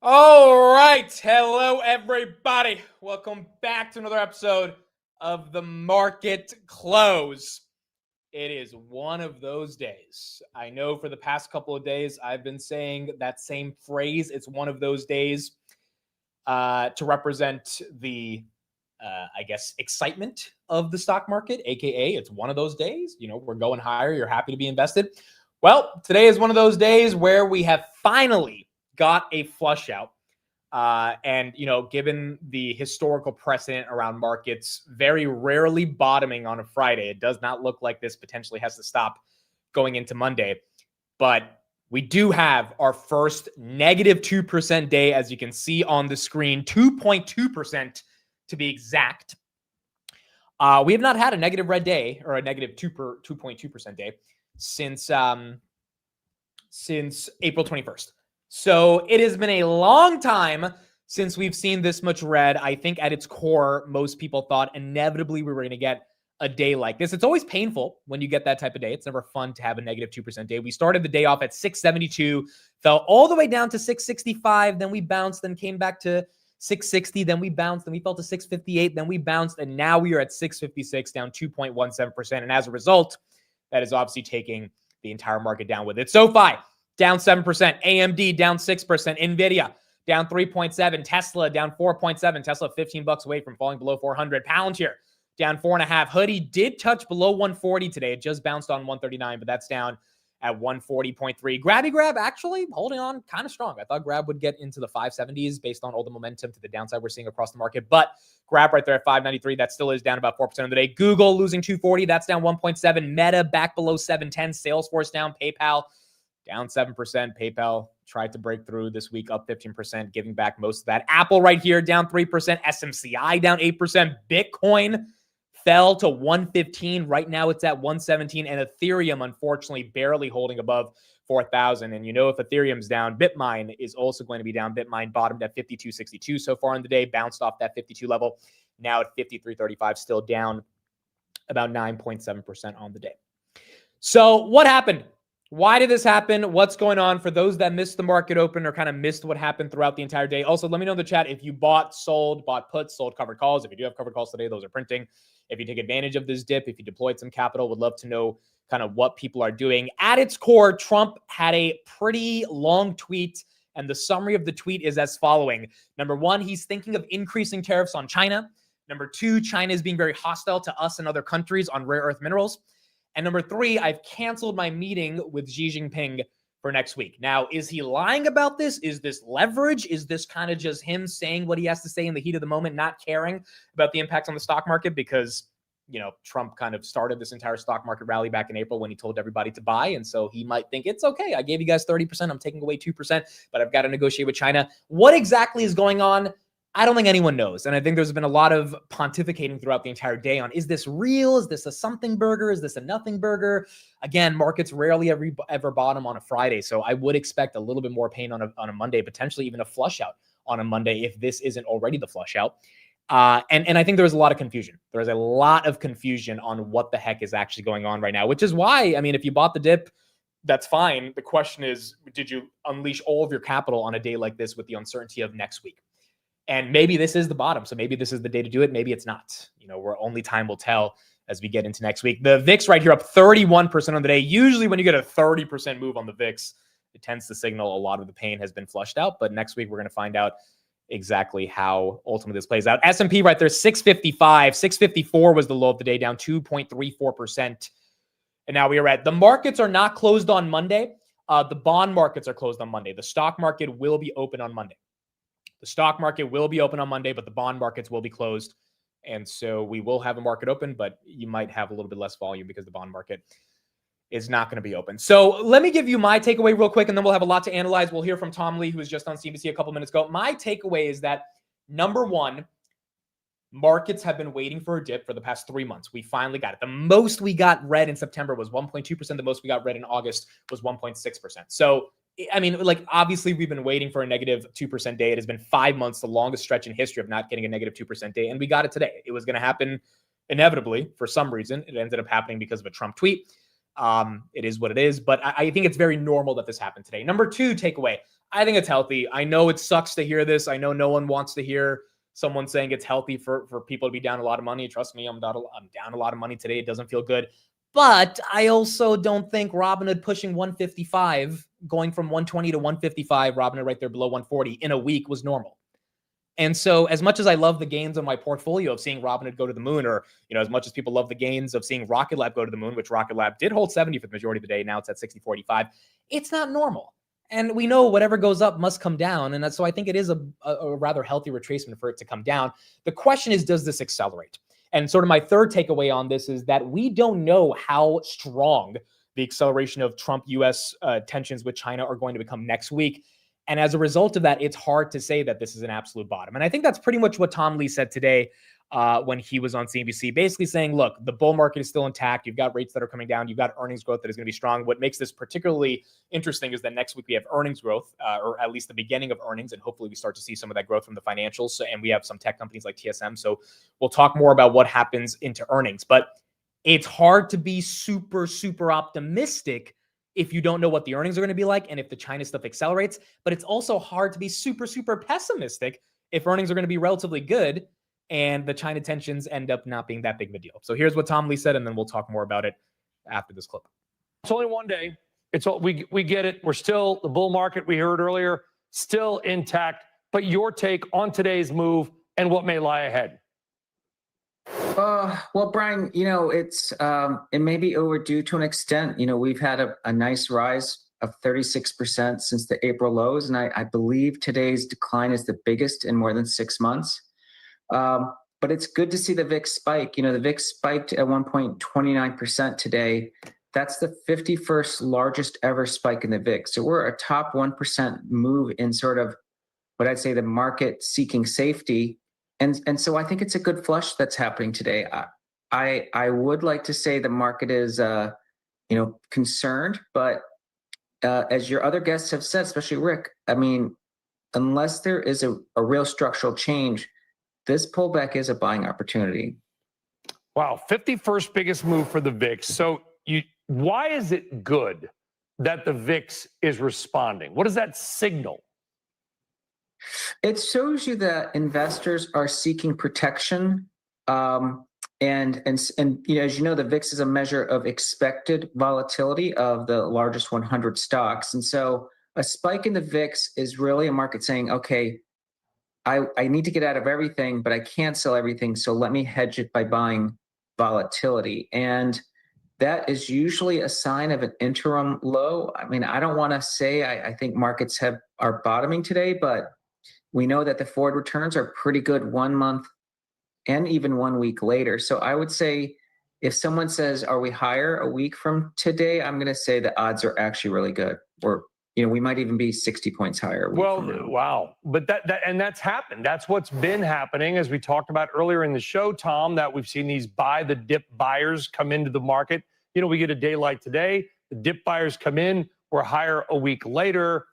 All right. Hello, everybody. Welcome back to another episode of The Market Close. It is one of those days. I know for the past couple of days, I've been saying that same phrase. It's one of those days to represent the, excitement of the stock market, AKA it's one of those days. You know, we're going higher. You're happy to be invested. Well, today is one of those days where we have finally got a flush out. Given the historical precedent around markets very rarely bottoming on a Friday, it does not look like this potentially has to stop going into Monday. But we do have our first negative 2% day, as you can see on the screen, 2.2% to be exact. We have not had a negative red day or a negative 2.2% day since April 21st. So it has been a long time since we've seen this much red. I think at its core, most people thought inevitably we were going to get a day like this. It's always painful when you get that type of day. It's never fun to have a negative 2% day. We started the day off at 672, fell all the way down to 665. Then we bounced, then came back to 660. Then we bounced, then we fell to 658. Then we bounced, and now we are at 656, down 2.17%. And as a result, that is obviously taking the entire market down with it. SoFi down 7%, AMD down 6%, Nvidia down 3.7%, Tesla down 4.7%, Tesla $15 away from falling below 400, Palantir down 4.5%, Hoodie did touch below 140 today. It just bounced on 139, but that's down at 140.3. Grab actually holding on kind of strong. I thought Grab would get into the 570s based on all the momentum to the downside we're seeing across the market, but Grab right there at 593. That still is down about 4% of the day. Google losing 240. That's down 1.7%. Meta back below 710. Salesforce down. PayPal down 7%. PayPal tried to break through this week, up 15%, giving back most of that. Apple right here down 3%. SMCI down 8%. Bitcoin fell to 115. Right now it's at 117. And Ethereum, unfortunately, barely holding above 4,000. And you know, if Ethereum's down, Bitmine is also going to be down. Bitmine bottomed at 52.62 so far in the day, bounced off that 52 level. Now at 53.35, still down about 9.7% on the day. So what happened? Why did this happen? What's going on? For those that missed the market open or kind of missed what happened throughout the entire day. Also, let me know in the chat if you bought puts, sold covered calls. If you do have covered calls today, those are printing. If you take advantage of this dip, if you deployed some capital, would love to know kind of what people are doing. At its core, Trump had a pretty long tweet, and the summary of the tweet is as following. Number one, he's thinking of increasing tariffs on China. Number two, China is being very hostile to us and other countries on rare earth minerals. And number three, I've canceled my meeting with Xi Jinping for next week. Now, is he lying about this? Is this leverage? Is this kind of just him saying what he has to say in the heat of the moment, not caring about the impact on the stock market? Because, you know, Trump kind of started this entire stock market rally back in April when he told everybody to buy. And so he might think it's okay. I gave you guys 30%. I'm taking away 2%, but I've got to negotiate with China. What exactly is going on? I don't think anyone knows. And I think there's been a lot of pontificating throughout the entire day on, is this real? Is this a something burger? Is this a nothing burger? Again, markets rarely ever bottom on a Friday. So I would expect a little bit more pain on a Monday, potentially even a flush out on a Monday if this isn't already the flush out. And I think there's a lot of confusion. There's a lot of confusion on what the heck is actually going on right now, which is why, I mean, if you bought the dip, that's fine. The question is, did you unleash all of your capital on a day like this with the uncertainty of next week? And maybe this is the bottom. So maybe this is the day to do it. Maybe it's not. You know, where only time will tell as we get into next week. The VIX right here up 31% on the day. Usually when you get a 30% move on the VIX, it tends to signal a lot of the pain has been flushed out. But next week, we're going to find out exactly how ultimately this plays out. S&P right there, 655. 654 was the low of the day, down 2.34%. And now we are at, the markets are not closed on Monday. The bond markets are closed on Monday. The stock market will be open on Monday. The stock market will be open on Monday, but the bond markets will be closed. And so we will have a market open, but you might have a little bit less volume because the bond market is not going to be open. So let me give you my takeaway real quick, and then we'll have a lot to analyze. We'll hear from Tom Lee, who was just on CNBC a couple minutes ago. My takeaway is that, number one, markets have been waiting for a dip for the past 3 months. We finally got it. The most we got red in September was 1.2%. The most we got red in August was 1.6%. So I mean, like, obviously we've been waiting for a negative 2% day. It has been 5 months, the longest stretch in history of not getting a negative 2% day. And we got it today. It was going to happen inevitably for some reason. It ended up happening because of a Trump tweet. It is what it is. But I think it's very normal that this happened today. Number two takeaway. I think it's healthy. I know it sucks to hear this. I know no one wants to hear someone saying it's healthy for people to be down a lot of money. Trust me, I'm down a lot of money today. It doesn't feel good. But I also don't think Robinhood pushing 155, going from 120 to 155, Robinhood right there below 140 in a week was normal. And so as much as I love the gains on my portfolio of seeing Robinhood go to the moon, or, as much as people love the gains of seeing Rocket Lab go to the moon, which Rocket Lab did hold 70 for the majority of the day. Now it's at 60.45. It's not normal. And we know whatever goes up must come down. And so I think it is a rather healthy retracement for it to come down. The question is, does this accelerate? And sort of my third takeaway on this is that we don't know how strong the acceleration of Trump-US tensions with China are going to become next week. And as a result of that, it's hard to say that this is an absolute bottom. And I think that's pretty much what Tom Lee said today when he was on CNBC, basically saying, look, the bull market is still intact. You've got rates that are coming down. You've got earnings growth that is going to be strong. What makes this particularly interesting is that next week we have earnings growth, or at least the beginning of earnings. And hopefully we start to see some of that growth from the financials. So, and we have some tech companies like TSM. So we'll talk more about what happens into earnings. But it's hard to be super, super optimistic if you don't know what the earnings are going to be like and if the China stuff accelerates. But it's also hard to be super, super pessimistic if earnings are going to be relatively good and the China tensions end up not being that big of a deal. So here's what Tom Lee said, and then we'll talk more about it after this clip. It's only one day. It's all, we get it. We're still, the bull market we heard earlier, still intact. But your take on today's move and what may lie ahead. Well, Brian, it may be overdue to an extent. We've had a nice rise of 36% since the April lows, and I believe today's decline is the biggest in more than 6 months. But it's good to see the VIX spike. The VIX spiked at 1.29% today. That's the 51st largest ever spike in the VIX. So we're a top 1% move in sort of what I'd say the market seeking safety. And so I think it's a good flush that's happening today. I would like to say the market is concerned, but as your other guests have said, especially Rick, I mean, unless there is a real structural change, this pullback is a buying opportunity. Wow, 51st biggest move for the VIX. So why is it good that the VIX is responding? What does that signal? It shows you that investors are seeking protection, and as you know, the VIX is a measure of expected volatility of the largest 100 stocks, and so a spike in the VIX is really a market saying, okay, I need to get out of everything, but I can't sell everything, so let me hedge it by buying volatility. And that is usually a sign of an interim low. I mean, I don't want to say I think markets are bottoming today, but we know that the forward returns are pretty good 1 month and even 1 week later. So I would say if someone says, are we higher a week from today? I'm going to say the odds are actually really good. Or we might even be 60 points higher. Well, wow. But that's happened. That's what's been happening, as we talked about earlier in the show, Tom, that we've seen these buy the dip buyers come into the market. We get a day like today, the dip buyers come in, we're higher a week later.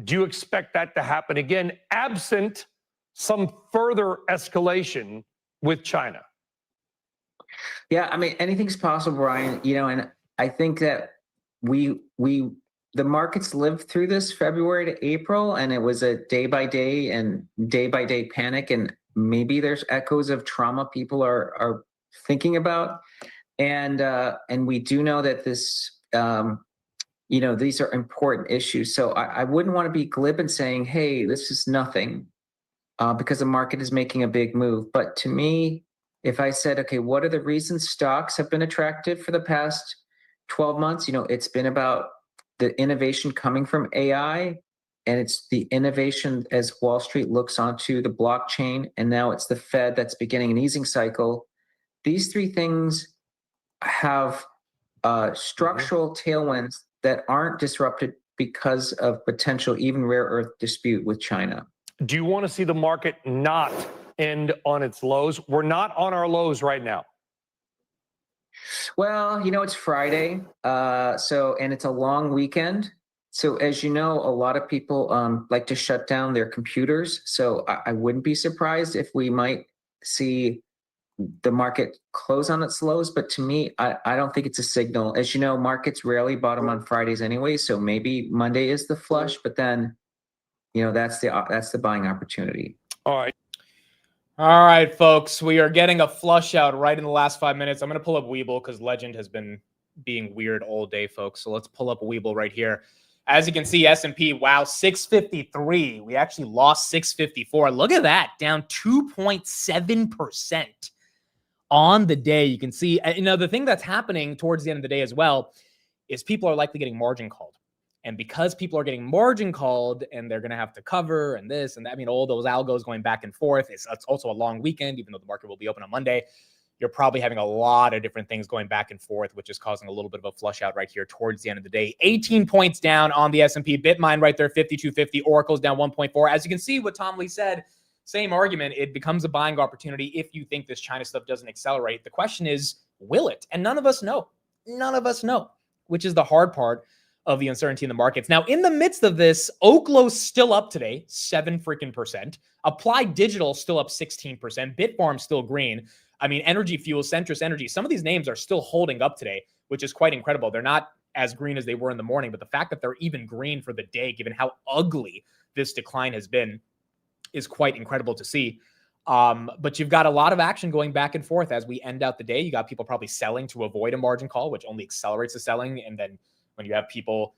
Do you expect that to happen again, absent some further escalation with China? Yeah, I mean, anything's possible, Brian. And I think that the markets lived through this February to April, and it was a day by day panic, and maybe there's echoes of trauma people are thinking about, and we do know that this. These are important issues. So I wouldn't want to be glib in saying, hey, this is nothing, because the market is making a big move. But to me, if I said, okay, what are the reasons stocks have been attractive for the past 12 months? It's been about the innovation coming from AI, and it's the innovation as Wall Street looks onto the blockchain, and now it's the Fed that's beginning an easing cycle. These three things have structural tailwinds that aren't disrupted because of potential even rare earth dispute with China. Do you want to see the market not end on its lows? We're not on our lows right now. Well, it's Friday, and it's a long weekend. So as you know, a lot of people like to shut down their computers. So I wouldn't be surprised if we might see the market close on its lows, but to me, I don't think it's a signal. As you know, markets rarely bottom on Fridays anyway, so maybe Monday is the flush, but then, that's the buying opportunity. All right. All right, folks, we are getting a flush out right in the last 5 minutes. I'm going to pull up Webull because Legend has been being weird all day, folks. So let's pull up Webull right here. As you can see, S&P, wow, 653. We actually lost 654. Look at that, down 2.7% on the day. You can see, the thing that's happening towards the end of the day as well is people are likely getting margin called. And because people are getting margin called and they're going to have to cover and this and that, all those algos going back and forth. It's also a long weekend, even though the market will be open on Monday. You're probably having a lot of different things going back and forth, which is causing a little bit of a flush out right here towards the end of the day. 18 points down on the S&P. Bitmine right there, 5250. Oracle's down 1.4. As you can see what Tom Lee said, same argument. It becomes a buying opportunity if you think this China stuff doesn't accelerate. The question is, will it? And none of us know. None of us know, which is the hard part of the uncertainty in the markets. Now, in the midst of this, Oklo's still up today, 7%. Applied Digital still up 16%. Bitfarms still green. Energy Fuel, Centrus Energy, some of these names are still holding up today, which is quite incredible. They're not as green as they were in the morning, but the fact that they're even green for the day, given how ugly this decline has been, is quite incredible to see. But you've got a lot of action going back and forth as we end out the day. You got people probably selling to avoid a margin call, which only accelerates the selling. And then when you have people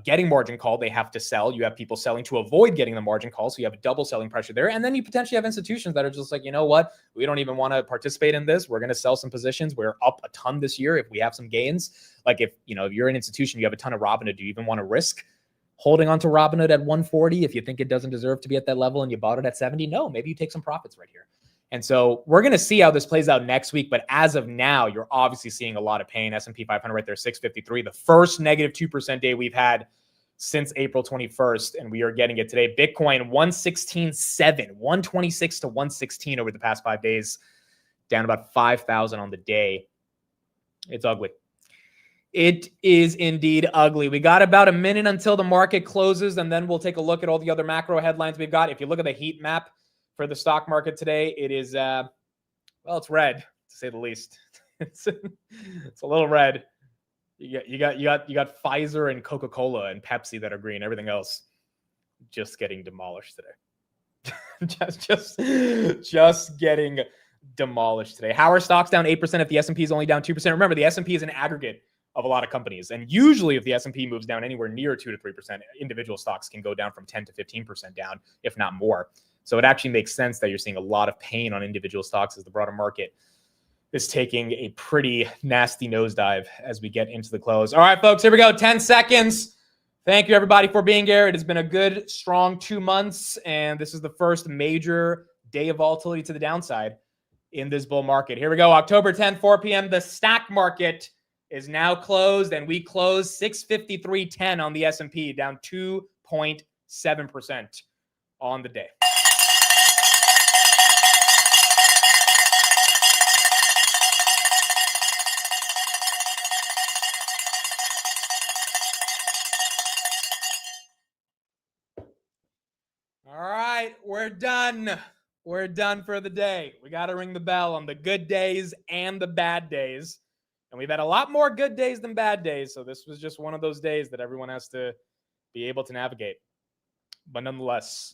getting margin call, they have to sell. You have people selling to avoid getting the margin call. So you have a double selling pressure there. And then you potentially have institutions that are just like, you know what? We don't even want to participate in this. We're going to sell some positions. We're up a ton this year if we have some gains. Like if you're an institution, you have a ton of Robinhood, do you even want to risk holding on to Robinhood at 140 if you think it doesn't deserve to be at that level and you bought it at 70? No, maybe you take some profits right here. And so we're going to see how this plays out next week. But as of now, you're obviously seeing a lot of pain. S&P 500 right there, 653, the first negative 2% day we've had since April 21st. And we are getting it today. Bitcoin 116.7, 126 to 116 over the past 5 days, down about 5,000 on the day. It's ugly. It is indeed ugly. We got about a minute until the market closes, and then we'll take a look at all the other macro headlines we've got. If you look at the heat map for the stock market today, it is, it's red to say the least. It's a little red. You got Pfizer and Coca-Cola and Pepsi that are green. Everything else just getting demolished today. just getting demolished today. How are stocks down 8% if the S&P is only down 2%? Remember, the S&P is an aggregate of a lot of companies. And usually if the S&P moves down anywhere near 2 to 3%, individual stocks can go down from 10 to 15% down, if not more. So it actually makes sense that you're seeing a lot of pain on individual stocks as the broader market is taking a pretty nasty nosedive as we get into the close. All right, folks, here we go. 10 seconds. Thank you, everybody, for being here. It has been a good, strong 2 months, and this is the first major day of volatility to the downside in this bull market. Here we go. October 10th, 4 p.m. The stock market is now closed, and we closed 653.10 on the S&P, down 2.7% on the day. All right, we're done. We're done for the day. We got to ring the bell on the good days and the bad days. And we've had a lot more good days than bad days. So this was just one of those days that everyone has to be able to navigate. But nonetheless,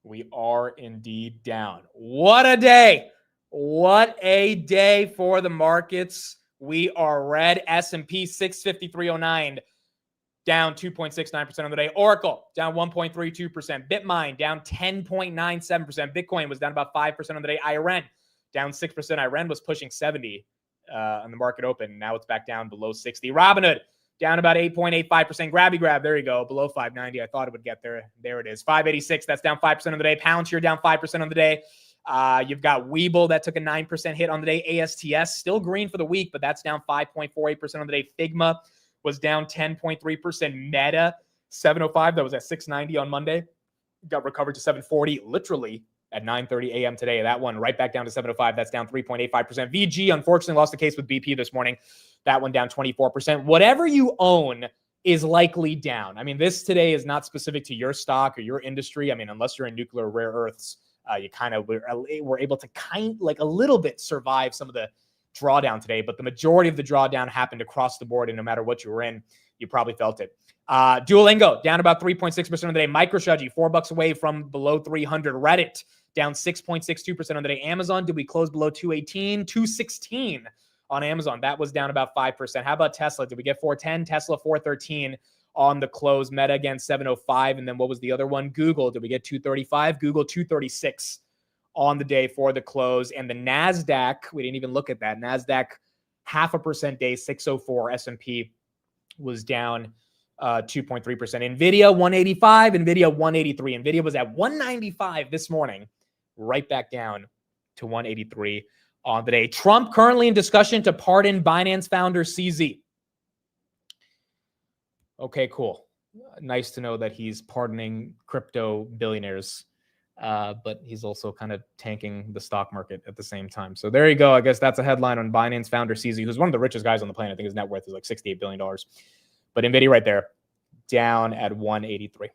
we are indeed down. What a day. What a day for the markets. We are red. S&P 653.09. Down 2.69% on the day. Oracle down 1.32%. Bitmine down 10.97%. Bitcoin was down about 5% on the day. IREN down 6%. IREN was pushing 70 on the market open. Now it's back down below 60. Robinhood down about 8.85%. Grabby Grab, there you go, below 590. I thought it would get there. There it is. 586. That's down 5% on the day. Palantir down 5% on the day. You've got Webull that took a 9% hit on the day. ASTS still green for the week, but that's down 5.48% on the day. Figma was down 10.3%. Meta, 705, that was at 690 on Monday. Got recovered to 740, literally at 9:30 a.m. today. That one right back down to 705. That's down 3.85%. VG, unfortunately, lost the case with BP this morning. That one down 24%. Whatever you own is likely down. This today is not specific to your stock or your industry. Unless you're in nuclear rare earths, You kind of were able to a little bit survive some of the drawdown today, but the majority of the drawdown happened across the board, and no matter what you were in, you probably felt it. Duolingo down about 3.6% on the day. MicroStrategy $4 away from below 300. Reddit down 6.62% on the day. Amazon, did we close below 218? 216 on Amazon. That was down about 5%. How about Tesla? Did we get 410? Tesla 413 on the close. Meta again 705. And then what was the other one? Google. Did we get 235? Google 236 on the day for the close. And the NASDAQ, we didn't even look at that. NASDAQ 0.5% day, 604. S&P was down 2.3%. NVIDIA 185, NVIDIA 183. NVIDIA was at 195 this morning, right back down to 183 on the day. Trump currently in discussion to pardon Binance founder CZ. Okay, cool. Nice to know that he's pardoning crypto billionaires, but he's also kind of tanking the stock market at the same time. So there you go. I guess that's a headline on Binance founder CZ, who's one of the richest guys on the planet. I think his net worth is like $68 billion. But NVIDIA right there, down at 183.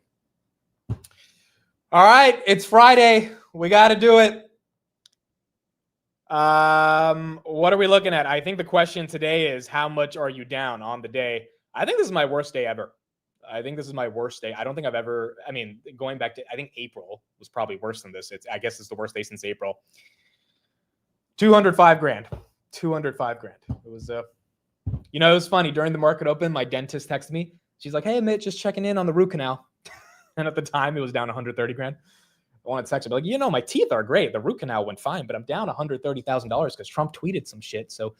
All right, it's Friday. We got to do it. What are we looking at? I think the question today is, how much are you down on the day? I think this is my worst day ever. I think this is my worst day. I don't think I've ever, going back to, I think April was probably worse than this. I guess it's the worst day since April. 205 grand. 205 grand. It was, it was funny. During the market open, my dentist texted me. She's like, hey, Mitt, just checking in on the root canal. And at the time, it was down 130 grand. I wanted to text her, like, my teeth are great. The root canal went fine, but I'm down $130,000 because Trump tweeted some shit. So,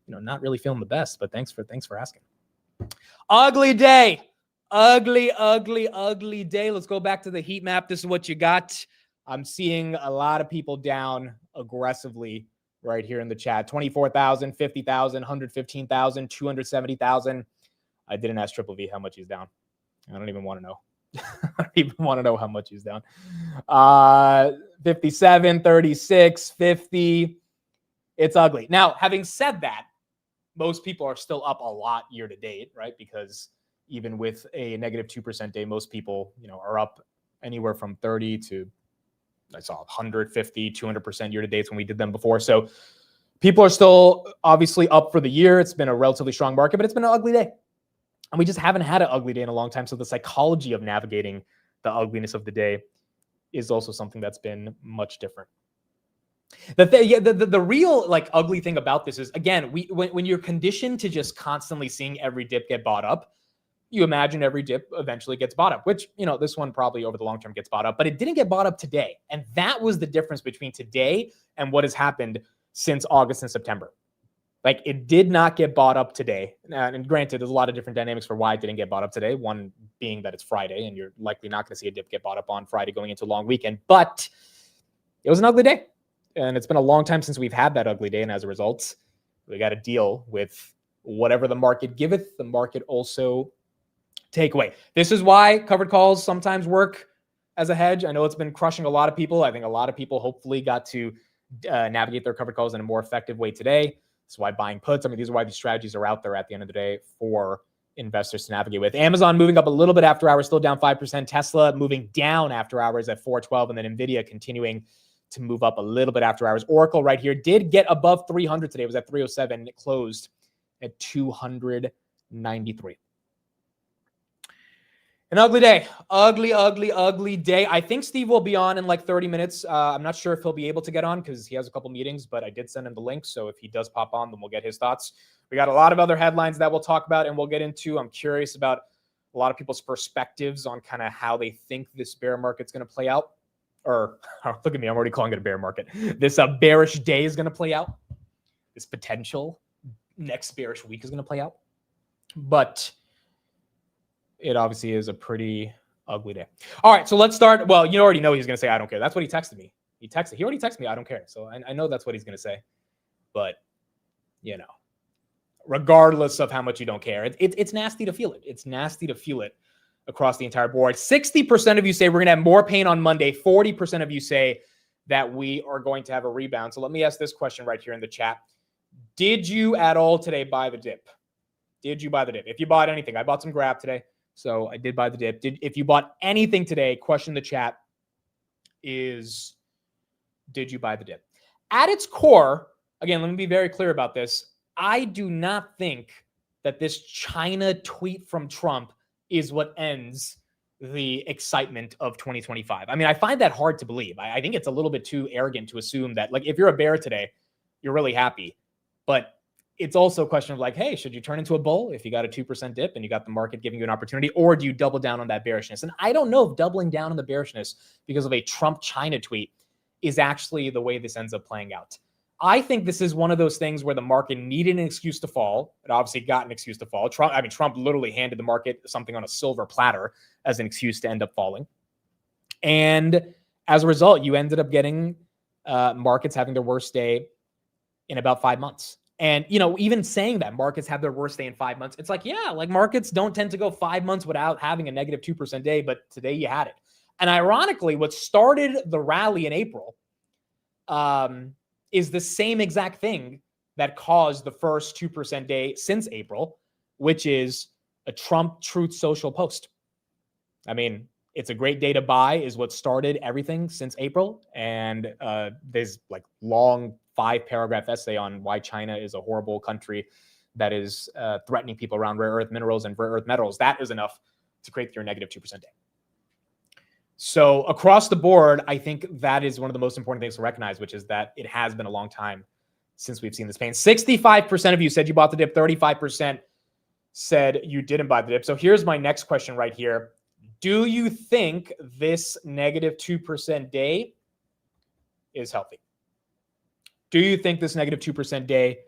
not really feeling the best, but thanks for asking. Ugly day. Ugly, ugly, ugly day. Let's go back to the heat map. This is what you got. I'm seeing a lot of people down aggressively right here in the chat. 24,000, 50,000, 115,000, 270,000. I didn't ask Triple V how much he's down. I don't even want to know. I don't even want to know how much he's down. 57, 36, 50. It's ugly. Now, having said that, most people are still up a lot year to date, right? Because even with a negative 2% day, most people, are up anywhere from 30 to, I saw 150, 200% year to dates when we did them before. So people are still obviously up for the year. It's been a relatively strong market, but it's been an ugly day. And we just haven't had an ugly day in a long time. So the psychology of navigating the ugliness of the day is also something that's been much different. The real ugly thing about this is, again, when you're conditioned to just constantly seeing every dip get bought up, you imagine every dip eventually gets bought up, which, this one probably over the long term gets bought up, but it didn't get bought up today. And that was the difference between today and what has happened since August and September. It did not get bought up today. And granted, there's a lot of different dynamics for why it didn't get bought up today. One being that it's Friday and you're likely not going to see a dip get bought up on Friday going into a long weekend, but it was an ugly day. And it's been a long time since we've had that ugly day. And as a result, we got to deal with whatever the market giveth, the market also take away. This is why covered calls sometimes work as a hedge. I know it's been crushing a lot of people. I think a lot of people hopefully got to navigate their covered calls in a more effective way today. That's why buying puts. These are why these strategies are out there at the end of the day for investors to navigate with. Amazon moving up a little bit after hours, still down 5%. Tesla moving down after hours at 412. And then NVIDIA continuing to move up a little bit after hours. Oracle right here did get above 300 today. It was at 307. It closed at 293. An ugly day. Ugly, ugly, ugly day. I think Steve will be on in 30 minutes. I'm not sure if he'll be able to get on because he has a couple meetings, but I did send him the link. So if he does pop on, then we'll get his thoughts. We got a lot of other headlines that we'll talk about and we'll get into. I'm curious about a lot of people's perspectives on kind of how they think this bear market's going to play out. Or look at me, I'm already calling it a bear market. This bearish day is going to play out. This potential next bearish week is going to play out. But it obviously is a pretty ugly day. All right, so let's start. Well, you already know he's going to say, I don't care. That's what he texted me. He already texted me, I don't care. So I know that's what he's going to say. But, regardless of how much you don't care, it's nasty to feel it. It's nasty to feel it across the entire board. 60% of you say we're going to have more pain on Monday. 40% of you say that we are going to have a rebound. So let me ask this question right here in the chat. Did you at all today buy the dip? Did you buy the dip? If you bought anything, I bought some Grab today. So I did buy the dip. If you bought anything today, question in the chat is, did you buy the dip? At its core, again, let me be very clear about this. I do not think that this China tweet from Trump is what ends the excitement of 2025. I mean, I find that hard to believe. I think it's a little bit too arrogant to assume that, like, if you're a bear today, you're really happy. But it's also a question of like, hey, should you turn into a bull if you got a 2% dip and you got the market giving you an opportunity, or do you double down on that bearishness? And I don't know if doubling down on the bearishness because of a Trump China tweet is actually the way this ends up playing out. I think this is one of those things where the market needed an excuse to fall. It obviously got an excuse to fall. Trump literally handed the market something on a silver platter as an excuse to end up falling. And as a result, you ended up getting markets having their worst day in about 5 months. And, you know, even saying that markets have their worst day in 5 months, it's like, yeah, like markets don't tend to go 5 months without having a negative 2% day, but today you had it. And ironically, what started the rally in April is the same exact thing that caused the first 2% day since April, which is a Trump Truth Social post. I mean, it's a great day to buy is what started everything since April. And there's like long 5-paragraph essay on why China is a horrible country that is threatening people around rare earth minerals and rare earth metals. That is enough to create your negative 2% day. So across the board, I think that is one of the most important things to recognize, which is that it has been a long time since we've seen this pain. 65% of you said you bought the dip. 35% said you didn't buy the dip. So here's my next question right here. Do you think this negative 2% day is healthy? Do you think this negative 2% day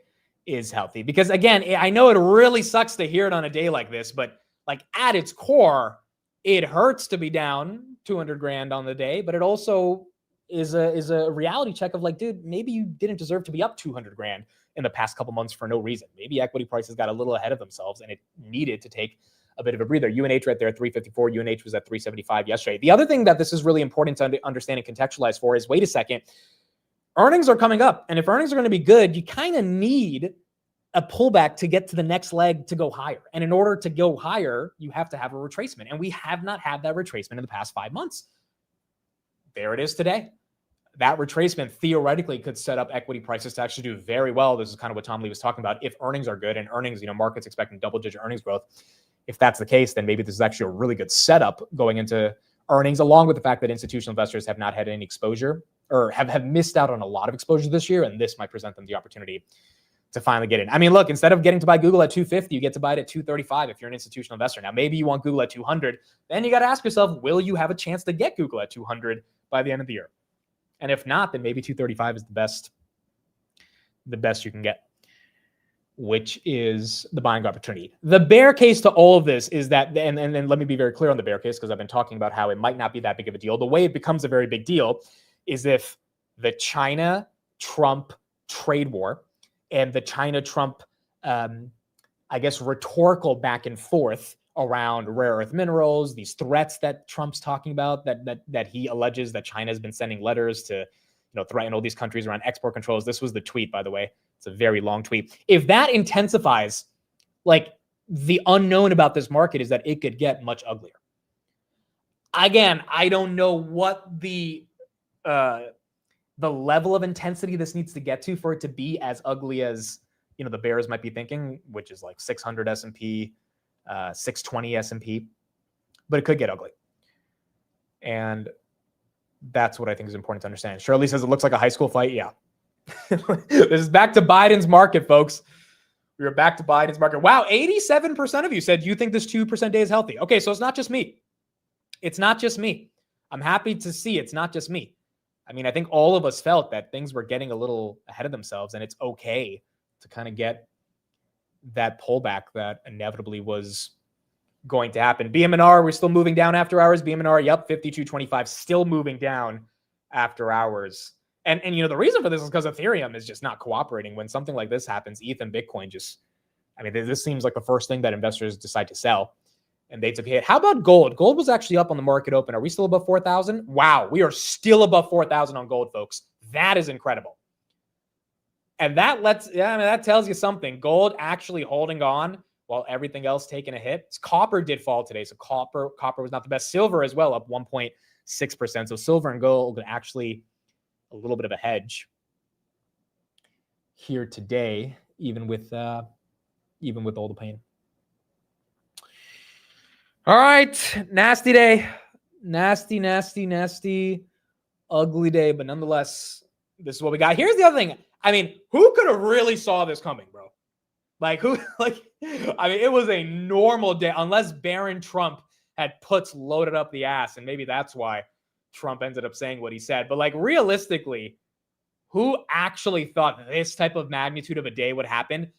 is healthy? Because again, I know it really sucks to hear it on a day like this, but like at its core, it hurts to be down 200 grand on the day, but it also is a reality check of like, dude, maybe you didn't deserve to be up 200 grand in the past couple months for no reason. Maybe equity prices got a little ahead of themselves and it needed to take a bit of a breather. UNH right there at 354. UNH was at 375 yesterday. The other thing that this is really important to understand and contextualize for is, wait a second, earnings are coming up. And if earnings are going to be good, you kind of need a pullback to get to the next leg to go higher. And in order to go higher, you have to have a retracement. And we have not had that retracement in the past 5 months. There it is today. That retracement theoretically could set up equity prices to actually do very well. This is kind of what Tom Lee was talking about. If earnings are good and earnings, you know, markets expecting double-digit earnings growth. If that's the case, then maybe this is actually a really good setup going into earnings, along with the fact that institutional investors have not had any exposure or have missed out on a lot of exposure this year. And this might present them the opportunity to finally get in. I mean, look, instead of getting to buy Google at 250, you get to buy it at 235 if you're an institutional investor. Now, maybe you want Google at 200. Then you got to ask yourself, will you have a chance to get Google at 200 by the end of the year? And if not, then maybe 235 is the best you can get, which is the buying opportunity. The bear case to all of this is that, and let me be very clear on the bear case, because I've been talking about how it might not be that big of a deal. The way it becomes a very big deal is if the China-Trump trade war and the China-Trump, I guess, rhetorical back and forth around rare earth minerals, these threats that Trump's talking about, that he alleges that China has been sending letters to, you know, threaten all these countries around export controls. This was the tweet, by the way. It's a very long tweet. If that intensifies, like, the unknown about this market is that it could get much uglier. Again, I don't know what the level of intensity this needs to get to for it to be as ugly as, you know, the bears might be thinking, which is like 600 S&P, 620 S&P, but it could get ugly. And that's what I think is important to understand. Shirley says it looks like a high school fight. Yeah. This is back to Biden's market, folks. We are back to Biden's market. Wow, 87% of you said you think this 2% day is healthy. Okay, so it's not just me. It's not just me. I'm happy to see it's not just me. I mean, I think all of us felt that things were getting a little ahead of themselves, and it's okay to kind of get that pullback that inevitably was going to happen. BMNR, we're still moving down after hours. BMNR, yep, 52.25, still moving down after hours. And you know, the reason for this is because Ethereum is just not cooperating. When something like this happens, ETH and Bitcoin just, I mean, this seems like the first thing that investors decide to sell, and they took a hit. How about gold? Gold was actually up on the market open. Are we still above 4,000? Wow, we are still above 4,000 on gold, folks. That is incredible. And that tells you something. Gold actually holding on while everything else taking a hit. Copper did fall today, so copper was not the best. Silver as well, up 1.6%. So silver and gold actually a little bit of a hedge here today, even with all the pain. All right, nasty day, nasty, ugly day, but nonetheless, this is what we got. Here's the other thing. I mean, who could have really saw this coming, bro? Like who? Like, I mean, it was a normal day, unless Barron Trump had puts loaded up the ass, and maybe that's why Trump ended up saying what he said. But like, realistically, who actually thought this type of magnitude of a day would happen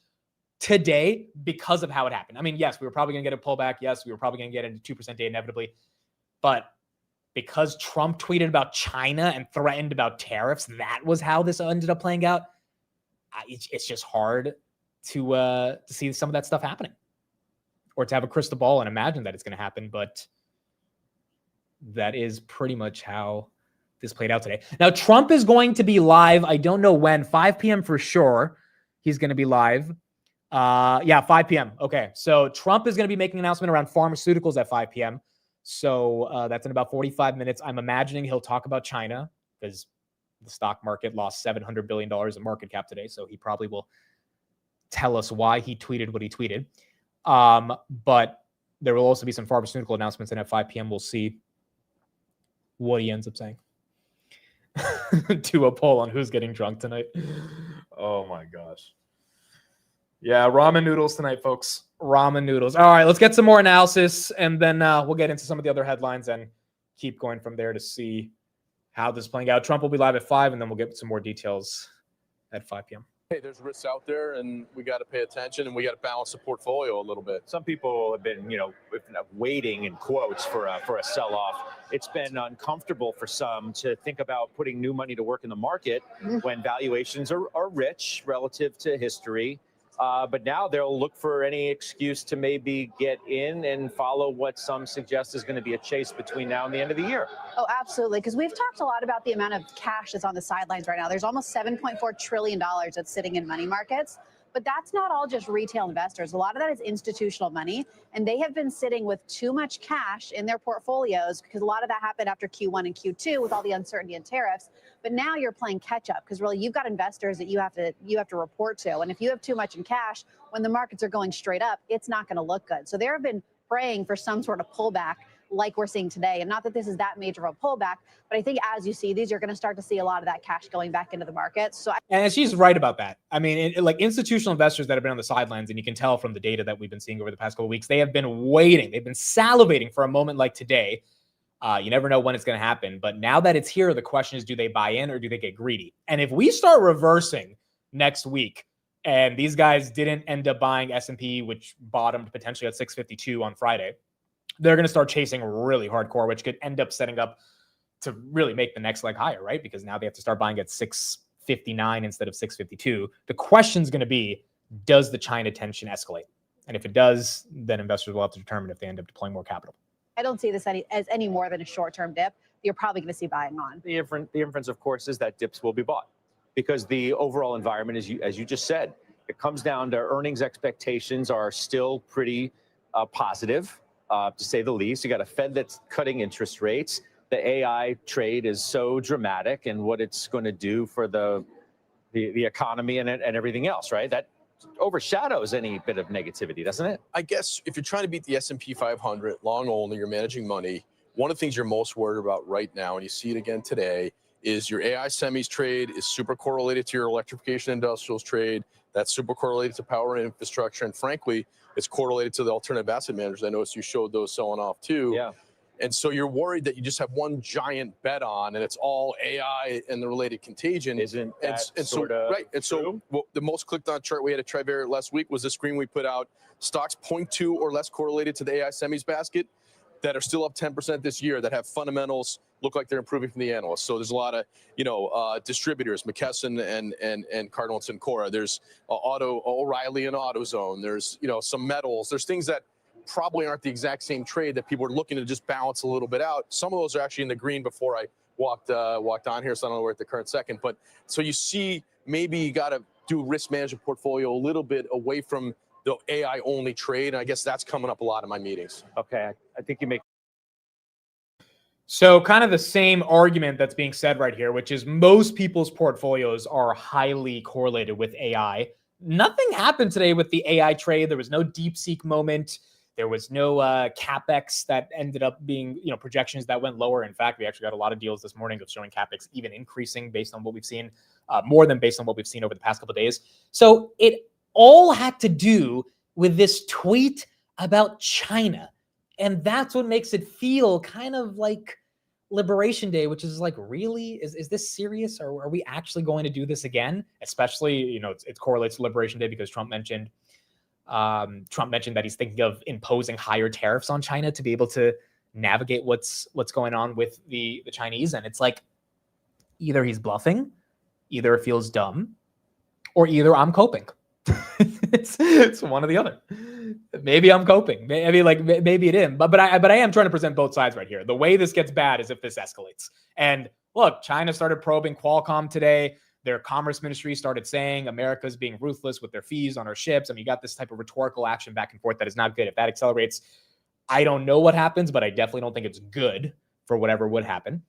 today because of how it happened? I mean, yes, we were probably going to get a pullback. Yes, we were probably going to get into 2% day inevitably. But because Trump tweeted about China and threatened about tariffs, that was how this ended up playing out. It's just hard to see some of that stuff happening, or to have a crystal ball and imagine that it's going to happen. But that is pretty much how this played out today. Now, Trump is going to be live. I don't know when, 5 p.m. for sure. He's going to be live. 5 p.m. Okay. So Trump is going to be making an announcement around pharmaceuticals at 5 p.m. So that's in about 45 minutes. I'm imagining he'll talk about China because the stock market lost $700 billion in market cap today. So he probably will tell us why he tweeted what he tweeted. But there will also be some pharmaceutical announcements. And at 5 p.m., we'll see what he ends up saying. To a poll on who's getting drunk tonight. Oh my gosh. Yeah, ramen noodles tonight, folks. Ramen noodles. All right, let's get some more analysis, and then we'll get into some of the other headlines and keep going from there to see how this is playing out. Trump will be live at 5, and then we'll get some more details at 5 p.m. Hey, there's risks out there, and we got to pay attention, and we got to balance the portfolio a little bit. Some people have been, waiting in quotes for a sell-off. It's been uncomfortable for some to think about putting new money to work in the market when valuations are rich relative to history. But now they'll look for any excuse to maybe get in and follow what some suggest is going to be a chase between now and the end of the year. Oh, absolutely. Because we've talked a lot about the amount of cash that's on the sidelines right now. There's almost $7.4 trillion that's sitting in money markets. But that's not all just retail investors. A lot of that is institutional money, and they have been sitting with too much cash in their portfolios because a lot of that happened after Q1 and Q2 with all the uncertainty in tariffs. But now you're playing catch up because really you've got investors that you have to report to. And if you have too much in cash, when the markets are going straight up, it's not going to look good. So there have been praying for some sort of pullback like we're seeing today. And not that this is that major of a pullback, but I think as you see these, you're going to start to see a lot of that cash going back into the market. And she's right about that. I mean, like institutional investors that have been on the sidelines, and you can tell from the data that we've been seeing over the past couple of weeks, they have been waiting. They've been salivating for a moment like today. You never know when it's going to happen. But now that it's here, the question is, do they buy in or do they get greedy? And if we start reversing next week, and these guys didn't end up buying S&P, which bottomed potentially at 652 on Friday, they're going to start chasing really hardcore, which could end up setting up to really make the next leg higher, right? Because now they have to start buying at 659 instead of 652. The question is going to be, does the China tension escalate? And if it does, then investors will have to determine if they end up deploying more capital. I don't see this as any more than a short-term dip. You're probably going to see buying on. The inference, of course, is that dips will be bought because the overall environment, as you just said, it comes down to earnings expectations are still pretty positive. To say the least. You got a Fed that's cutting interest rates. The AI trade is so dramatic, and what it's going to do for the economy and everything else, right? That overshadows any bit of negativity, doesn't it? I guess if you're trying to beat the S&P 500 long only, you're managing money. One of the things you're most worried about right now, and you see it again today, is your AI semis trade is super correlated to your electrification industrials trade. That's super correlated to power and infrastructure, and frankly, it's correlated to the alternative asset managers. I noticed you showed those selling off too. Yeah. And so you're worried that you just have one giant bet on, and it's all AI and the related contagion. Isn't that sort of right? And true? so the most clicked on chart we had at Trivariate last week was the screen we put out. Stocks 0.2 or less correlated to the AI semis basket that are still up 10% this year that have fundamentals look like they're improving from the analysts. So there's a lot of, distributors, McKesson and Cardinal and Syncora. There's O'Reilly and AutoZone. There's, some metals. There's things that probably aren't the exact same trade that people are looking to just balance a little bit out. Some of those are actually in the green before I walked on here, so I don't know where at the current second. But so you see, maybe you got to do risk management portfolio a little bit away from the AI only trade. And I guess that's coming up a lot in my meetings. Okay, I think you make. So kind of the same argument that's being said right here, which is most people's portfolios are highly correlated with AI. Nothing happened today with the AI trade. There was no DeepSeek moment. There was no CapEx that ended up being, projections that went lower. In fact, we actually got a lot of deals this morning of showing CapEx even increasing based on what we've seen, more than based on what we've seen over the past couple of days. So it all had to do with this tweet about China. And that's what makes it feel kind of like Liberation Day, which is like, really, is this serious? Or are we actually going to do this again? Especially, it correlates to Liberation Day because Trump mentioned that he's thinking of imposing higher tariffs on China to be able to navigate what's going on with the Chinese. And it's like, either he's bluffing, either it feels dumb, or either I'm coping. it's one or the other. Maybe I'm coping. Maybe it is. But I am trying to present both sides right here. The way this gets bad is if this escalates. And look, China started probing Qualcomm today. Their commerce ministry started saying America's being ruthless with their fees on our ships. I mean, you got this type of rhetorical action back and forth that is not good. If that accelerates, I don't know what happens, but I definitely don't think it's good for whatever would happen.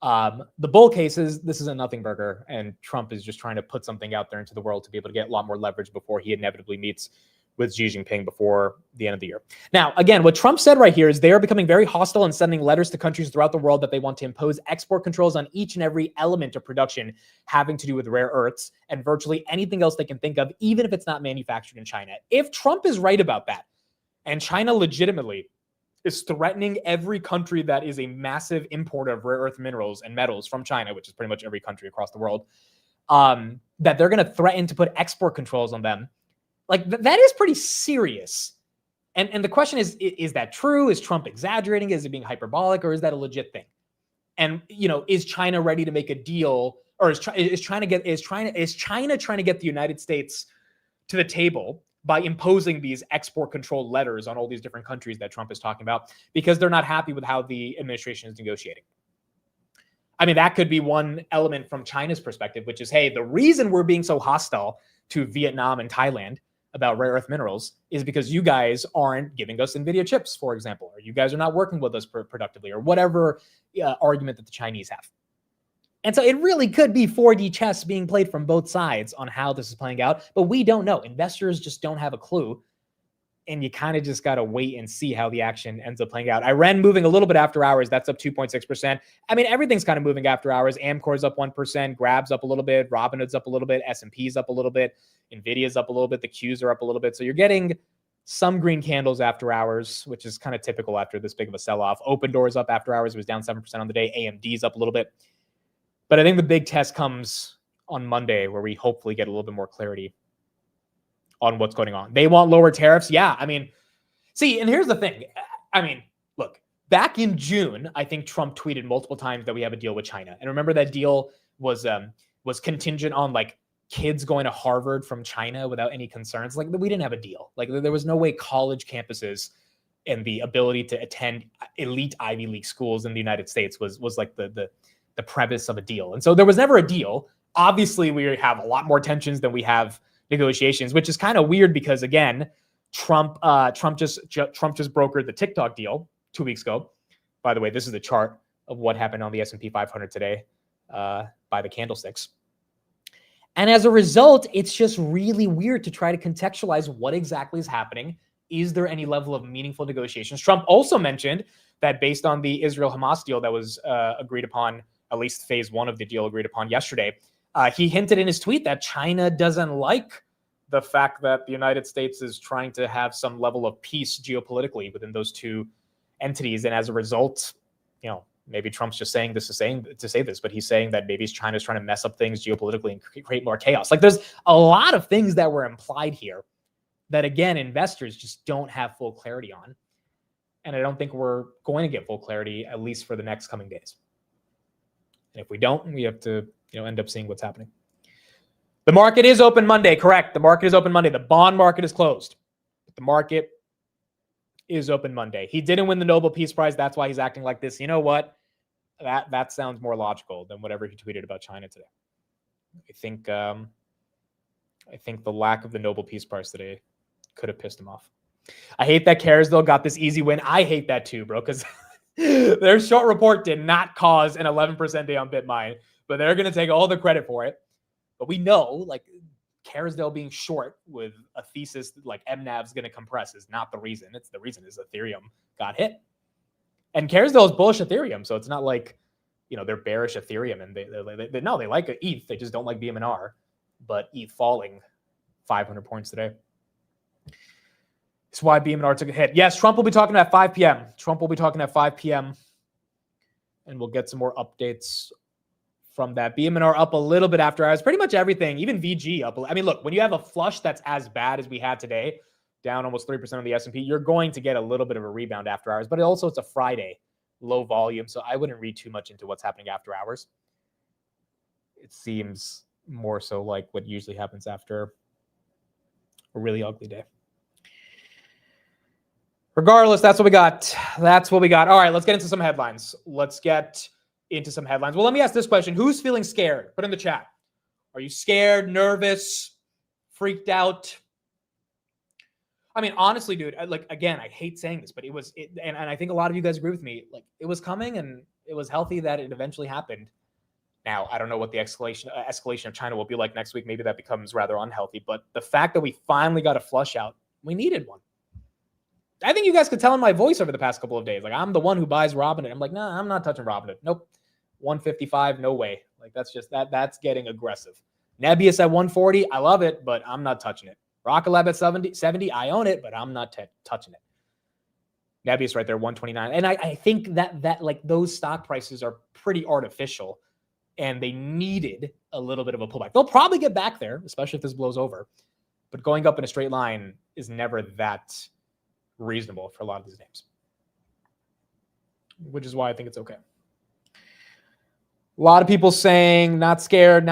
The bull case is this is a nothing burger, and Trump is just trying to put something out there into the world to be able to get a lot more leverage before he inevitably meets with Xi Jinping before the end of the year. Now, again, what Trump said right here is they are becoming very hostile and sending letters to countries throughout the world that they want to impose export controls on each and every element of production having to do with rare earths and virtually anything else they can think of, even if it's not manufactured in China. If Trump is right about that, and China legitimately is threatening every country that is a massive importer of rare earth minerals and metals from China, which is pretty much every country across the world, that they're going to threaten to put export controls on them. Like, that is pretty serious. And the question is that true? Is Trump exaggerating? Is it being hyperbolic, or is that a legit thing? And, is China ready to make a deal, or is China trying to get the United States to the table by imposing these export control letters on all these different countries that Trump is talking about because they're not happy with how the administration is negotiating? I mean, that could be one element from China's perspective, which is, hey, the reason we're being so hostile to Vietnam and Thailand about rare earth minerals is because you guys aren't giving us NVIDIA chips, for example, or you guys are not working with us productively, or whatever argument that the Chinese have. And so it really could be 4D chess being played from both sides on how this is playing out, but we don't know. Investors just don't have a clue. And you kind of just got to wait and see how the action ends up playing out. Iran moving a little bit after hours. That's up 2.6%. I mean, everything's kind of moving after hours. Amcor's up 1%. Grab's up a little bit. Robinhood's up a little bit. S&P's up a little bit. NVIDIA's up a little bit. The Qs are up a little bit. So you're getting some green candles after hours, which is kind of typical after this big of a sell-off. Open Doors up after hours. It was down 7% on the day. AMD's up a little bit. But I think the big test comes on Monday, where we hopefully get a little bit more clarity on what's going on. They want lower tariffs. Yeah. I mean, see, and here's the thing. I mean, look, back in June, I think Trump tweeted multiple times that we have a deal with China. And remember, that deal was contingent on like kids going to Harvard from China without any concerns. Like, we didn't have a deal. Like, there was no way college campuses and the ability to attend elite Ivy League schools in the United States was like the premise of a deal. And so there was never a deal. Obviously, we have a lot more tensions than we have negotiations, which is kind of weird because, again, Trump just brokered the TikTok deal 2 weeks ago. By the way, this is the chart of what happened on the S&P 500 today by the candlesticks. And as a result, it's just really weird to try to contextualize what exactly is happening. Is there any level of meaningful negotiations? Trump also mentioned that based on the Israel-Hamas deal that was agreed upon, at least phase one of the deal agreed upon yesterday, he hinted in his tweet that China doesn't like the fact that the United States is trying to have some level of peace geopolitically within those two entities. And as a result, maybe Trump's just saying this to say this, but he's saying that maybe China's trying to mess up things geopolitically and create more chaos. Like, there's a lot of things that were implied here that, again, investors just don't have full clarity on. And I don't think we're going to get full clarity, at least for the next coming days. And if we don't, we have to end up seeing what's happening. The market is open Monday, correct? The market is open Monday. The bond market is closed. But the market is open Monday. He didn't win the Nobel Peace Prize. That's why he's acting like this. You know what? That sounds more logical than whatever he tweeted about China today. I think the lack of the Nobel Peace Prize today could have pissed him off. I hate that Carsdale got this easy win. I hate that too, bro, because Their short report did not cause an 11% day on BitMine, but they're going to take all the credit for it. But we know, like, Kerrisdale being short with a thesis like MNAV's going to compress is not the reason. It's the reason is Ethereum got hit. And Kerrisdale is bullish Ethereum, so it's not like, you know, they're bearish Ethereum. And they like ETH. They just don't like BMNR. But ETH falling 500 points today. That's why BMNR took a hit. Yes, Trump will be talking at 5 p.m. Trump will be talking at 5 p.m. And we'll get some more updates from that. BMNR up a little bit after hours. Pretty much everything, even VG up. I mean, look, when you have a flush that's as bad as we had today, down almost 3% on the S&P, you're going to get a little bit of a rebound after hours. But also, it's a Friday, low volume. So I wouldn't read too much into what's happening after hours. It seems more so like what usually happens after a really ugly day. Regardless, that's what we got. That's what we got. All right, let's get into some headlines. Well, let me ask this question. Who's feeling scared? Put in the chat. Are you scared, nervous, freaked out? I mean, honestly, dude, again, I hate saying this, but and I think a lot of you guys agree with me. Like, it was coming and it was healthy that it eventually happened. Now, I don't know what the escalation of China will be like next week. Maybe that becomes rather unhealthy. But the fact that we finally got a flush out, we needed one. I think you guys could tell in my voice over the past couple of days. Like, I'm the one who buys Robinhood. I'm like, no, I'm not touching Robinhood. Nope. 155, no way. Like, that's getting aggressive. Nebius at 140, I love it, but I'm not touching it. Rocket Lab at 70, I own it, but I'm not touching it. Nebius right there, 129. And I think that like those stock prices are pretty artificial, and they needed a little bit of a pullback. They'll probably get back there, especially if this blows over. But going up in a straight line is never that reasonable for a lot of these names, which is why I think it's okay. A lot of people saying not scared,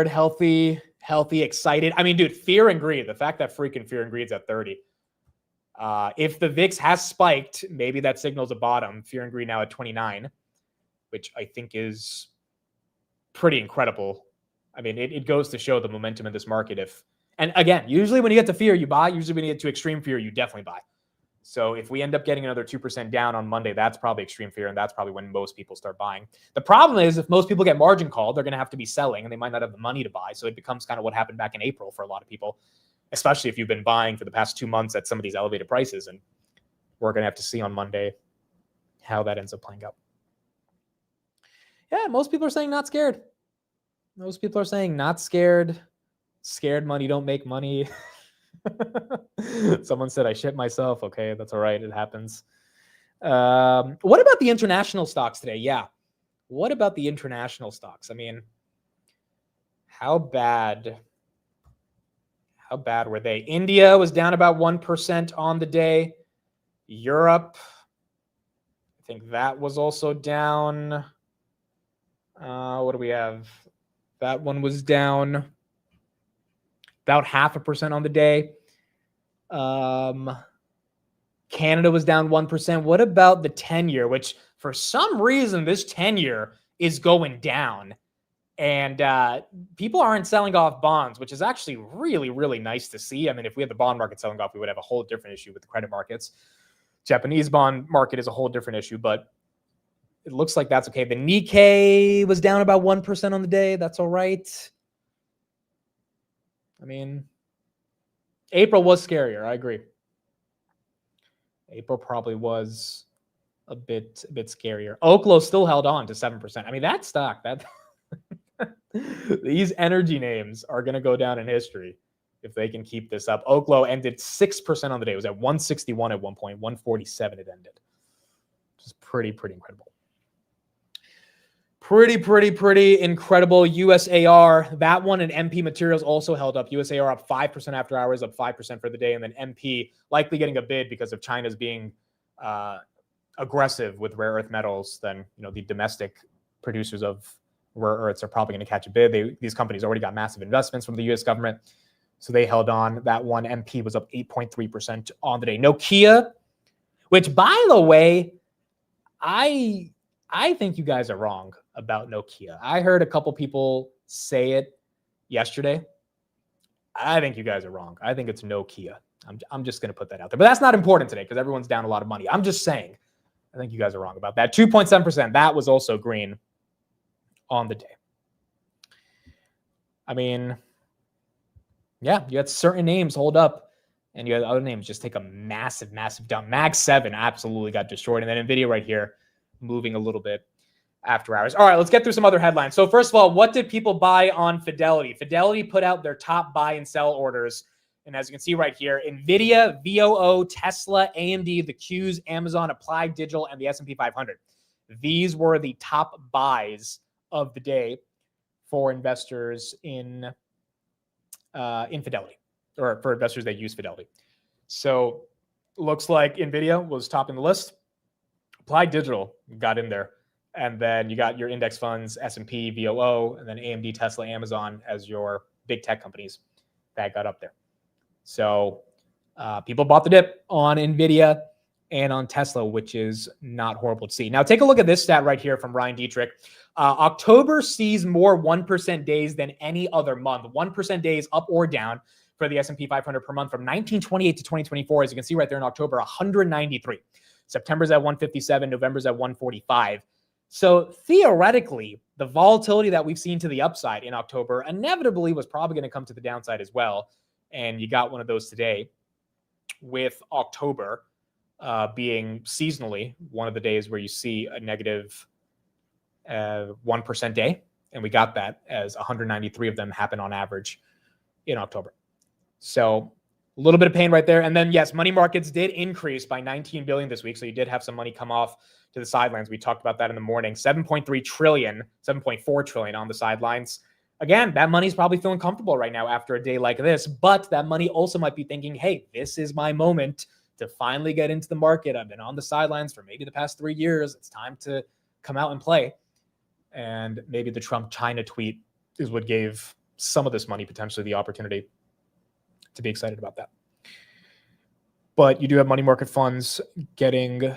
healthy, excited. I mean, dude, fear and greed. The fact that freaking fear and greed's at 30. If the VIX has spiked, maybe that signals a bottom. Fear and greed now at 29, which I think is pretty incredible. I mean, it goes to show the momentum in this market. And again, usually when you get to fear, you buy. Usually when you get to extreme fear, you definitely buy. So if we end up getting another 2% down on Monday, that's probably extreme fear, and that's probably when most people start buying. The problem is if most people get margin called, they're going to have to be selling, and they might not have the money to buy. So it becomes kind of what happened back in April for a lot of people, especially if you've been buying for the past 2 months at some of these elevated prices. And we're going to have to see on Monday how that ends up playing out. Yeah, most people are saying not scared. Most people are saying not scared. Scared money don't make money. Someone said I shit myself. Okay, that's all right. It happens. What about the international stocks today? Yeah. What about the international stocks? I mean, how bad were they? India was down about 1% on the day. Europe, I think that was also down. What do we have? That one was down about 0.5% on the day. Canada was down 1%. What about the 10-year, which for some reason this 10-year is going down, and people aren't selling off bonds, which is actually really, really nice to see. I mean, if we had the bond market selling off, we would have a whole different issue with the credit markets. Japanese bond market is a whole different issue, but it looks like that's okay. The Nikkei was down about 1% on the day. That's all right. I mean, April was scarier. I agree. April probably was a bit scarier. Oklo still held on to 7%. I mean, that stock, these energy names are going to go down in history if they can keep this up. Oklo ended 6% on the day. It was at 161 at one point, 147 it ended. Which is pretty incredible. Pretty incredible. USAR, that one, and MP Materials also held up. USAR up 5% after hours, up 5% for the day, and then MP likely getting a bid because of China's being aggressive with rare earth metals. Then the domestic producers of rare earths are probably going to catch a bid. These companies already got massive investments from the U.S. government, so they held on. That one, MP, was up 8.3% on the day. Nokia, which, by the way, I think you guys are wrong about Nokia. I heard a couple people say it yesterday. I think you guys are wrong. I think it's Nokia. I'm just going to put that out there. But that's not important today because everyone's down a lot of money. I'm just saying I think you guys are wrong about that. 2.7%. That was also green on the day. I mean, yeah, you had certain names hold up, and you had other names just take a massive, massive dump. Mag 7 absolutely got destroyed. And then NVIDIA right here moving a little bit after hours. All right, let's get through some other headlines. So first of all, what did people buy on Fidelity? Fidelity put out their top buy and sell orders. And as you can see right here, NVIDIA, VOO, Tesla, AMD, the Qs, Amazon, Applied Digital, and the S&P 500. These were the top buys of the day for investors in Fidelity, or for investors that use Fidelity. So looks like NVIDIA was topping the list. Applied Digital got in there. And then you got your index funds, S&P, VOO, and then AMD, Tesla, Amazon as your big tech companies that got up there. So people bought the dip on NVIDIA and on Tesla, which is not horrible to see. Now, take a look at this stat right here from Ryan Dietrich. October sees more 1% days than any other month. 1% days up or down for the S&P 500 per month from 1928 to 2024. As you can see right there in October, 193. September's at 157. November's at 145. So theoretically, the volatility that we've seen to the upside in October inevitably was probably going to come to the downside as well. And you got one of those today, with October being seasonally one of the days where you see a negative 1% day. And we got that as 193 of them happen on average in October. So a little bit of pain right there. And then, yes, money markets did increase by 19 billion this week. So you did have some money come off to the sidelines. We talked about that in the morning. 7.3 trillion, 7.4 trillion on the sidelines. Again, that money's probably feeling comfortable right now after a day like this. But that money also might be thinking, hey, this is my moment to finally get into the market. I've been on the sidelines for maybe the past 3 years. It's time to come out and play. And maybe the Trump-China tweet is what gave some of this money potentially the opportunity to be excited about that. But you do have money market funds getting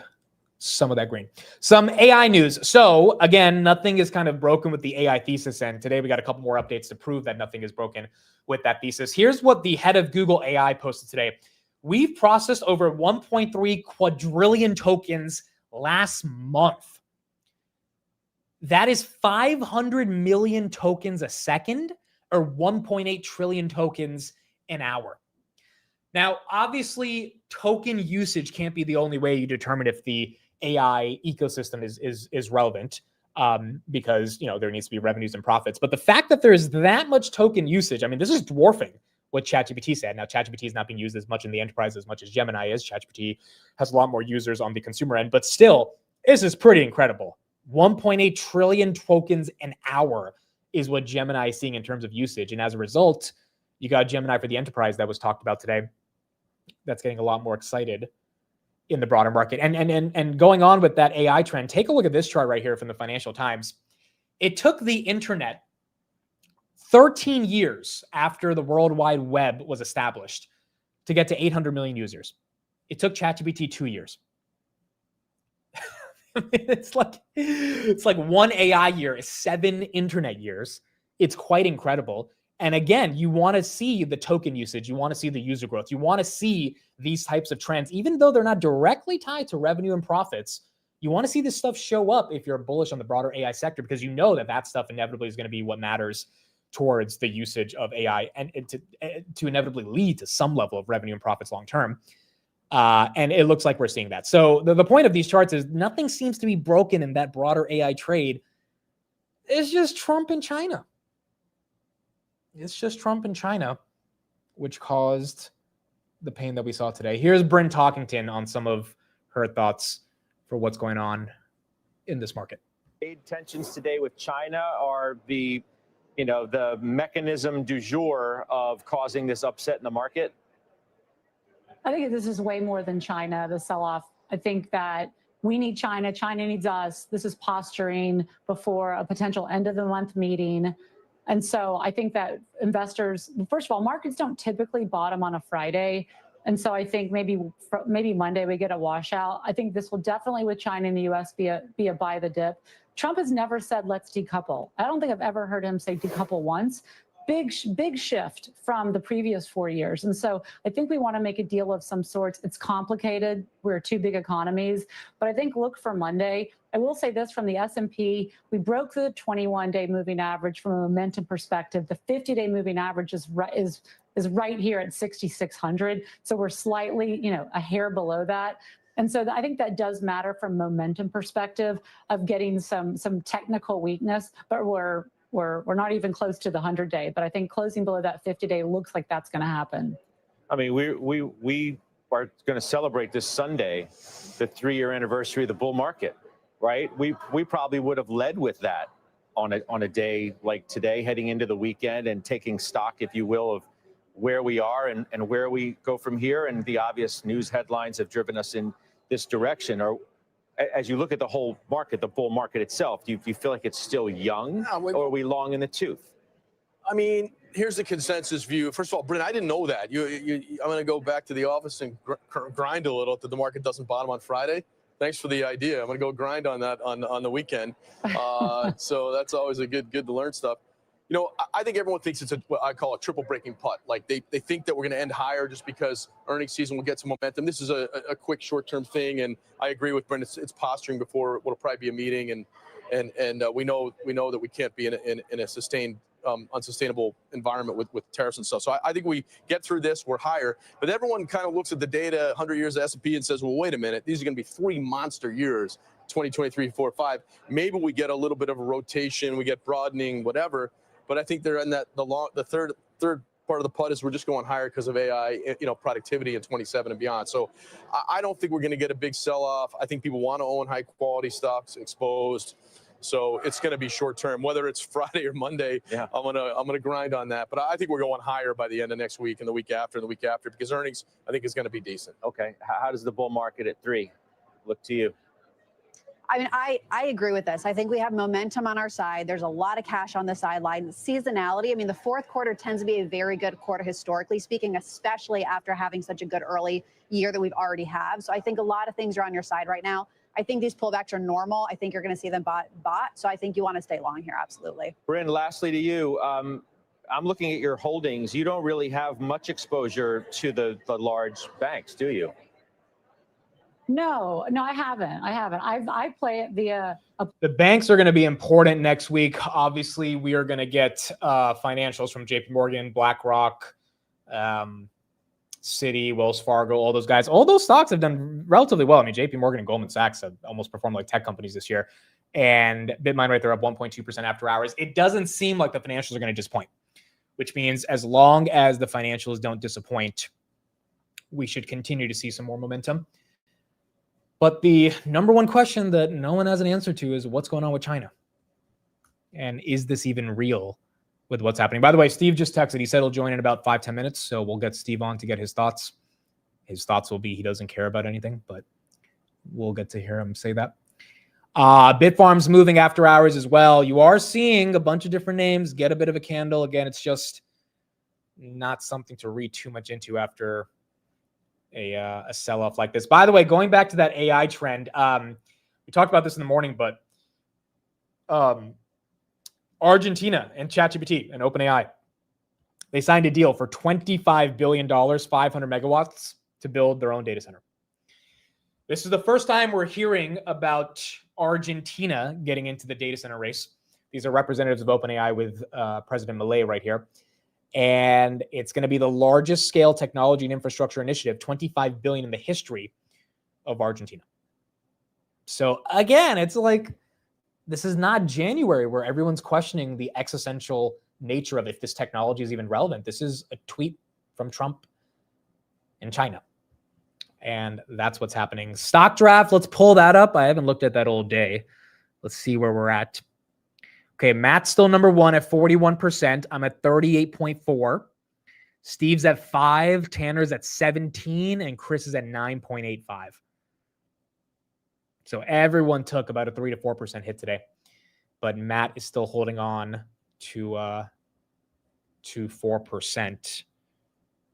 some of that green. Some AI news. So again, nothing is kind of broken with the AI thesis. And today we got a couple more updates to prove that nothing is broken with that thesis. Here's what the head of Google AI posted today. We've processed over 1.3 quadrillion tokens last month. That is 500 million tokens a second, or 1.8 trillion tokens an hour. Now, obviously, token usage can't be the only way you determine if the AI ecosystem is relevant, because there needs to be revenues and profits. But the fact that there's that much token usage, I mean, this is dwarfing what ChatGPT said. Now, ChatGPT is not being used as much in the enterprise as much as Gemini is. ChatGPT has a lot more users on the consumer end, but still, this is pretty incredible. 1.8 trillion tokens an hour is what Gemini is seeing in terms of usage. And as a result, you got Gemini for the enterprise that was talked about today. That's getting a lot more excited in the broader market. And going on with that AI trend, take a look at this chart right here from the Financial Times. It took the internet 13 years after the World Wide Web was established to get to 800 million users. It took ChatGPT 2 years. It's like one AI year is 7 internet years. It's quite incredible. And again, you want to see the token usage. You want to see the user growth. You want to see these types of trends, even though they're not directly tied to revenue and profits. You want to see this stuff show up if you're bullish on the broader AI sector, because you know that stuff inevitably is going to be what matters towards the usage of AI and to inevitably lead to some level of revenue and profits long term. And it looks like we're seeing that. So the point of these charts is nothing seems to be broken in that broader AI trade. It's just Trump and China. It's just Trump and China, which caused the pain that we saw today. Here's Bryn Talkington on some of her thoughts for what's going on in this market. Trade tensions today with China are the mechanism du jour of causing this upset in the market. I think this is way more than China, the sell-off. I think that we need China. China needs us. This is posturing before a potential end-of-the-month meeting. And so I think that investors, first of all, markets don't typically bottom on a Friday. And so I think maybe Monday we get a washout. I think this will definitely, with China and the U.S., be a buy the dip. Trump has never said, let's decouple. I don't think I've ever heard him say decouple once. big shift from the previous 4 years. And so I think we want to make a deal of some sorts. It's complicated. We're two big economies, but I think look for Monday. I will say this from the S&P, we broke the 21-day moving average from a momentum perspective. The 50-day moving average is right here at 6,600. So we're slightly, a hair below that. And so I think that does matter from momentum perspective of getting some technical weakness, but we're not even close to the 100-day. But I think closing below that 50-day looks like that's going to happen. I mean, we are going to celebrate this Sunday the 3-year anniversary of the bull market, right? We probably would have led with that on a day like today, heading into the weekend and taking stock, if you will, of where we are and where we go from here. And the obvious news headlines have driven us in this direction. Or as you look at the whole market, the bull market itself, do you feel like it's still young, or are we long in the tooth? I mean, here's the consensus view. First of all, Bryn, I didn't know that. I'm going to go back to the office and grind a little that the market doesn't bottom on Friday. Thanks for the idea. I'm going to go grind on that on the weekend. So that's always a good to learn stuff. I think everyone thinks it's what I call a triple breaking putt. Like they think that we're going to end higher just because earnings season will get some momentum. This is a quick short-term thing, and I agree with Brent. It's posturing before what'll probably be a meeting, and we know that we can't be in a sustained unsustainable environment with tariffs and stuff. So I think we get through this, we're higher. But everyone kind of looks at the data, 100 years of S&P, and says, well, wait a minute, these are going to be 3 monster years, 2023, 4, 5. Maybe we get a little bit of a rotation, we get broadening, whatever. But I think they're in that the third part of the putt is we're just going higher because of AI, productivity in 27 and beyond. So I don't think we're going to get a big sell-off. I think people want to own high quality stocks exposed. So it's going to be short term, whether it's Friday or Monday. Yeah. I'm gonna grind on that. But I think we're going higher by the end of next week and the week after because earnings I think is going to be decent. Okay. How does the bull market at 3 look to you? I mean, I agree with this. I think we have momentum on our side. There's a lot of cash on the sideline. Seasonality, I mean, the fourth quarter tends to be a very good quarter, historically speaking, especially after having such a good early year that we've already had. So I think a lot of things are on your side right now. I think these pullbacks are normal. I think you're going to see them bought. So I think you want to stay long here. Absolutely. Bryn, lastly to you, I'm looking at your holdings. You don't really have much exposure to the large banks, do you? No, I haven't. I play it via The banks are going to be important next week. Obviously, we are going to get financials from JP Morgan, BlackRock, Citi, Wells Fargo, all those guys. All those stocks have done relatively well. I mean, JP Morgan and Goldman Sachs have almost performed like tech companies this year. And BitMine right there up 1.2% after hours. It doesn't seem like the financials are going to disappoint, which means as long as the financials don't disappoint, we should continue to see some more momentum. But the number one question that no one has an answer to is what's going on with China? And is this even real with what's happening? By the way, Steve just texted. He said he'll join in about 5-10 minutes. So we'll get Steve on to get his thoughts. His thoughts will be he doesn't care about anything, but we'll get to hear him say that. Bitfarms moving after hours as well. You are seeing a bunch of different names get a bit of a candle. Again, it's just not something to read too much into after a sell-off like this. By the way, going back to that AI trend, we talked about this in the morning, but Argentina and ChatGPT and OpenAI, they signed a deal for $25 billion, 500 megawatts to build their own data center. This is the first time we're hearing about Argentina getting into the data center race. These are representatives of OpenAI with President Milei right here. And it's going to be the largest scale technology and infrastructure initiative, $25 billion in the history of Argentina. So again, it's like, this is not January where everyone's questioning the existential nature of if this technology is even relevant. This is a tweet from Trump in China. And that's what's happening. Stock draft, let's pull that up. I haven't looked at that all day. Let's see where we're at. Okay, Matt's still number one at 41%. I'm at 38.4. Steve's at 5. Tanner's at 17. And Chris is at 9.85. So everyone took about a 3 to 4% hit today. But Matt is still holding on to 4%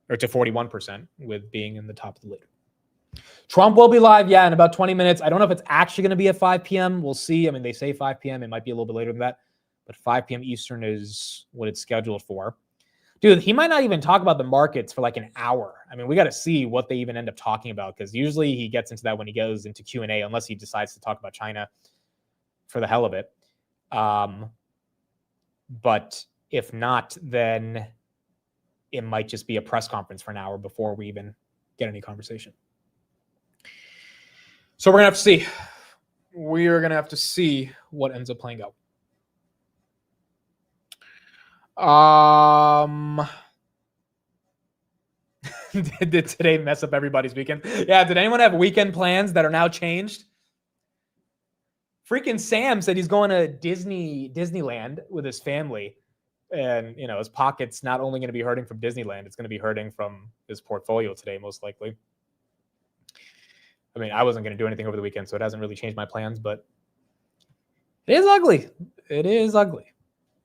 or to 41% with being in the top of the lead. Trump will be live, in about 20 minutes. I don't know if it's actually going to be at 5 p.m. We'll see. I mean, they say 5 p.m. It might be a little bit later than that. But 5 p.m. Eastern is what it's scheduled for. Dude, he might not even talk about the markets for like an hour. I mean, we got to see what they even end up talking about, because usually he gets into that when he goes into Q&A, unless he decides to talk about China for the hell of it. But if not, then it might just be a press conference for an hour before we even get any conversation. So we're going to have to see. We are going to have to see what ends up playing out. Did today mess up everybody's weekend? Yeah, did anyone have weekend plans that are now changed? Freaking Sam said he's going to Disneyland with his family. And, you know, his pocket's not only going to be hurting from Disneyland, it's going to be hurting from his portfolio today, most likely. I mean, I wasn't going to do anything over the weekend, so it hasn't really changed my plans, but it is ugly. It is ugly.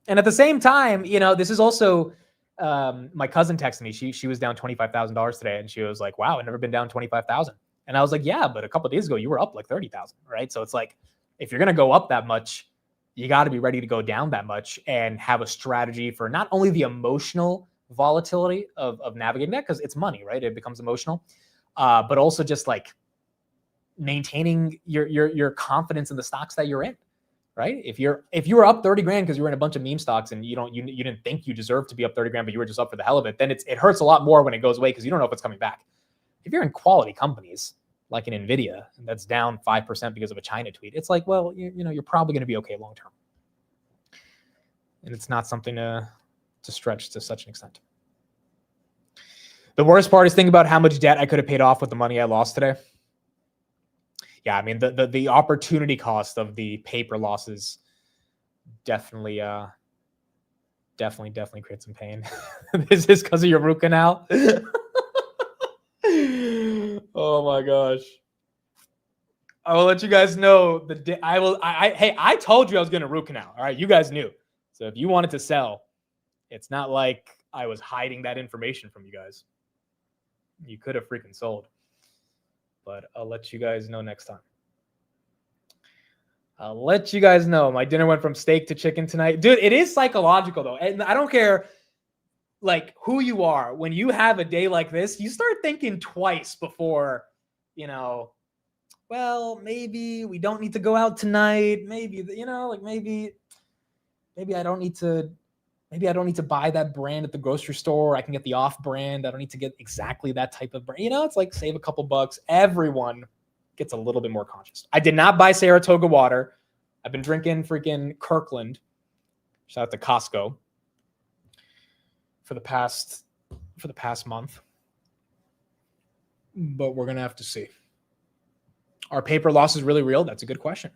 And at the same time, you know, this is also my cousin texted me. She was down $25,000 today, and she was like, "Wow, I've never been down 25,000." And I was like, "Yeah, but a couple of days ago you were up like 30,000, right?" So it's like, if you're gonna go up that much, you got to be ready to go down that much and have a strategy for not only the emotional volatility of navigating that, because it's money, right? It becomes emotional, but also just like maintaining your confidence in the stocks that you're in. Right? If you were up 30 grand because you were in a bunch of meme stocks and you didn't think you deserved to be up 30 grand, but you were just up for the hell of it, then it hurts a lot more when it goes away because you don't know if it's coming back. If you're in quality companies like an Nvidia that's down 5% because of a China tweet, it's like, well, you're probably going to be okay long term. And it's not something to stretch to such an extent. The worst part is thinking about how much debt I could have paid off with the money I lost today. Yeah, I mean, the opportunity cost of the paper losses definitely creates some pain. This is because of your root canal. Oh my gosh. I will let you guys know I told you I was going to root canal. All right, you guys knew. So if you wanted to sell, it's not like I was hiding that information from you guys. You could have freaking sold. But I'll let you guys know next time. I'll let you guys know. My dinner went from steak to chicken tonight. Dude, it is psychological, though. And I don't care, like, who you are. When you have a day like this, you start thinking twice before, well, maybe we don't need to go out tonight. Maybe, maybe I don't need to. Maybe I don't need to buy that brand at the grocery store. I can get the off brand. I don't need to get exactly that type of brand. It's like save a couple bucks. Everyone gets a little bit more conscious. I did not buy Saratoga water. I've been drinking freaking Kirkland. Shout out to Costco for the past month. But we're going to have to see. Are paper losses really real? That's a good question.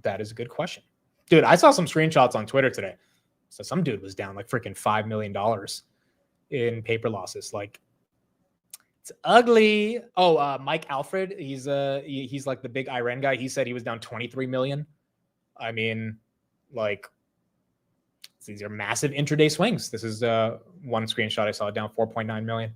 That is a good question. Dude, I saw some screenshots on Twitter today. So some dude was down like freaking $5 million in paper losses. Like, it's ugly. Oh, Mike Alfred, he's like the big Iran guy. He said he was down 23 million. I mean, like, these are massive intraday swings. This is one screenshot I saw, down 4.9 million.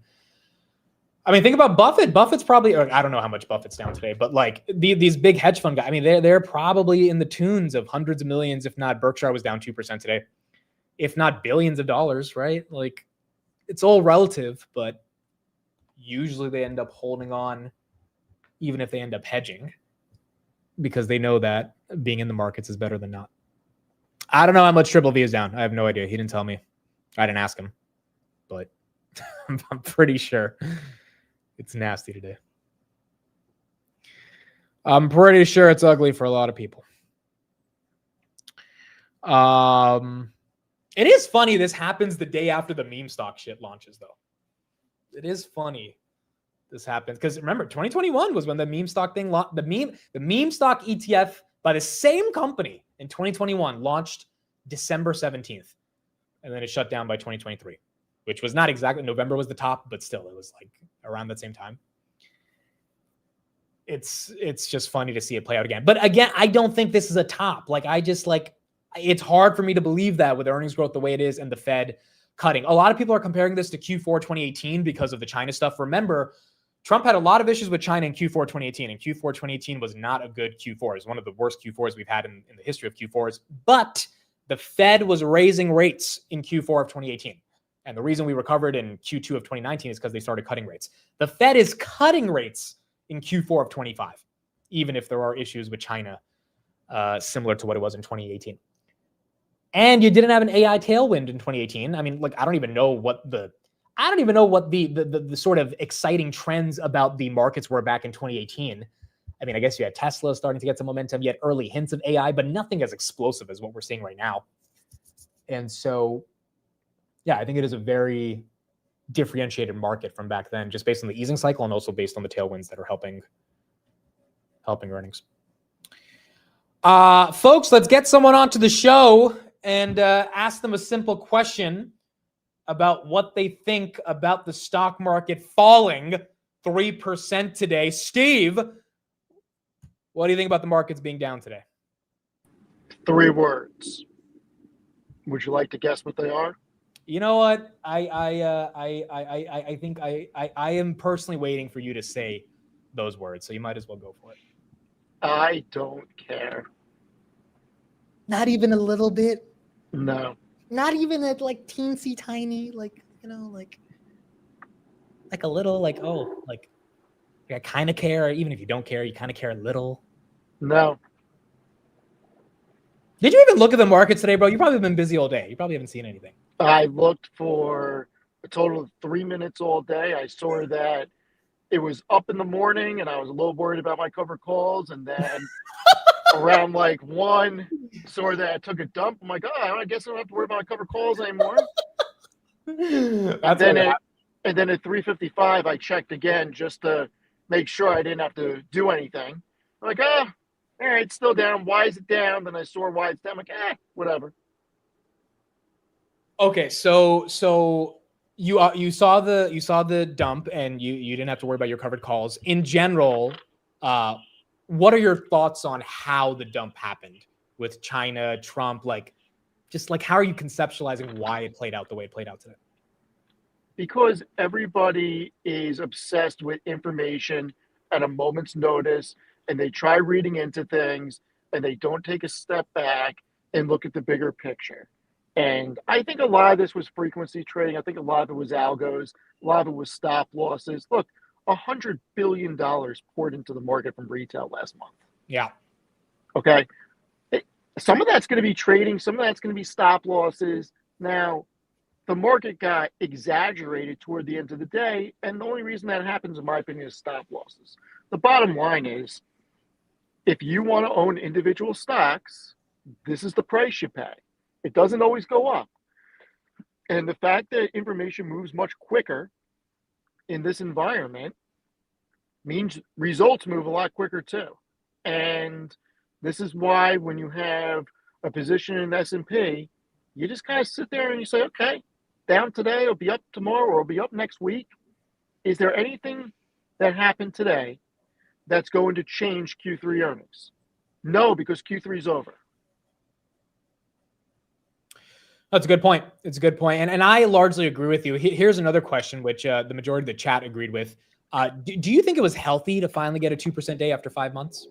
I mean, think about Buffett. Buffett's probably, I don't know how much Buffett's down today, but like these big hedge fund guys, I mean, they're probably in the tunes of hundreds of millions. If not, Berkshire was down 2% today. If not billions of dollars, right? Like, it's all relative, but usually they end up holding on, even if they end up hedging, because they know that being in the markets is better than not. I don't know how much Triple V is down. I have no idea. He didn't tell me. I didn't ask him, but I'm pretty sure it's nasty today. I'm pretty sure it's ugly for a lot of people. It is funny this happens the day after the meme stock shit launches, though. It is funny this happens because remember, 2021 was when the meme stock thing launched. The meme stock ETF by the same company in 2021 launched December 17th, and then it shut down by 2023, which was not exactly November was the top, but still it was like around that same time. It's just funny to see it play out again. But again, I don't think this is a top. It's hard for me to believe that with earnings growth the way it is and the Fed cutting. A lot of people are comparing this to Q4 2018 because of the China stuff. Remember, Trump had a lot of issues with China in Q4 2018, and Q4 2018 was not a good Q4. It was one of the worst Q4s we've had in the history of Q4s. But the Fed was raising rates in Q4 of 2018. And the reason we recovered in Q2 of 2019 is because they started cutting rates. The Fed is cutting rates in Q4 of 25, even if there are issues with China, similar to what it was in 2018. And you didn't have an AI tailwind in 2018. I mean, like, I don't even know what the sort of exciting trends about the markets were back in 2018. I mean, I guess you had Tesla starting to get some momentum, yet early hints of AI, but nothing as explosive as what we're seeing right now. And so, yeah, I think it is a very differentiated market from back then, just based on the easing cycle and also based on the tailwinds that are helping earnings. Folks, let's get someone onto the show and ask them a simple question about what they think about the stock market falling 3% today. Steve, what do you think about the markets being down today? 3 words. Would you like to guess what they are? You know what? I think I am personally waiting for you to say those words, so you might as well go for it. I don't care. Not even a little bit. No. Not even a like teensy tiny, like, you know, like a little, like, oh, like I kind of care. Even if you don't care, you kind of care a little. No. Did you even look at the markets today, bro? You've probably been busy all day. You probably haven't seen anything. I looked for a total of 3 minutes all day. I saw that it was up in the morning and I was a little worried about my covered calls. And then around like 1, saw that I took a dump. I'm like, oh, I guess I don't have to worry about my covered calls anymore. And then at 3:55, I checked again just to make sure I didn't have to do anything. I'm like, all right, it's still down. Why is it down? Then I saw why it's down. I'm like, whatever. Okay, so you saw the dump and you didn't have to worry about your covered calls. In general, what are your thoughts on how the dump happened with China, Trump? Like, just like, how are you conceptualizing why it played out the way it played out today? Because everybody is obsessed with information at a moment's notice, and they try reading into things, and they don't take a step back and look at the bigger picture. And I think a lot of this was frequency trading. I think a lot of it was algos. A lot of it was stop losses. Look, $100 billion poured into the market from retail last month. Yeah. Okay. Some of that's going to be trading. Some of that's going to be stop losses. Now, the market got exaggerated toward the end of the day. And the only reason that happens, in my opinion, is stop losses. The bottom line is, if you want to own individual stocks, this is the price you pay. It doesn't always go up. And the fact that information moves much quicker in this environment means results move a lot quicker too. And this is why when you have a position in S&P, you just kind of sit there and you say, okay, down today, it'll be up tomorrow, or it'll be up next week. Is there anything that happened today that's going to change Q3 earnings? No, because Q3 is over. That's a good point. It's a good point. And I largely agree with you. Here's another question, which the majority of the chat agreed with. Do you think it was healthy to finally get a 2% day after 5 months?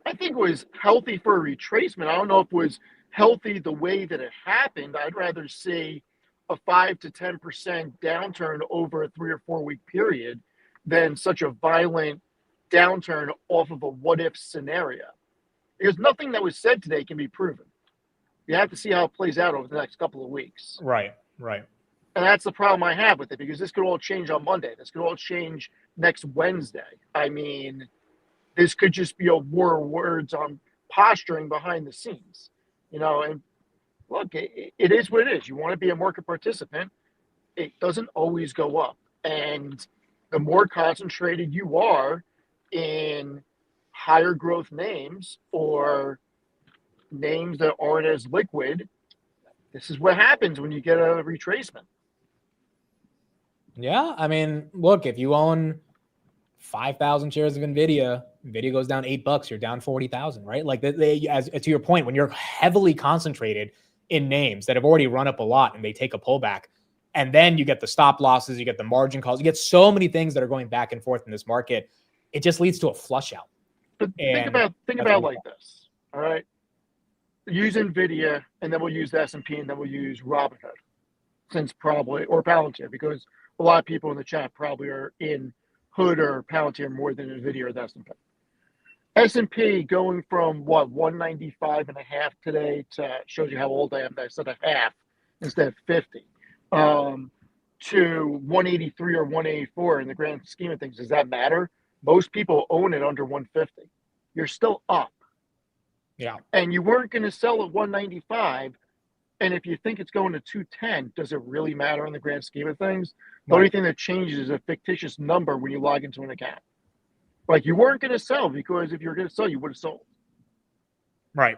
I think it was healthy for a retracement. I don't know if it was healthy the way that it happened. I'd rather see a 5 to 10% downturn over a 3 or 4 week period than such a violent downturn off of a what if scenario. Because nothing that was said today can be proven. You have to see how it plays out over the next couple of weeks. Right. And that's the problem I have with it, because this could all change on Monday. This could all change next Wednesday. I mean, this could just be a war of words on posturing behind the scenes, you know. And look, it is what it is. You want to be a market participant. It doesn't always go up. And the more concentrated you are in higher growth names or names that aren't as liquid, this is what happens when you get a retracement. Yeah, I mean, look, if you own 5,000 shares of Nvidia goes down $8, you're down 40,000, right? Like, as to your point, when you're heavily concentrated in names that have already run up a lot and they take a pullback, and then you get the stop losses, you get the margin calls, you get so many things that are going back and forth in this market, it just leads to a flush out. But think about it like this, all right? Use Nvidia, and then we'll use the S&P, and then we'll use Robinhood. since probably, or Palantir, because a lot of people in the chat probably are in Hood or Palantir more than NVIDIA or the S&P. S&P going from what, 195 and a half today to, shows you how old I am, I said a half instead of 50, to 183 or 184 in the grand scheme of things. Does that matter? Most people own it under 150. You're still up. Yeah. And you weren't going to sell at 195. And if you think it's going to 210, does it really matter in the grand scheme of things? The only thing that changes is a fictitious number when you log into an account. Like, you weren't going to sell, because if you were going to sell, you would have sold. Right.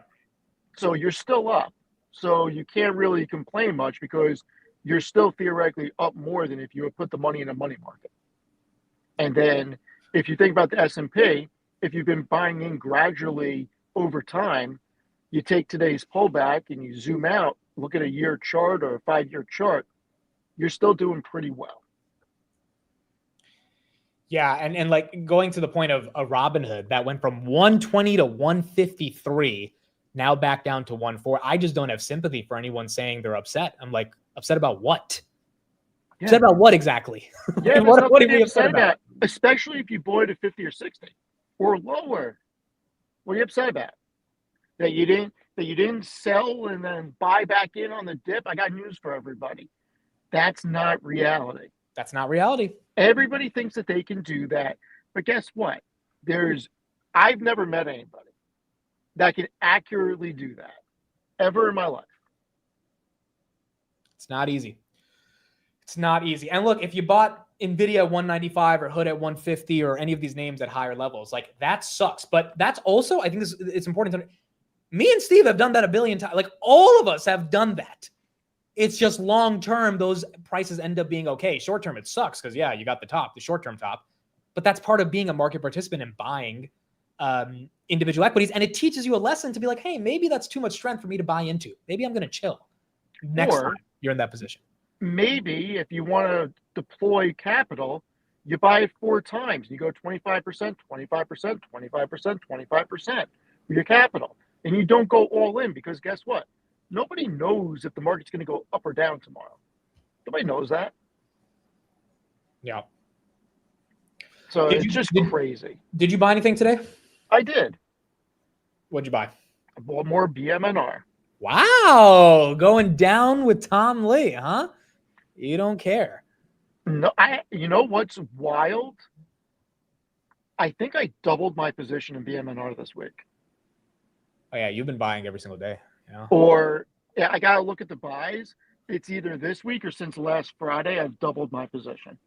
So you're still up. So you can't really complain much, because you're still theoretically up more than if you had put the money in a money market. And then if you think about the S&P, if you've been buying in gradually over time, you take today's pullback and you zoom out, look at a year chart or a 5-year chart, you're still doing pretty well. Yeah, and like going to the point of a Robinhood that went from 120 to 153, now back down to 140. I just don't have sympathy for anyone saying they're upset. I'm like, upset about what? Yeah. Upset about what exactly? Yeah, what are are we upset about? Especially if you bought at 50 or 60 or lower. What are you upset about? That you didn't sell and then buy back in on the dip? I got news for everybody. That's not reality. That's not reality. Everybody thinks that they can do that. But guess what? I've never met anybody that can accurately do that ever in my life. It's not easy. It's not easy. And look, if you bought NVIDIA at 195 or Hood at 150 or any of these names at higher levels, like, that sucks. But that's also, I think it's important to, me and Steve have done that a billion times. Like, all of us have done that. It's just long term, those prices end up being okay. Short term, it sucks because, yeah, you got the short term top. But that's part of being a market participant and buying individual equities. And it teaches you a lesson to be like, hey, maybe that's too much strength for me to buy into. Maybe I'm going to chill next time you're in that position. Maybe if you want to deploy capital, you buy it 4 times. You go 25%, 25%, 25%, 25% with your capital. And you don't go all in, because guess what? Nobody knows if the market's going to go up or down tomorrow. Nobody knows that. Yeah. So it's just crazy. Did you buy anything today? I did. What'd you buy? I bought more BMNR. Wow. Going down with Tom Lee, huh? You don't care. No, you know what's wild? I think I doubled my position in BMNR this week. Oh, yeah. You've been buying every single day. Yeah. Or, yeah, I got to look at the buys. It's either this week or since last Friday, I've doubled my position.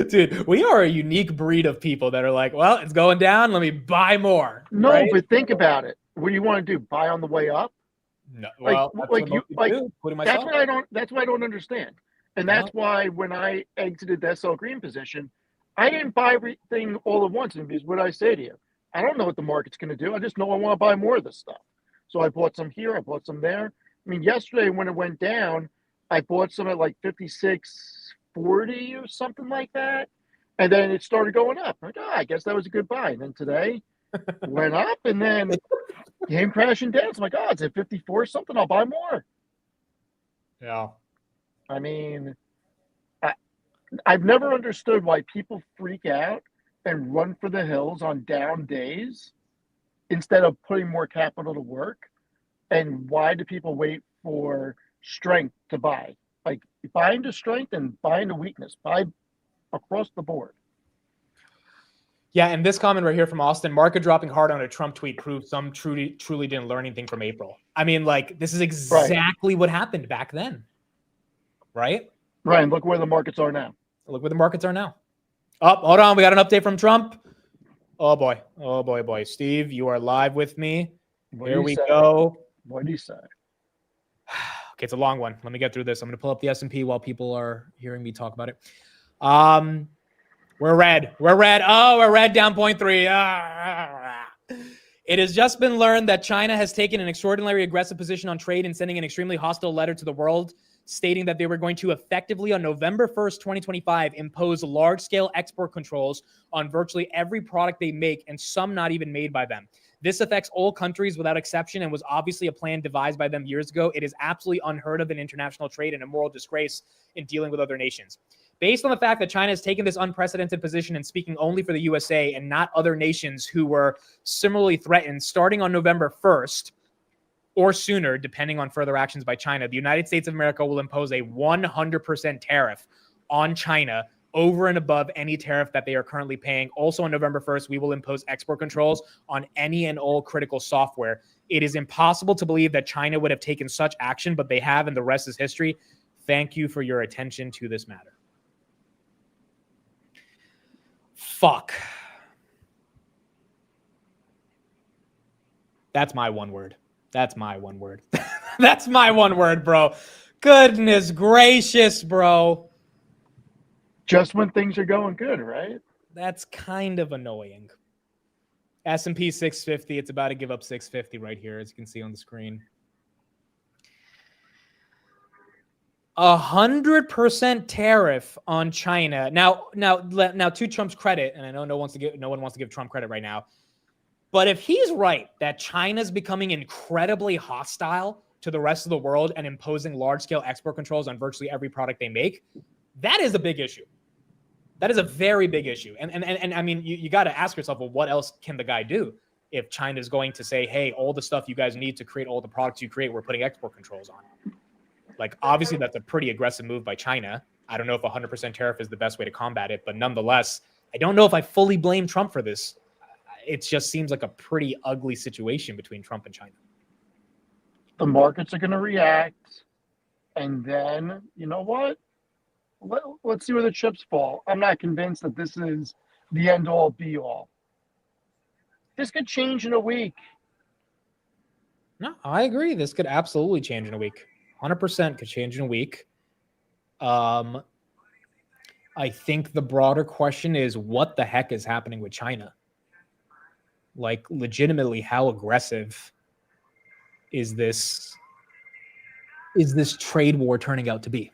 Dude, we are a unique breed of people that are like, well, it's going down. Let me buy more. No, right? but think about it. What do you want to do? Buy on the way up? No, Like, well, that's what I don't understand. And that's why when I exited the SL Green position, I didn't buy everything all at once. And because what I say to you, I don't know what the market's going to do. I just know I want to buy more of this stuff. So I bought some here. I bought some there. I mean, yesterday when it went down, I bought some at like 56.40 or something like that. And then it started going up. I'm like, I guess that was a good buy. And then today went up and then came crashing down. So I'm like, it's at 54 something. I'll buy more. Yeah. I mean, I've never understood why people freak out and run for the hills on down days instead of putting more capital to work. And why do people wait for strength to buy? Like, buy into strength and buy into weakness. Buy across the board. Yeah, and this comment right here from Austin, market dropping hard on a Trump tweet proves some truly didn't learn anything from April. I mean, like, this is exactly what happened back then, right? Ryan, look where the markets are now. Look where the markets are now. Oh, hold on. We got an update from Trump. Oh, boy. Oh, boy, boy. Steve, you are live with me. Here we go. What do you say? Okay, it's a long one. Let me get through this. I'm going to pull up the S&P while people are hearing me talk about it. We're red. We're red. Oh, we're red down 0.3. It has just been learned that China has taken an extraordinarily aggressive position on trade and sending an extremely hostile letter to the world, stating that they were going to effectively on November 1st, 2025, impose large-scale export controls on virtually every product they make, and some not even made by them. This affects all countries without exception and was obviously a plan devised by them years ago. It is absolutely unheard of in international trade and a moral disgrace in dealing with other nations. Based on the fact that China has taken this unprecedented position and speaking only for the USA and not other nations who were similarly threatened, starting on November 1st or sooner, depending on further actions by China, the United States of America will impose a 100% tariff on China over and above any tariff that they are currently paying. Also on November 1st, we will impose export controls on any and all critical software. It is impossible to believe that China would have taken such action, but they have, and the rest is history. Thank you for your attention to this matter. Fuck. That's my one word. That's my one word. That's my one word, bro. Goodness gracious, bro. Just when things are going good, right? That's kind of annoying. S&P 650. It's about to give up 650 right here, as you can see on the screen. 100% tariff on China. Now, to Trump's credit, and I know no one wants to give Trump credit right now, but if he's right that China's becoming incredibly hostile to the rest of the world and imposing large-scale export controls on virtually every product they make, that is a big issue. That is a very big issue. And I mean, you got to ask yourself, well, what else can the guy do if China's going to say, hey, all the stuff you guys need to create all the products you create, we're putting export controls on? Like, obviously, that's a pretty aggressive move by China. I don't know if 100% tariff is the best way to combat it, but nonetheless, I don't know if I fully blame Trump for this. It just seems like a pretty ugly situation between Trump and China. The markets are going to react. And then, you know what? Let's see where the chips fall. I'm not convinced that this is the end all be all. This could change in a week. No, I agree. This could absolutely change in a week. 100% could change in a week. I think the broader question is, what the heck is happening with China? Like, legitimately, how aggressive is this trade war turning out to be?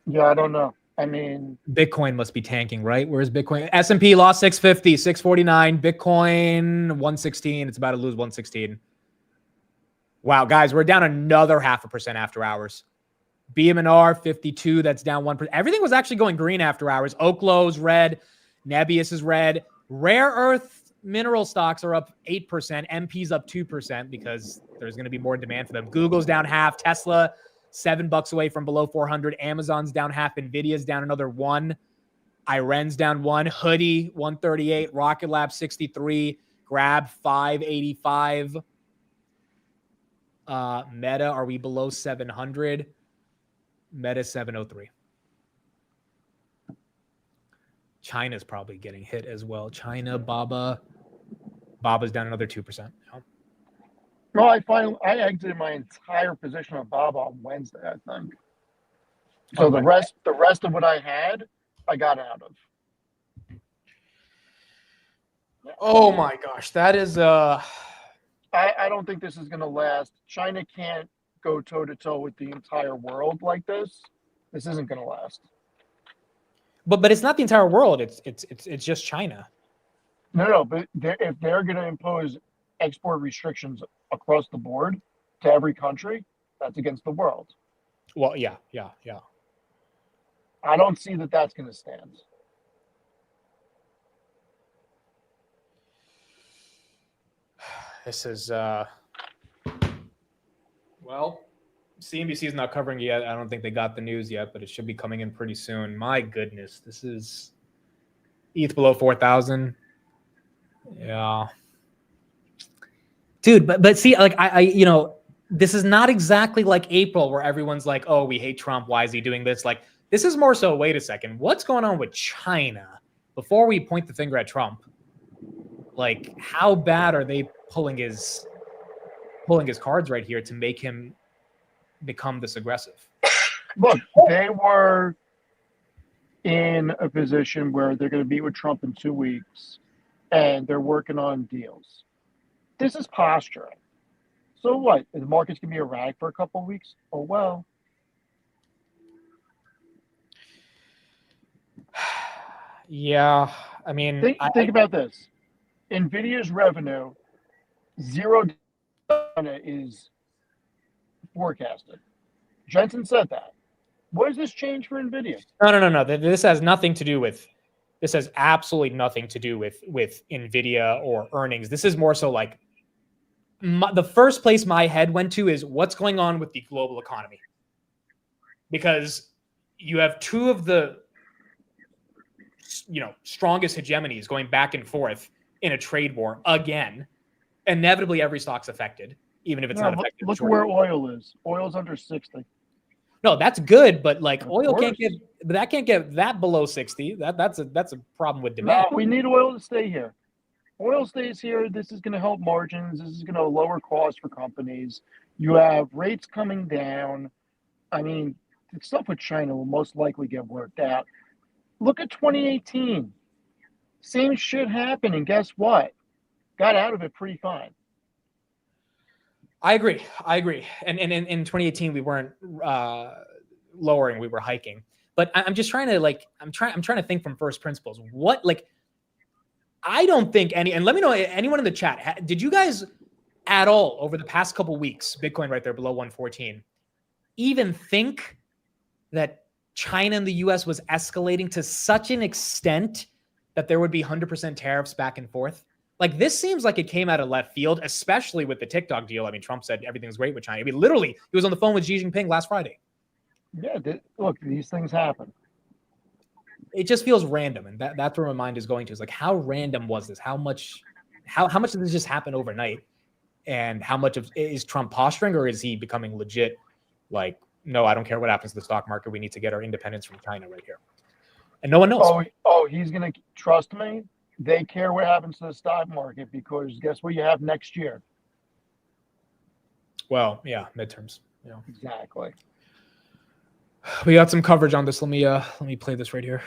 Yeah, I don't know. I mean, Bitcoin must be tanking, right? Where's Bitcoin? S&P lost 650, 649. Bitcoin 116. It's about to lose 116. Wow, guys, we're down another 0.5% after hours. BMNR 52, that's down 1%. Everything was actually going green after hours. Oklow's red. Nebius is red. Rare earth mineral stocks are up 8%. MP's up 2% because there's going to be more demand for them. Google's down half. Tesla, $7 away from below 400. Amazon's down half. Nvidia's down another 1. Iren's down 1. Hoodie 138. Rocket Lab 63. Grab 585. Meta, are we below 700? Meta 703. China's probably getting hit as well. China, Baba's down another 2%. no, I exited my entire position on Bob on Wednesday, I think. So Okay. the rest of what I had, I got out of. Oh my gosh, that is I don't think this is going to last. China can't go toe to toe with the entire world like this. This isn't going to last. but it's not the entire world. It's just China. No, but if they're going to impose export restrictions across the board to every country, that's against the world. Well, yeah. I don't see that that's going to stand. This is well, CNBC is not covering it yet. I don't think they got the news yet, but it should be coming in pretty soon. My goodness, this is ETH below 4,000. Yeah, dude, but see, like I this is not exactly like April where everyone's like, oh, we hate Trump. Why is he doing this? Like, this is more so, wait a second, what's going on with China? Before we point the finger at Trump, like, how bad are they pulling his cards right here to make him become this aggressive? Look, they were in a position where they're going to meet with Trump in 2 weeks, and they're working on deals. This is posturing. So what? The market's going to be erratic for a couple of weeks? Oh, well. Yeah, I mean, Think about this. NVIDIA's revenue, zero is forecasted. Jensen said that. What does this change for NVIDIA? No. This has nothing to do with. This has absolutely nothing to do with NVIDIA or earnings. This is more so like the first place my head went to is what's going on with the global economy, because you have two of the strongest hegemonies going back and forth in a trade war again. Inevitably, every stock's affected, even if it's not affected. Look where oil is. Oil's under 60. No, that's good, but like Of oil course. can't get that below 60. That's a problem with demand. No, we need oil to stay here. Oil stays here. This is going to help margins. This is going to lower costs for companies. You have rates coming down. I mean, the stuff with China will most likely get worked out. Look at 2018. Same shit happened, and guess what? Got out of it pretty fine. I agree. And in 2018, we weren't lowering, we were hiking. But I'm just trying to I'm trying to think from first principles. What I don't think and let me know, anyone in the chat, did you guys at all over the past couple weeks, Bitcoin right there below 114, even think that China and the US was escalating to such an extent that there would be 100% tariffs back and forth? Like, this seems like it came out of left field, especially with the TikTok deal. I mean, Trump said everything's great with China. I mean, literally, he was on the phone with Xi Jinping last Friday. Yeah, look, these things happen. It just feels random, and that's where my mind is going to. Is like, how random was this? How much did this just happen overnight? And how much of is Trump posturing, or is he becoming legit? Like, no, I don't care what happens to the stock market. We need to get our independence from China right here, and no one knows. Oh, he's gonna trust me. They care what happens to the stock market, because guess what you have next year? Well, yeah, midterms. Yeah, exactly. We got some coverage on this. Let me play this right here.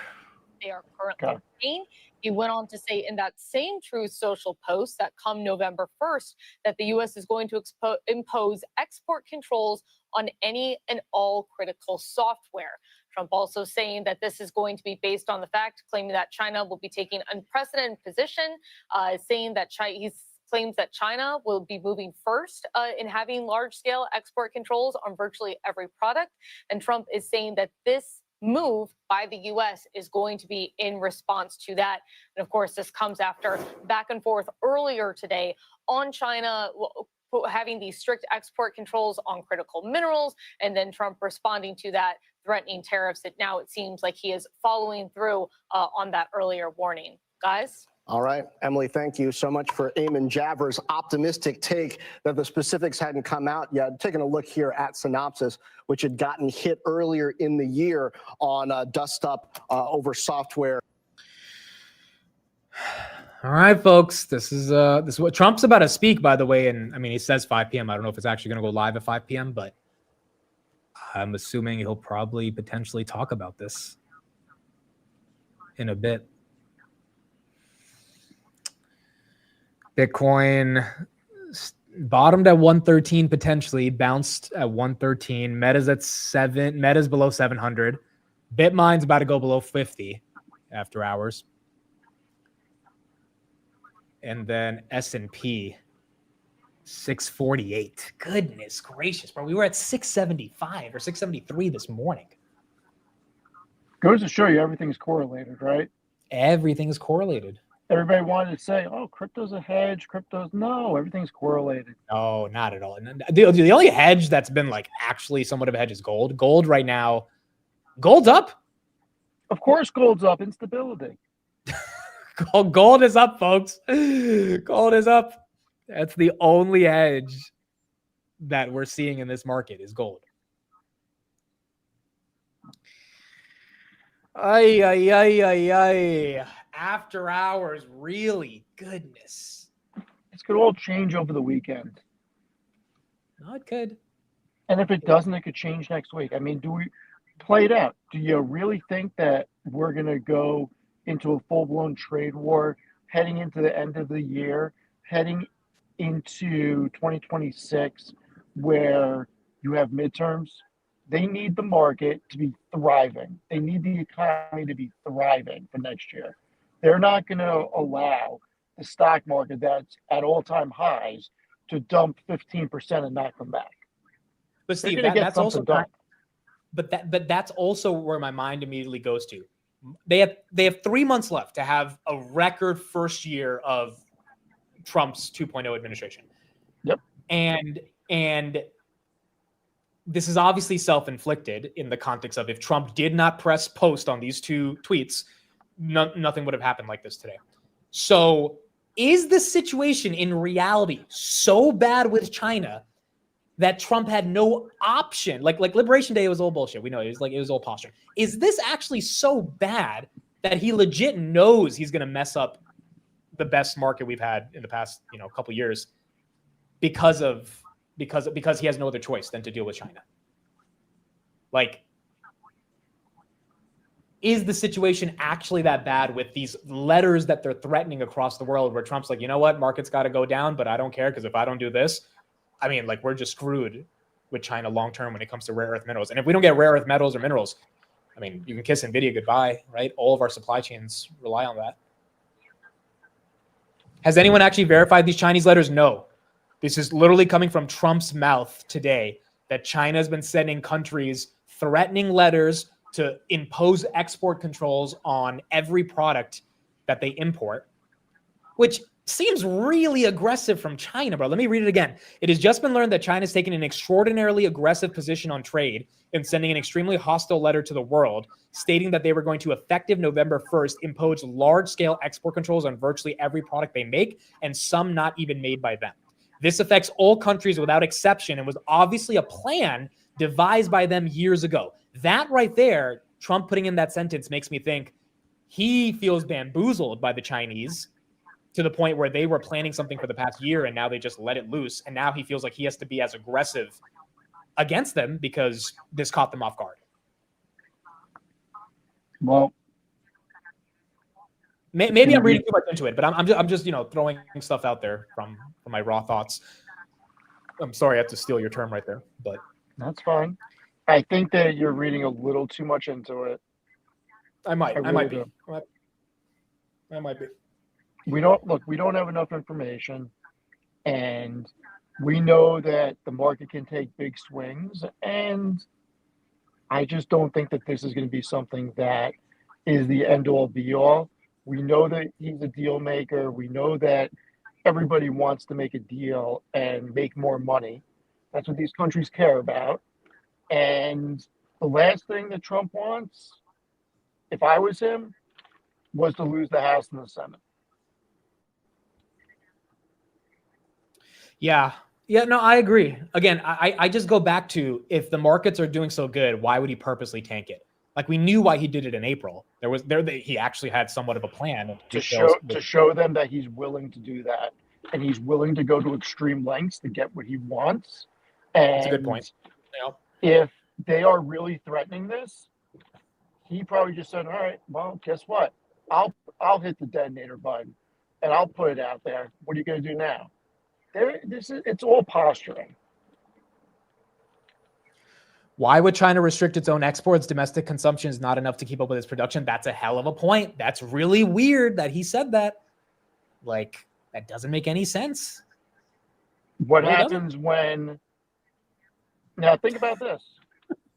They are currently paying. He went on to say in that same Truth Social post that come November 1st that the U.S. is going to impose export controls on any and all critical software. Trump also saying that this is going to be based on the fact, claiming that China will be taking unprecedented position, saying that he claims that China will be moving first in having large-scale export controls on virtually every product. And Trump is saying that this move by the U.S. is going to be in response to that. And of course, this comes after back and forth earlier today on China having these strict export controls on critical minerals, and then Trump responding to that, threatening tariffs. Now it seems like he is following through on that earlier warning. Guys? All right, Emily, thank you so much for Eamon Javers' optimistic take that the specifics hadn't come out yet. Taking a look here at Synopsys, which had gotten hit earlier in the year on dust up over software. All right, folks, this is what Trump's about to speak, by the way. And I mean, he says 5 p.m. I don't know if it's actually going to go live at 5 p.m., but I'm assuming he'll probably potentially talk about this in a bit. Bitcoin bottomed at 113, potentially bounced at 113. Meta's at 7. Meta's below 700. Bitmine's about to go below 50 after hours. And then S&P 648. Goodness gracious, bro. We were at 675 or 673 this morning. Goes to show you everything's correlated, right? Everything is correlated. Everybody wanted to say, oh, crypto's a hedge. No, everything's correlated. No, not at all. The only hedge that's been like actually somewhat of a hedge is gold. Gold right now, gold's up. Of course, gold's up. Instability. Gold is up, folks. Gold is up. That's the only hedge that we're seeing in this market is gold. Ay. After hours, really? Goodness. This could all change over the weekend. No, it could. And if it doesn't, it could change next week. I mean, do we play it out? Do you really think that we're going to go into a full-blown trade war heading into the end of the year, heading into 2026, where you have midterms? They need the market to be thriving. They need the economy to be thriving for next year. They're not going to allow the stock market that's at all-time highs to dump 15% and not come back. But They're Steve, going to get that's also something done. but that's also where my mind immediately goes to. They have 3 months left to have a record first year of Trump's 2.0 administration. Yep. And this is obviously self-inflicted in the context of if Trump did not press post on these 2 tweets, nothing would have happened like this today. So is the situation in reality so bad with China that Trump had no option? Like Liberation Day was all bullshit. We know it was all posturing. Is this actually so bad that he legit knows he's going to mess up the best market we've had in the past, couple years because he has no other choice than to deal with China? Like, is the situation actually that bad with these letters that they're threatening across the world where Trump's like, you know what, market's got to go down, but I don't care because if I don't do this, I mean, like, we're just screwed with China long-term when it comes to rare earth minerals. And if we don't get rare earth metals or minerals, I mean, you can kiss NVIDIA goodbye, right? All of our supply chains rely on that. Has anyone actually verified these Chinese letters? No. This is literally coming from Trump's mouth today that China has been sending countries threatening letters to impose export controls on every product that they import, which seems really aggressive from China, bro. Let me read it again. It has just been learned that China has taken an extraordinarily aggressive position on trade and sending an extremely hostile letter to the world, stating that they were going to, effective November 1st, impose large-scale export controls on virtually every product they make, and some not even made by them. This affects all countries without exception and was obviously a plan devised by them years ago. That right there, Trump putting in that sentence makes me think he feels bamboozled by the Chinese to the point where they were planning something for the past year and now they just let it loose. And now he feels like he has to be as aggressive against them because this caught them off guard. Well, maybe I'm reading too much into it, but I'm just throwing stuff out there from my raw thoughts. I'm sorry I have to steal your term right there, but that's fine. I think that you're reading a little too much into it. I might be. We don't have enough information, and we know that the market can take big swings, and I just don't think that this is going to be something that is the end all be all. We know that he's a deal maker. We know that everybody wants to make a deal and make more money. That's what these countries care about. And the last thing that Trump wants, if I was him, was to lose the House and the Senate. Yeah, no, I agree. Again, I just go back to, if the markets are doing so good, why would he purposely tank it? Like, we knew why he did it in April. He actually had somewhat of a plan to show them that he's willing to do that, and he's willing to go to extreme lengths to get what he wants. And that's a good point. If they are really threatening this, he probably just said, all right, well, guess what? I'll hit the detonator button and I'll put it out there. What are you going to do now? It's all posturing. Why would China restrict its own exports? Domestic consumption is not enough to keep up with its production. That's a hell of a point. That's really weird that he said that. Like, that doesn't make any sense. What happens when... Now, think about this.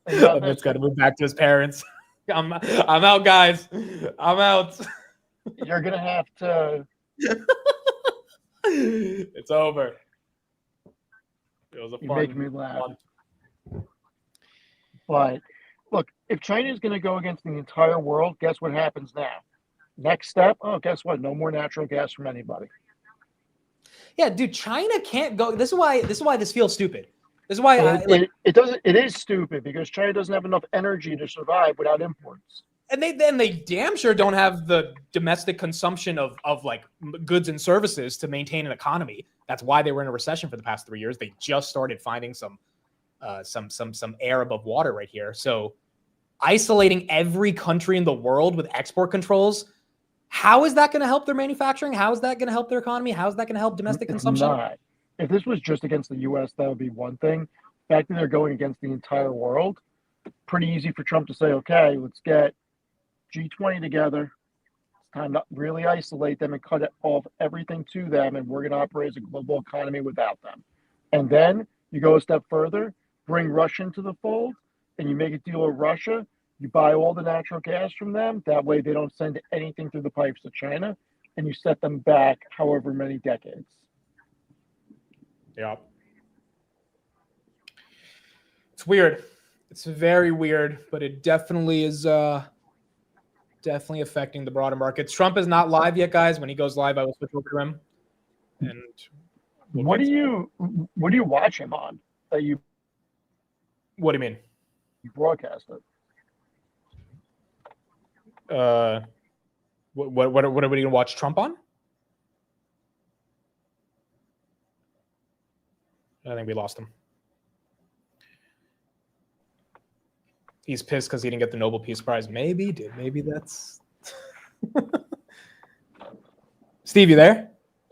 It's got to move back to his parents. I'm out, guys. I'm out. You're going to have to... It's over. It was a You fun, make me laugh. But look, if China is going to go against the entire world, guess what happens now? Next step, guess what? No more natural gas from anybody. Yeah, dude, China can't go. This is why this feels stupid. This is why it doesn't. It is stupid because China doesn't have enough energy to survive without imports. And they damn sure don't have the domestic consumption of like goods and services to maintain an economy. That's why they were in a recession for the past 3 years. They just started finding some air above water right here. So isolating every country in the world with export controls, how is that going to help their manufacturing? How is that going to help their economy? How is that going to help domestic consumption? Not. If this was just against the U.S., that would be one thing. The fact that they're going against the entire world, pretty easy for Trump to say, okay, let's get G20 together. Let's time to really isolate them and cut it off everything to them, and we're going to operate as a global economy without them. And then you go a step further, bring Russia into the fold, and you make a deal with Russia. You buy all the natural gas from them. That way they don't send anything through the pipes to China, and you set them back however many decades. Yeah. It's weird. It's very weird, but it definitely is definitely affecting the broader markets. Trump is not live yet, guys. When he goes live, I will switch over to him. And What do you watch him on that you what do you mean? broadcast it? What are we going to watch Trump on? I think we lost him. He's pissed because he didn't get the Nobel Peace Prize. Maybe, dude. Maybe that's. Steve, you there?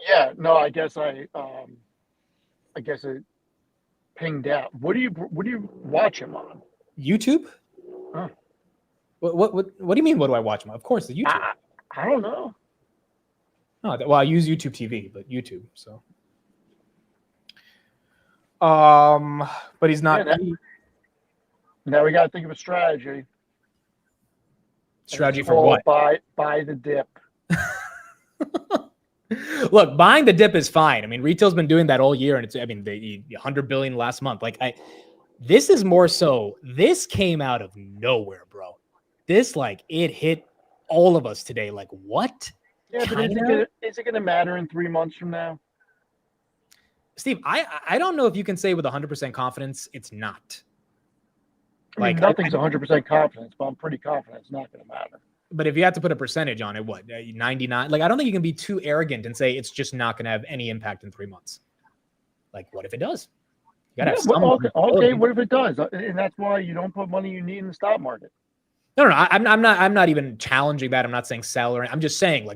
Yeah, no, I guess it pinged out. What do you watch him on? YouTube? Huh. What do you mean? What do I watch him on? Of course, the YouTube. I don't know. No, well, I use YouTube TV, but YouTube. So. But he's not. Yeah, now we got to think of a strategy. Strategy It's for called what? Buy the dip. Look, buying the dip is fine. I mean, retail's been doing that all year, and it's. I mean, they 100 billion last month. This is more so. This came out of nowhere, bro. This it hit all of us today. Like what? Yeah, but is it gonna matter in 3 months from now? Steve, I don't know if you can say with 100% confidence it's not. I mean, nothing's 100% confidence, but I'm pretty confident it's not going to matter. But if you had to put a percentage on it, what, 99? I don't think you can be too arrogant and say it's just not going to have any impact in 3 months. What if it does? You gotta have some. Okay, what if it does? And that's why you don't put money you need in the stock market. No, I'm not even challenging that. I'm not saying sell or I'm just saying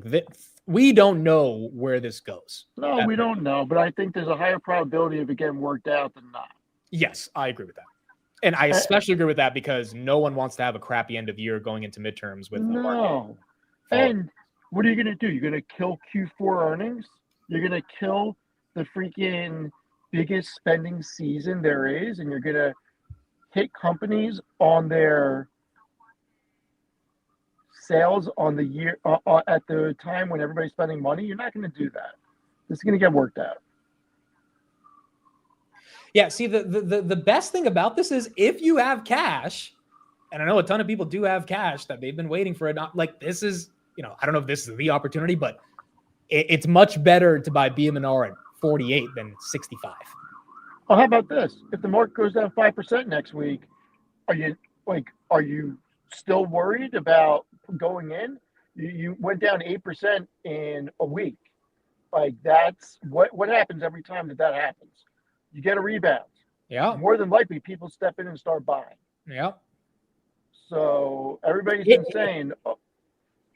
we don't know where this goes. No, we don't know, but I think there's a higher probability of it getting worked out than not. Yes, I agree with that. And I especially agree with that because no one wants to have a crappy end of year going into midterms with the market. And what are you going to do? You're going to kill Q4 earnings? You're going to kill the freaking biggest spending season there is, and you're going to hit companies on their sales on the year at the time when everybody's spending money. You're not going to do that. This is going to get worked out. Yeah, see, the best thing about this is if you have cash, and I know a ton of people do have cash that they've been waiting for it. This is, I don't know if this is the opportunity, but it's much better to buy BM&R at 48 than 65. Well, how about this? If the market goes down 5% next week, are you still worried about going in? You went down 8% in a week. That's what happens every time that happens. You get a rebound. Yeah. More than likely, people step in and start buying. Yeah. So everybody's been saying,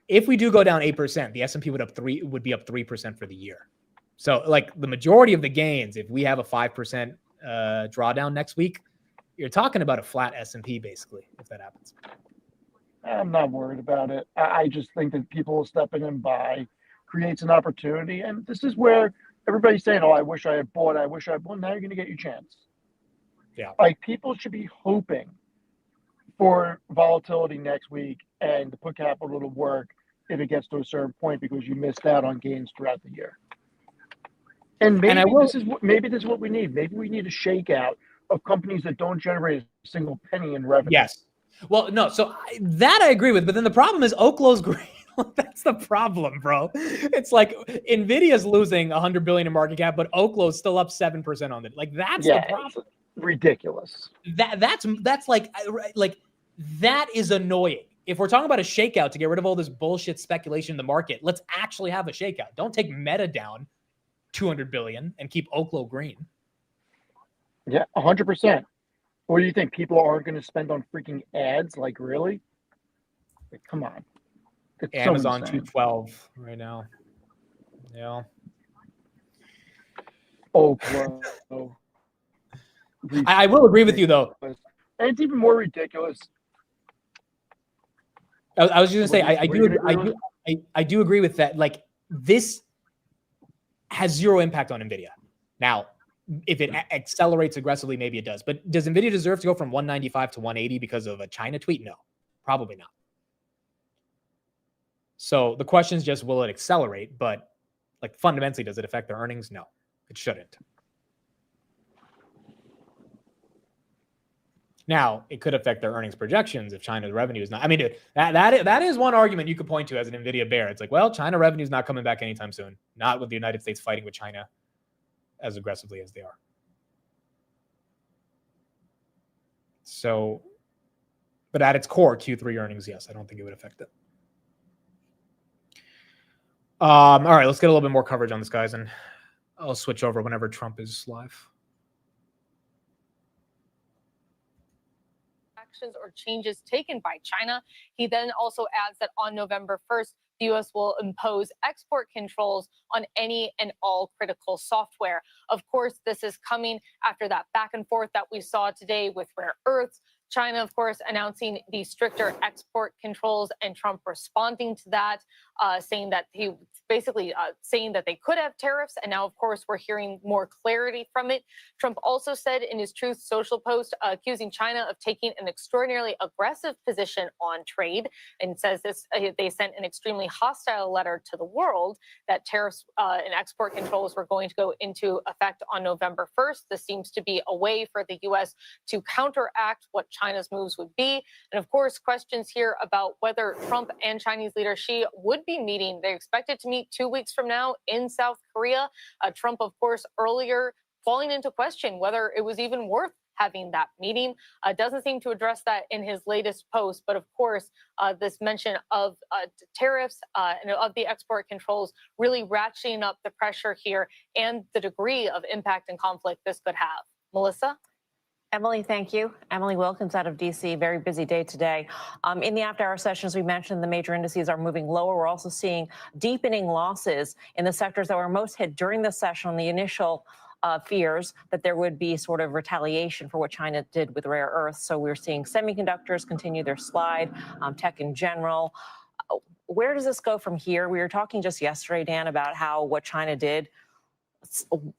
if we do go down 8%, the S&P would be up 3% for the year. So the majority of the gains, if we have a 5% drawdown next week, you're talking about a flat S&P basically, if that happens. I'm not worried about it. I just think that people will step in and buy, creates an opportunity. And this is where everybody's saying, I wish I had bought. Now you're going to get your chance. Yeah. People should be hoping for volatility next week and to put capital to work if it gets to a certain point because you missed out on gains throughout the year. And maybe this is what we need. Maybe we need a shakeout of companies that don't generate a single penny in revenue. Yes. Well, no. So that I agree with, but then the problem is Oklow's great. That's the problem, bro. It's Nvidia's losing 100 billion in market cap, but Oklow's still up 7% on it. That's the problem. Ridiculous. That's that is annoying. If we're talking about a shakeout to get rid of all this bullshit speculation in the market, let's actually have a shakeout. Don't take Meta down 200 billion and keep Oklo green. Yeah, 100%. What do you think? People aren't going to spend on freaking ads? Really? Come on. It's Amazon so 212 right now. Yeah. Oklo. I will agree with you though. And it's even more ridiculous. I was just gonna say I I do agree with that. Like, this has zero impact on NVIDIA. Now, if it accelerates aggressively, maybe it does. But does NVIDIA deserve to go from 195 to 180 because of a China tweet? No, probably not. So the question is just, will it accelerate? But like, fundamentally, does it affect their earnings? No, it shouldn't. Now, it could affect their earnings projections if China's revenue is not. I mean, dude, that is one argument you could point to as an NVIDIA bear. It's like, well, China revenue is not coming back anytime soon. Not with the United States fighting with China as aggressively as they are. So, but at its core, Q3 earnings, yes, I don't think it would affect it. All right, let's get a little bit more coverage on this, guys, and I'll switch over whenever Trump is live. Actions or changes taken by China. He then also adds that on November 1st, the U.S. will impose export controls on any and all critical software. Of course, this is coming after that back and forth that we saw today with rare earths. China, of course, announcing the stricter export controls, and Trump responding to that, saying that he basically saying that they could have tariffs. And now, of course, we're hearing more clarity from it. Trump also said in his Truth Social post, accusing China of taking an extraordinarily aggressive position on trade, and says this they sent an extremely hostile letter to the world that tariffs and export controls were going to go into effect on November 1st. This seems to be a way for the U.S. to counteract what China's moves would be. And of course, questions here about whether Trump and Chinese leader Xi would be meeting. They're expected to meet 2 weeks from now in South Korea. Trump, of course, earlier falling into question whether it was even worth having that meeting. Doesn't seem to address that in his latest post. But of course, this mention of tariffs and of the export controls really ratcheting up the pressure here and the degree of impact and conflict this could have. Melissa? Emily, thank you. Emily Wilkins out of D.C. Very busy day today. In the after-hour sessions, we mentioned the major indices are moving lower. We're also seeing deepening losses in the sectors that were most hit during the session. The initial fears that there would be sort of retaliation for what China did with rare earths. So we're seeing semiconductors continue their slide, tech in general. Where does this go from here? We were talking just yesterday, Dan, about how what China did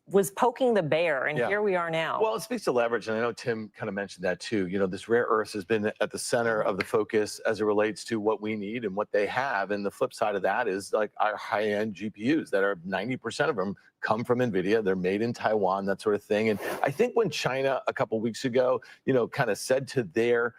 was poking the bear, and here we are now. Well, it speaks to leverage, and I know Tim kind of mentioned that too. You know, this rare earths has been at the center of the focus as it relates to what we need and what they have. And the flip side of that is like our high-end GPUs that are 90% of them come from NVIDIA. They're made in Taiwan, that sort of thing. And I think when China a couple weeks ago, you know, kind of said to their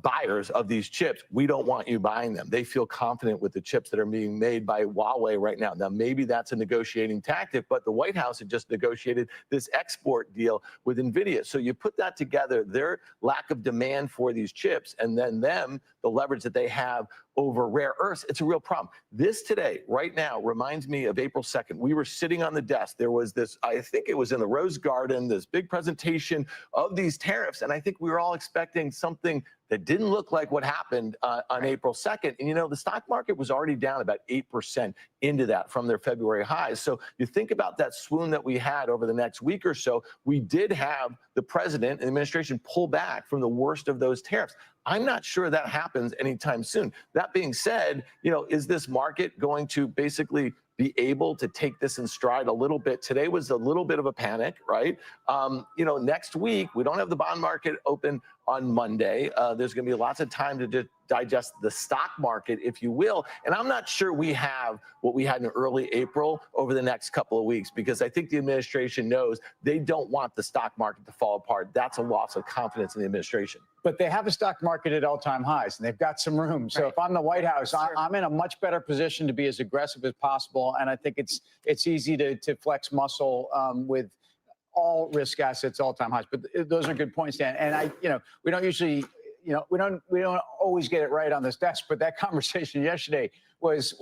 buyers of these chips, we don't want you buying them. They feel confident with the chips that are being made by Huawei right now. Now, maybe that's a negotiating tactic, but the White House had just negotiated this export deal with NVIDIA. So you put that together, their lack of demand for these chips, and then the leverage that they have over rare earths, it's a real problem. This today, right now, reminds me of April 2nd. We were sitting on the desk. There was this, I think it was in the Rose Garden, this big presentation of these tariffs. And I think we were all expecting something that didn't look like what happened on April 2nd. And, you know, the stock market was already down about 8% into that from their February highs. So you think about that swoon that we had over the next week or so, we did have the president and the administration pull back from the worst of those tariffs. I'm not sure that happens anytime soon. That being said, you know, is this market going to basically be able to take this in stride a little bit? Today was a little bit of a panic, right? You know, next week, we don't have the bond market open on Monday. There's going to be lots of time to digest the stock market, if you will. And I'm not sure we have what we had in early April over the next couple of weeks, because I think the administration knows they don't want the stock market to fall apart. That's a loss of confidence in the administration. But they have a stock market at all-time highs, and they've got some room. So if I'm the White House, I'm in a much better position to be as aggressive as possible. And I think it's easy to flex muscle with all risk assets, all-time highs. But those are good points, Dan. And we don't usually, we don't always get it right on this desk. But that conversation yesterday was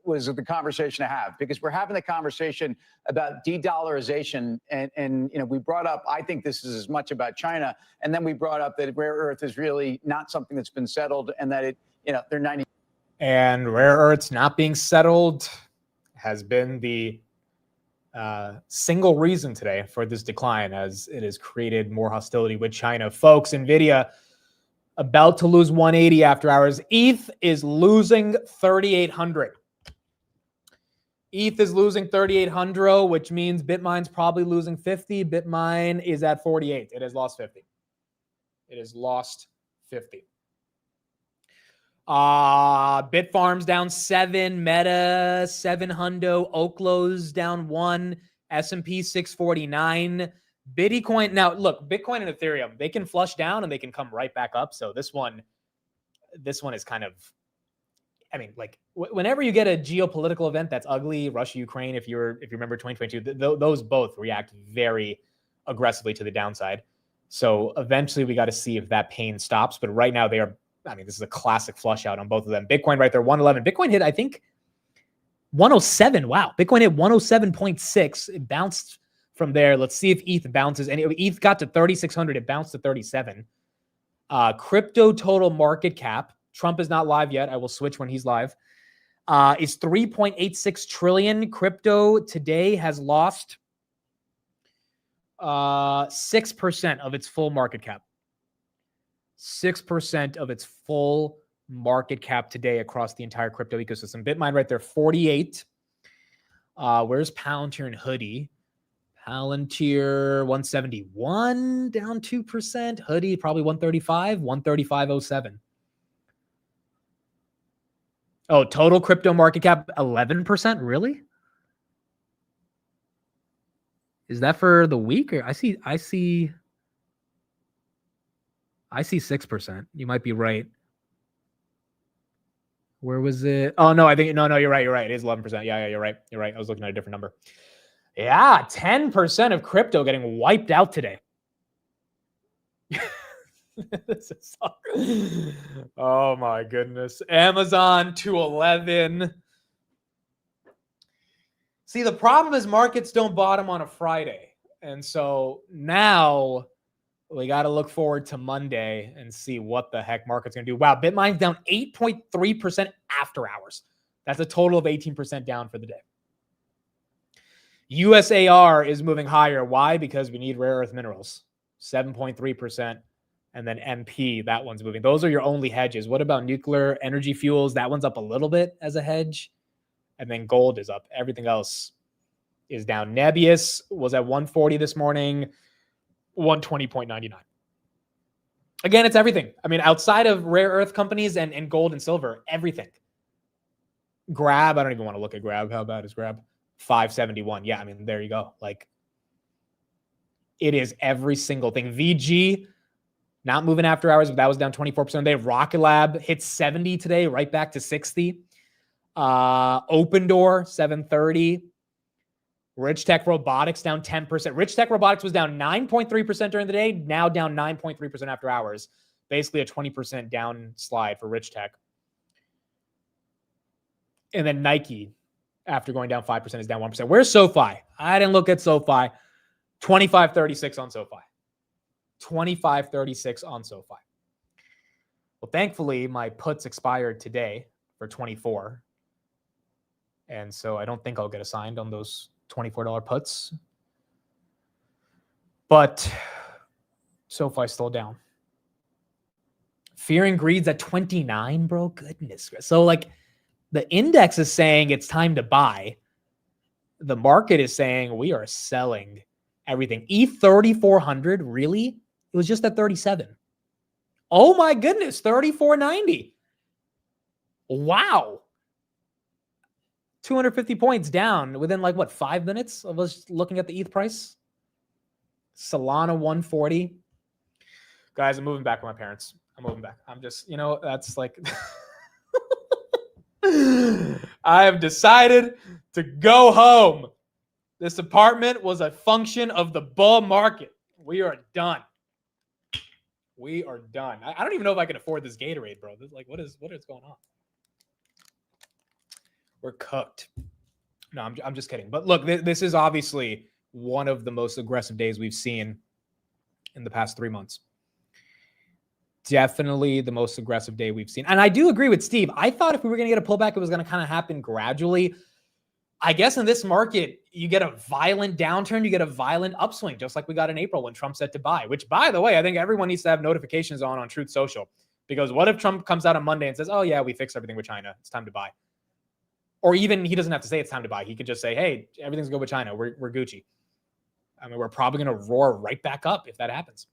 the conversation to have, because we're having the conversation about de-dollarization, and we brought up, I think this is as much about China, and then we brought up that rare earth is really not something that's been settled, and that they're 90. And rare earths not being settled has been the single reason today for this decline, as it has created more hostility with China. Folks, NVIDIA About to lose 180 after hours. ETH is losing 3,800. ETH is losing 3,800, which means Bitmine's probably losing 50. Bitmine is at 48. It has lost 50. It has lost 50. Bitfarms down 7, Meta 700, Oklo's down 1, S&P 649, Bitcoin. Now, look, Bitcoin and Ethereum, they can flush down and they can come right back up. So this one is kind of, I mean, like whenever you get a geopolitical event that's ugly, Russia, Ukraine, if you remember 2022, those both react very aggressively to the downside. So eventually we got to see if that pain stops. But right now they are, I mean, this is a classic flush out on both of them. Bitcoin right there, 111. Bitcoin hit, I think, 107. Wow. Bitcoin hit 107.6. It bounced from there. Let's see if ETH bounces. And ETH got to 3,600. It bounced to 37. Crypto total market cap. Trump is not live yet. I will switch when he's live. Is 3.86 trillion. Crypto today has lost 6% of its full market cap. 6% of its full market cap today across the entire crypto ecosystem. Bitmine right there, 48. Where's Palantir and Hoodie? Palantir 171, down 2%. Hoodie probably 135, 135.07. Oh, total crypto market cap 11%. Really? Is that for the week? Or I see 6%. You might be right. Where was it? Oh no, I think no, you're right. It is 11%. Yeah, you're right. I was looking at a different number. Yeah, 10% of crypto getting wiped out today. This is oh my goodness. Amazon 211. See, the problem is markets don't bottom on a Friday. And so now we got to look forward to Monday and see what the heck market's going to do. Wow, Bitmine's down 8.3% after hours. That's a total of 18% down for the day. USAR is moving higher. Why? Because we need rare earth minerals. 7.3%. And then MP, that one's moving. Those are your only hedges. What about nuclear energy fuels? That one's up a little bit as a hedge. And then gold is up. Everything else is down. Nebius was at 140 this morning, 120.99. Again, it's everything. I mean, outside of rare earth companies and gold and silver, everything. Grab, I don't even want to look at Grab. How bad is Grab? 571. Yeah, I mean, there you go. Like, it is every single thing. VG, not moving after hours, but that was down 24% today. Rocket Lab hit 70 today, right back to 60. Open Door, 730. Rich Tech Robotics down 10%. Rich Tech Robotics was down 9.3% during the day, now down 9.3% after hours. Basically a 20% down slide for Rich Tech. And then Nike, after going down 5%, is down 1%. Where's SoFi? I didn't look at SoFi. 25.36 on SoFi. 25.36 on SoFi. Well, thankfully, my puts expired today for 24. And so I don't think I'll get assigned on those $24 puts. But SoFi's still down. Fear and Greed's at 29, bro. Goodness. So, like, the index is saying it's time to buy. The market is saying we are selling everything. E3400, really? It was just at 37. Oh my goodness, 34.90. Wow. 250 points down within like what, 5 minutes of us looking at the ETH price? Solana 140. Guys, I'm moving back with my parents. I'm moving back. I'm just, that's like I have decided to go home. This apartment was a function of the bull market. We are done. We are done. I don't even know if I can afford this Gatorade, bro. This, like, what is going on? We're cooked. No, I'm just kidding. But look, this is obviously one of the most aggressive days we've seen in the past 3 months. Definitely the most aggressive day we've seen. And I do agree with Steve. I thought if we were going to get a pullback, it was going to kind of happen gradually. I guess in this market, you get a violent downturn, you get a violent upswing, just like we got in April when Trump said to buy, which, by the way, I think everyone needs to have notifications on Truth Social. Because what if Trump comes out on Monday and says, oh, yeah, we fixed everything with China. It's time to buy. Or even he doesn't have to say it's time to buy. He could just say, hey, everything's good with China. We're Gucci. I mean, we're probably going to roar right back up if that happens.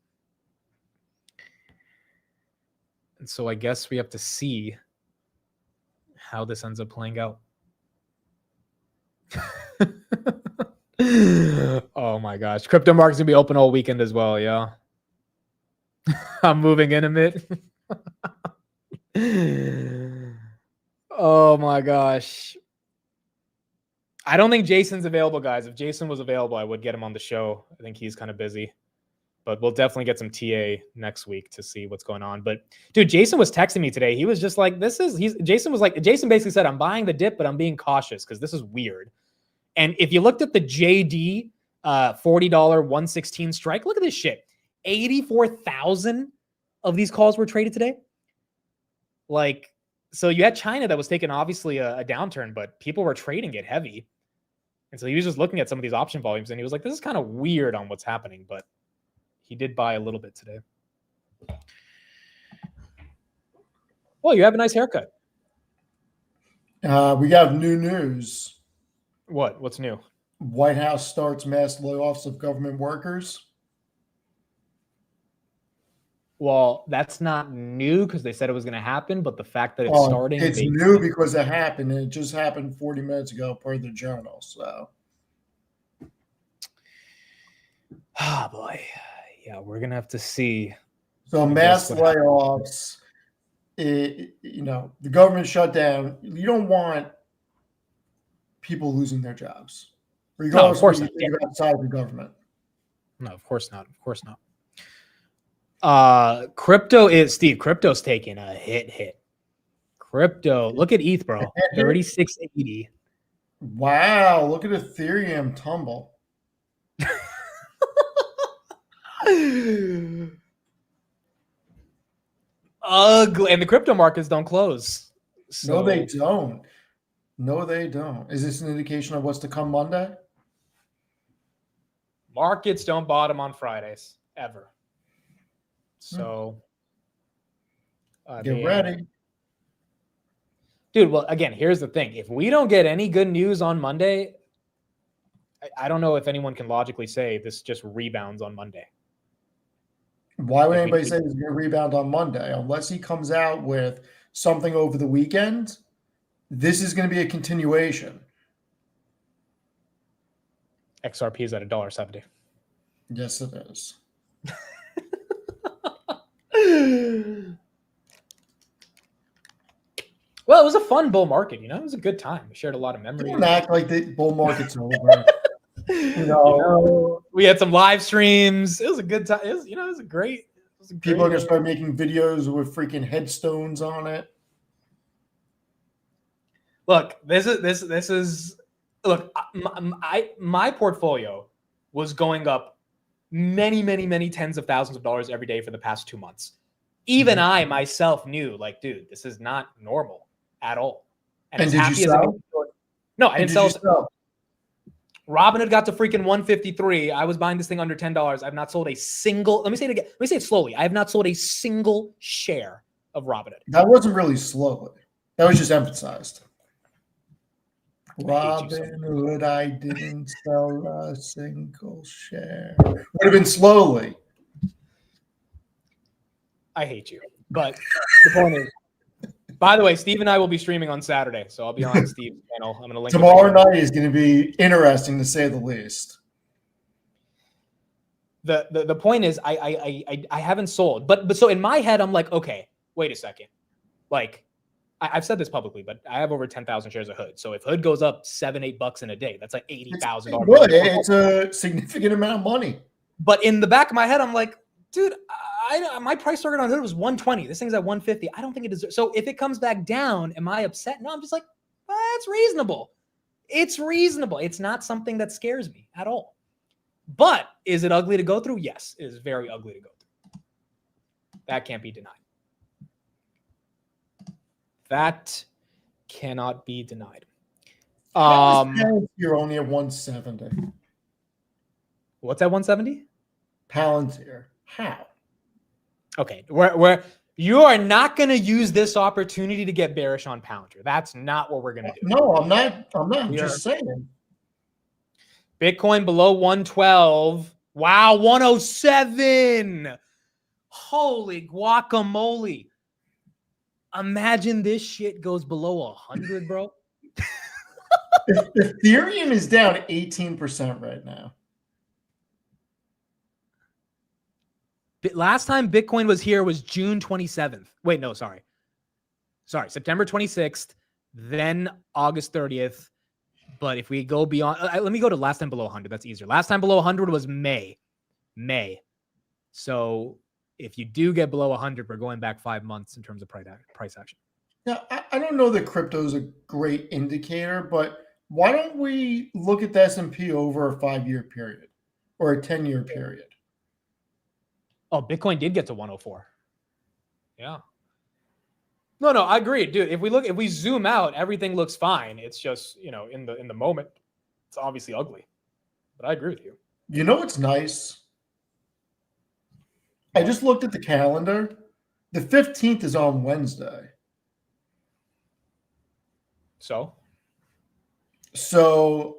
And so I guess we have to see how this ends up playing out. Oh my gosh. Crypto market's going to be open all weekend as well. Yeah. I'm moving in a bit. Oh my gosh. I don't think Jason's available, guys. If Jason was available, I would get him on the show. I think he's kind of busy. But we'll definitely get some TA next week to see what's going on. But dude, Jason was texting me today. He was just like, Jason basically said, I'm buying the dip, but I'm being cautious because this is weird. And if you looked at the JD $40 116 strike, look at this shit. 84,000 of these calls were traded today. Like, so you had China that was taking obviously a downturn, but people were trading it heavy. And so he was just looking at some of these option volumes and he was like, this is kind of weird on what's happening, but he did buy a little bit today. Well, you have a nice haircut. We got new news. What? What's new? White House starts mass layoffs of government workers. Well, that's not new because they said it was going to happen, but the fact that it's starting. It's new because it happened, and it just happened 40 minutes ago per the journal. So. Oh, boy. Yeah, we're going to have to see. So mass layoffs, the government shutdown, you don't want people losing their jobs. Regardless of what you think outside the government. No, of course not. Of course not. Crypto's taking a hit. Crypto, look at ETH, bro. 3680. Wow, look at Ethereum tumble. Ugly. And the crypto markets don't close. So. No, they don't. No, they don't. Is this an indication of what's to come Monday? Markets don't bottom on Fridays, ever. So get ready. Dude, well, again, here's the thing. If we don't get any good news on Monday, I don't know if anyone can logically say this just rebounds on Monday. Why would anybody say it's going to rebound on Monday? Unless he comes out with something over the weekend, this is going to be a continuation. XRP is at $1.70. Yes, it is. Well, it was a fun bull market, It was a good time. We shared a lot of memories. Don't act like the bull market's over. We had some live streams. It was a good time. It was a great. People are gonna start making videos with freaking headstones on it. Look, this is. Look, my portfolio was going up many tens of thousands of dollars every day for the past 2 months. Even I myself knew, like, dude, this is not normal at all. And did you sell? No, I didn't sell. Robinhood got to freaking 153. I was buying this thing under $10. I've not sold a single. Let me say it again. Let me say it slowly. I have not sold a single share of Robinhood. That wasn't really slowly. That was just emphasized. Robinhood, I didn't sell a single share. Would have been slowly. I hate you. But the point is, by the way, Steve and I will be streaming on Saturday, so I'll be on Steve's channel. I'm going to link tomorrow night is going to be interesting to say the least. The point is, I haven't sold, but so in my head, I'm like, okay, wait a second, like. I've said this publicly, but I have over 10,000 shares of Hood. So if Hood goes up $7-8 in a day, that's like $80,000. It's a significant amount of money. But in the back of my head, I'm like, dude, my price target on Hood was 120. This thing's at 150. I don't think it deserves. So if it comes back down, am I upset? No, I'm just like, that's reasonable. It's reasonable. It's not something that scares me at all. But is it ugly to go through? Yes, it is very ugly to go through. That can't be denied. That cannot be denied. Palantir only at 170. What's at 170? Palantir. How? Okay, where You are not going to use this opportunity to get bearish on Palantir. That's not what we're going to do. No, I'm not. I'm not. We Just saying. Bitcoin below 112. Wow, 107. Holy guacamole. Imagine this shit goes below 100, bro. Ethereum is down 18% right now. Last time Bitcoin was here was June 27th. Wait, no, sorry. September 26th, then August 30th. But if we go beyond, let me go to last time below 100. That's easier. Last time below 100 was May. So if you do get below 100, we're going back 5 months in terms of price action. Now, I don't know that crypto is a great indicator, but why don't we look at the S&P over a 5-year period or a 10-year period? Oh, Bitcoin did get to 104. Yeah. No, I agree, dude. If we zoom out, everything looks fine. It's just, in the moment, it's obviously ugly. But I agree with you. You know what's nice? I just looked at the calendar. The 15th is on Wednesday. So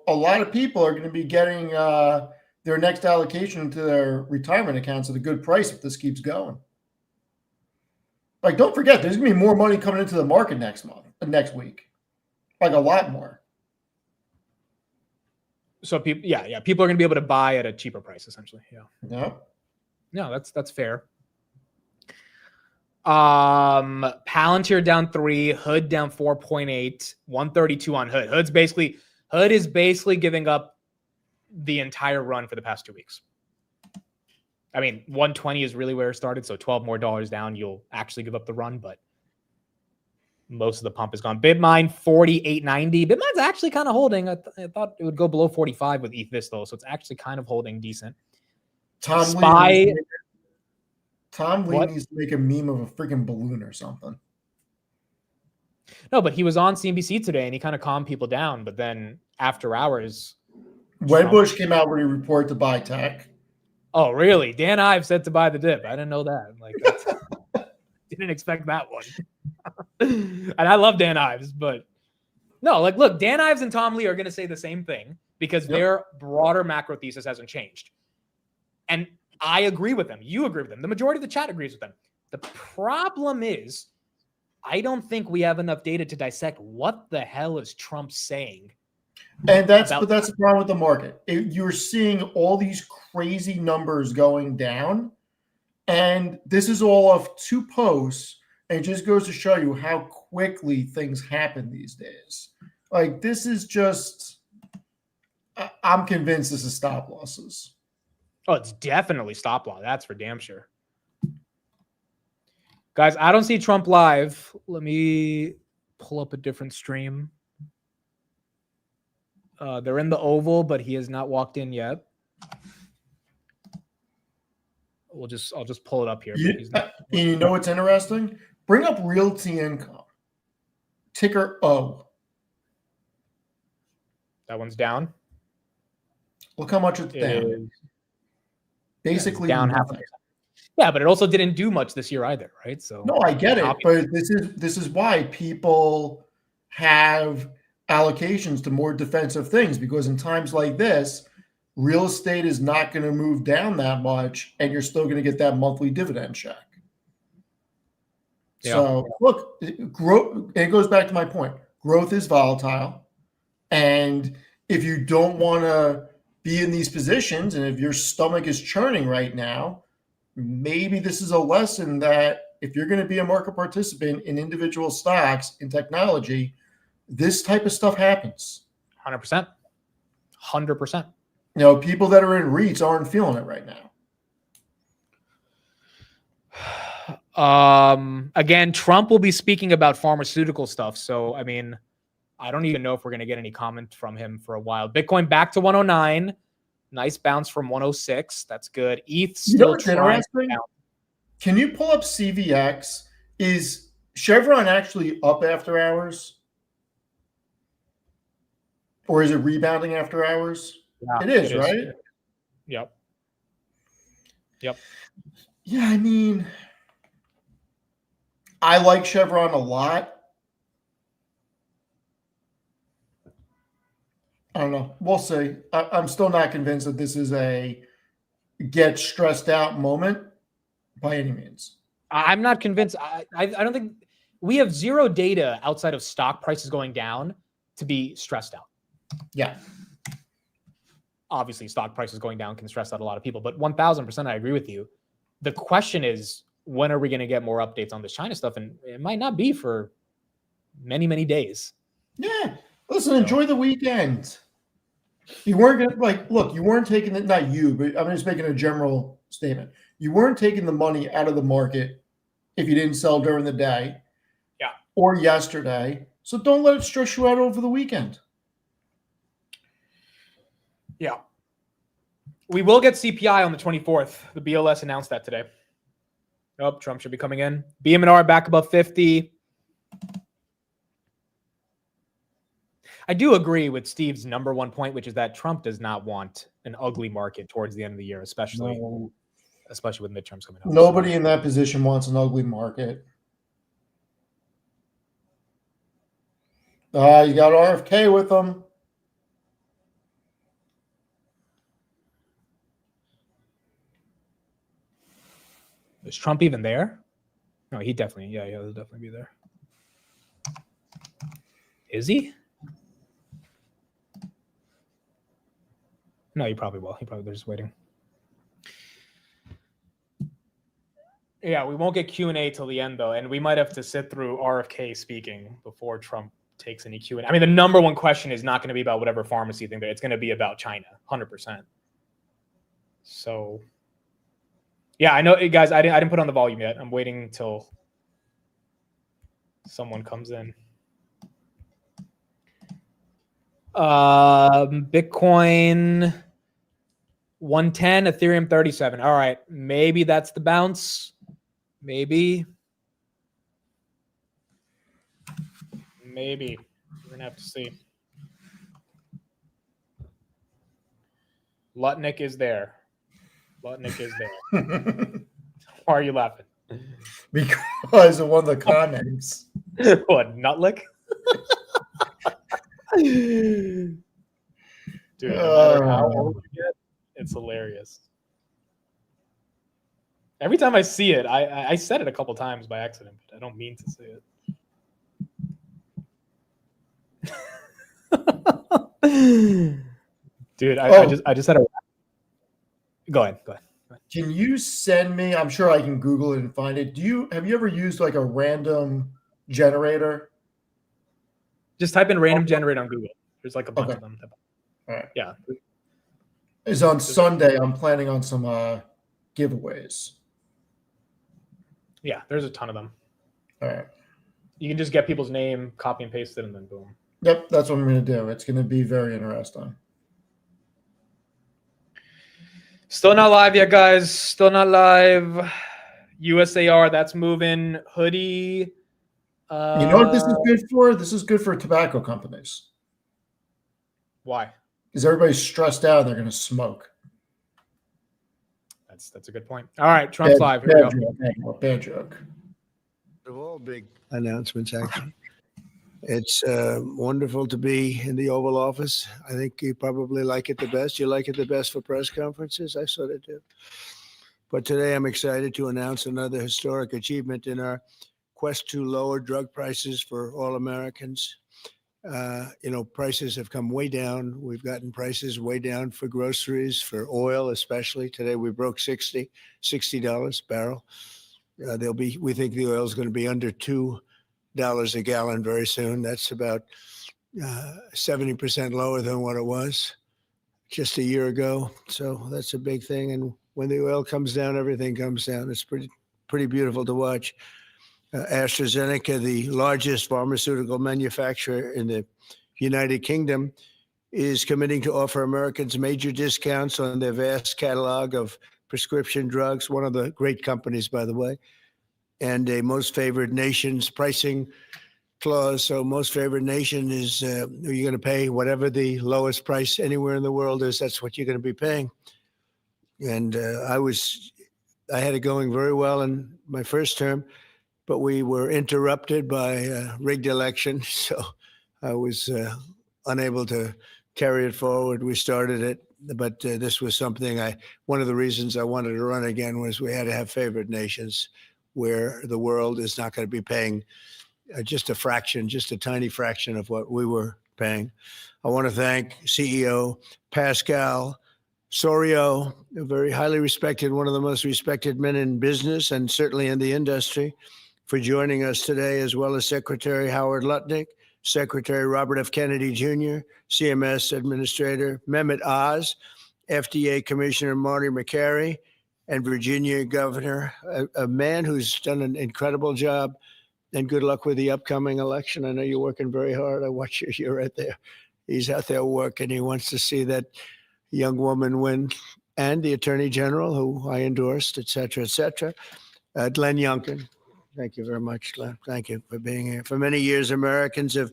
a lot of people are going to be getting their next allocation to their retirement accounts at a good price if this keeps going. Like, don't forget, there's going to be more money coming into the market next week. Like, a lot more. So people are going to be able to buy at a cheaper price, essentially. Yeah. No, that's fair. Palantir down 3, Hood down 4.8, 132 on Hood. Hood is basically giving up the entire run for the past 2 weeks. I mean, 120 is really where it started, so $12 more down, you'll actually give up the run, but most of the pump is gone. Bitmine 48.90. Bitmine's actually kind of holding. I thought it would go below 45 with ETH this though, so it's actually kind of holding decent. Tom Spy. Lee needs to make a meme of a freaking balloon or something. No, but he was on CNBC today and he kind of calmed people down. But then after hours, Wedbush came out with a report to buy tech. Oh, really? Dan Ives said to buy the dip. I didn't know that. Didn't expect that one. And I love Dan Ives, but no, look, Dan Ives and Tom Lee are going to say the same thing because their broader macro thesis hasn't changed. And I agree with them. You agree with them. The majority of the chat agrees with them. The problem is, I don't think we have enough data to dissect what the hell is Trump saying. And that's the problem with the market. You're seeing all these crazy numbers going down, and this is all of 2 posts, and it just goes to show you how quickly things happen these days. Like, this is just, I'm convinced this is stop losses. Oh, it's definitely stop loss. That's for damn sure. Guys, I don't see Trump live. Let me pull up a different stream. They're in the Oval, but he has not walked in yet. I'll just pull it up here. You know what's interesting? Bring up Realty Income. Ticker O. That one's down. Look how much it's down. Basically down half. Yeah, but it also didn't do much this year either, right? So no, I get it, but this is why people have allocations to more defensive things, because in times like this, real estate is not going to move down that much, and you're still going to get that monthly dividend check. Yeah. So look, growth. It goes back to my point. Growth is volatile, and if you don't want to be in these positions, and if your stomach is churning right now, maybe this is a lesson that if you're going to be a market participant in individual stocks in technology, this type of stuff happens. 100%. 100%. You know, people that are in REITs aren't feeling it right now. Again, Trump will be speaking about pharmaceutical stuff. So, I mean, I don't even know if we're going to get any comment from him for a while. Bitcoin back to 109. Nice bounce from 106. That's good. ETH still trying. Can you pull up CVX? Is Chevron actually up after hours? Or is it rebounding after hours? Yeah, it is, right? Yep. Yeah, I mean, I like Chevron a lot. I don't know. We'll see. I'm still not convinced that this is a get stressed out moment by any means. I'm not convinced. I don't think we have zero data outside of stock prices going down to be stressed out. Yeah. Obviously, stock prices going down can stress out a lot of people, but 1000% I agree with you. The question is, when are we going to get more updates on this China stuff? And it might not be for many, many days. Yeah. Listen, enjoy the weekend. You weren't going to, like, look, you weren't taking it, not you, but I'm just making a general statement. You weren't taking the money out of the market if you didn't sell during the day. Yeah. Or yesterday. So don't let it stress you out over the weekend. Yeah. We will get CPI on the 24th. The BLS announced that today. Oh, Trump should be coming in. BM&R back above 50. I do agree with Steve's number one point, which is that Trump does not want an ugly market towards the end of the year, especially with midterms coming up. Nobody in that position wants an ugly market. You got RFK with them. Is Trump even there? No, he definitely, he'll definitely be there. Is he? No, he probably will. They're just waiting. Yeah, we won't get Q&A till the end, though, and we might have to sit through RFK speaking before Trump takes any Q&A. I mean, the number one question is not going to be about whatever pharmacy thing there. It's going to be about China, 100%. So, yeah, I know, guys, I didn't put on the volume yet. I'm waiting till someone comes in. Bitcoin 110, Ethereum 37. All right, maybe that's the bounce. Maybe. We're gonna have to see. Lutnick is there. Why are you laughing? Because of one of the comments. What, Nutlick? Dude, no matter how old you get, it's hilarious. Every time I see it, I said it a couple times by accident, but I don't mean to say it. Dude, I just had a. Go ahead. Can you send me? I'm sure I can Google it and find it. Have you ever used like a random generator? Just type in random generator on Google. There's like a bunch of them. All right. Yeah. Is on Sunday. I'm planning on some giveaways. Yeah, there's a ton of them. All right. You can just get people's name, copy and paste it, and then boom. Yep, that's what I'm going to do. It's going to be very interesting. Still not live yet, guys. Still not live. USAR, that's moving. Hoodie. You know what this is good for? This is good for tobacco companies. Why? Because everybody's stressed out and they're going to smoke. That's a good point. All right, Trump's live. Here we go. Bad joke. Of all big announcements, actually. It's wonderful to be in the Oval Office. I think you probably like it the best. You like it the best for press conferences? I sort of do. But today I'm excited to announce another historic achievement in our quest to lower drug prices for all Americans. Prices have come way down. We've gotten prices way down for groceries, for oil especially. Today we broke $60 a barrel. We think the oil is going to be under $2 a gallon very soon. That's about 70% lower than what it was just a year ago. So that's a big thing. And when the oil comes down, everything comes down. It's pretty beautiful to watch. AstraZeneca, the largest pharmaceutical manufacturer in the United Kingdom, is committing to offer Americans major discounts on their vast catalog of prescription drugs, one of the great companies, by the way, and a most favored nation's pricing clause. So most favored nation is you're going to pay whatever the lowest price anywhere in the world is. That's what you're going to be paying. And I had it going very well in my first term. but we were interrupted by a rigged election, so I was unable to carry it forward. We started it, but this was something one of the reasons I wanted to run again was we had to have favored nations where the world is not going to be paying just a fraction, just a tiny fraction of what we were paying. I want to thank CEO Pascal Soriot, a very highly respected, one of the most respected men in business and certainly in the industry, for joining us today, as well as Secretary Howard Lutnick, Secretary Robert F. Kennedy Jr., CMS Administrator Mehmet Oz, FDA Commissioner Marty Makary, and Virginia Governor, a man who's done an incredible job. And good luck with the upcoming election. I know you're working very hard. I watch you. You're right there. He's out there working. He wants to see that young woman win, and the Attorney General, who I endorsed, et cetera, et cetera. Glenn Youngkin. Thank you very much, Glenn. Thank you for being here. For many years, Americans have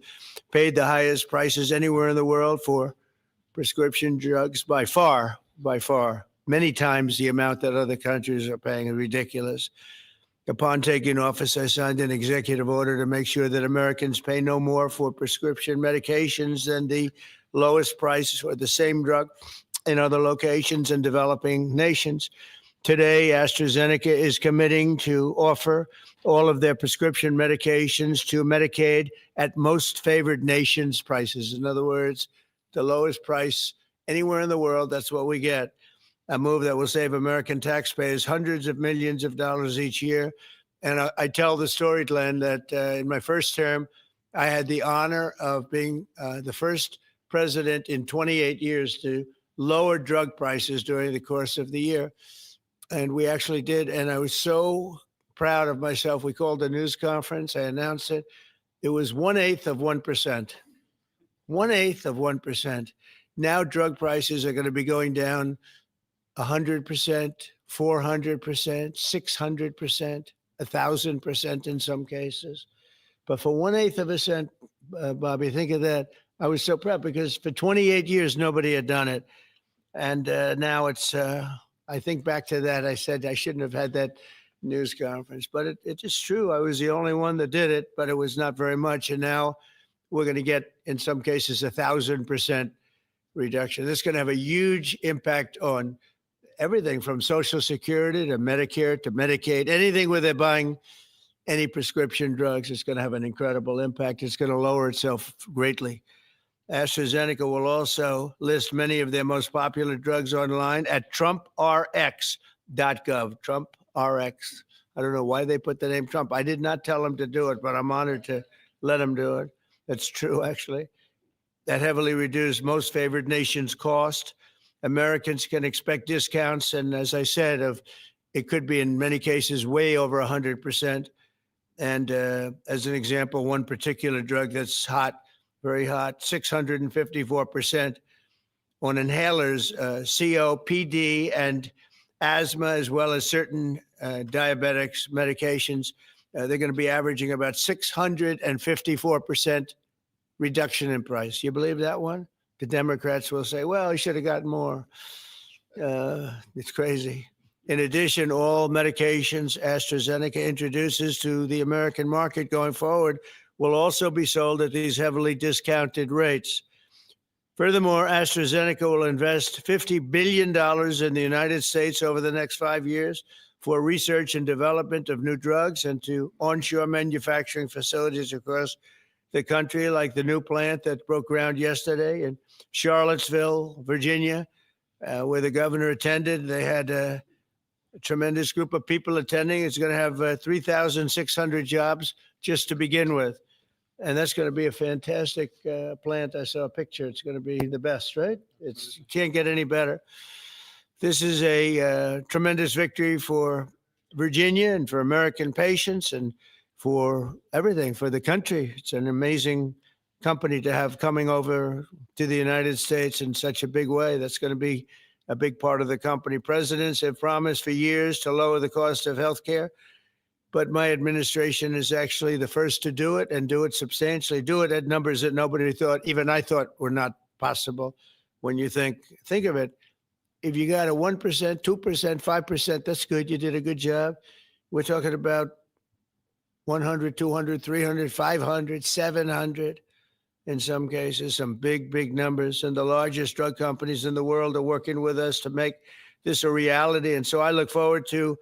paid the highest prices anywhere in the world for prescription drugs by far, many times the amount that other countries are paying is ridiculous. Upon taking office, I signed an executive order to make sure that Americans pay no more for prescription medications than the lowest price for the same drug in other locations in developing nations. Today, AstraZeneca is committing to offer all of their prescription medications to Medicaid at most favored nations prices. In other words, the lowest price anywhere in the world, that's what we get. A move that will save American taxpayers hundreds of millions of dollars each year. And I tell the story, Glenn, that in my first term, I had the honor of being the first president in 28 years to lower drug prices during the course of the year. And we actually did. And I was so proud of myself. We called a news conference. I announced it. It was 1/8 of 1%. 1/8 of 1%. Now drug prices are going to be going down 100%, 400%, 600%, 1,000% in some cases. But for 1/8 of a cent, Bobby, think of that. I was so proud because for 28 years, nobody had done it. And now it's, I think back to that, I said I shouldn't have had that news conference, but it is true. I was the only one that did it, but it was not very much. And now we're going to get, in some cases, 1,000% reduction. This is going to have a huge impact on everything from Social Security to Medicare to Medicaid, anything where they're buying any prescription drugs. It's going to have an incredible impact. It's going to lower itself greatly. AstraZeneca will also list many of their most popular drugs online at TrumpRx.gov. TrumpRx. I don't know why they put the name Trump. I did not tell them to do it, but I'm honored to let them do it. That's true, actually. That heavily reduced most favored nations cost. Americans can expect discounts, and as I said, it could be in many cases way over 100%. And as an example, one particular drug that's hot, very hot, 654% on inhalers, COPD and asthma, as well as certain diabetics medications. They're going to be averaging about 654% reduction in price. You believe that one? The Democrats will say, well, he should have gotten more. It's crazy. In addition, all medications AstraZeneca introduces to the American market going forward will also be sold at these heavily discounted rates. Furthermore, AstraZeneca will invest $50 billion in the United States over the next 5 years for research and development of new drugs and to onshore manufacturing facilities across the country, like the new plant that broke ground yesterday in Charlottesville, Virginia, where the governor attended. They had a tremendous group of people attending. It's going to have 3,600 jobs just to begin with. And that's going to be a fantastic plant. I saw a picture. It's going to be the best, right? You can't get any better. This is a tremendous victory for Virginia and for American patients and for everything, for the country. It's an amazing company to have coming over to the United States in such a big way. That's going to be a big part of the company. Presidents have promised for years to lower the cost of health care, but my administration is actually the first to do it and do it substantially, do it at numbers that nobody thought, even I thought were not possible. When you think of it, if you got a 1%, 2%, 5%, that's good. You did a good job. We're talking about 100, 200, 300, 500, 700. In some cases, some big, big numbers. And the largest drug companies in the world are working with us to make this a reality. And so I look forward to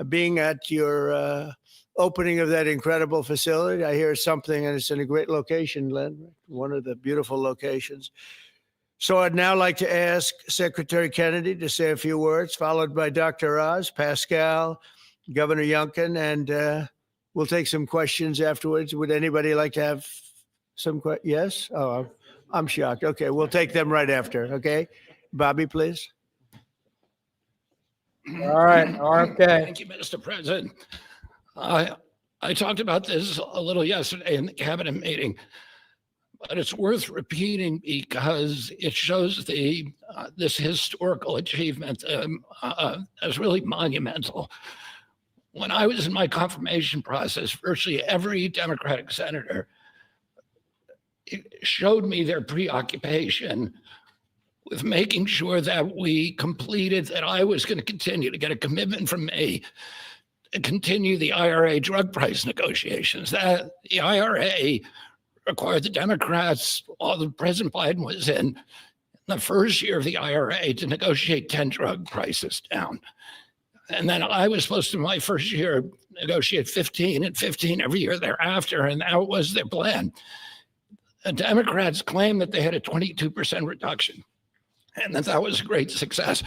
being at your opening of that incredible facility. I hear something, and it's in a great location, Len, one of the beautiful locations. So I'd now like to ask Secretary Kennedy to say a few words, followed by Dr. Oz, Pascal, Governor Youngkin, and we'll take some questions afterwards. Would anybody like to have some questions? Yes? Oh, I'm shocked. Okay, we'll take them right after. Okay. Bobby, please. All right, RFK. Thank you, Mr. President. I talked about this a little yesterday in the cabinet meeting, but it's worth repeating because it shows this historical achievement as really monumental. When I was in my confirmation process, virtually every Democratic senator showed me their preoccupation with making sure that we completed, that I was going to continue to get a commitment from me to continue the IRA drug price negotiations. That the IRA required the Democrats, while President Biden was in the first year of the IRA, to negotiate 10 drug prices down. And then I was supposed to, my first year, negotiate 15 and 15 every year thereafter, and that was their plan. The Democrats claimed that they had a 22% reduction, and that was a great success.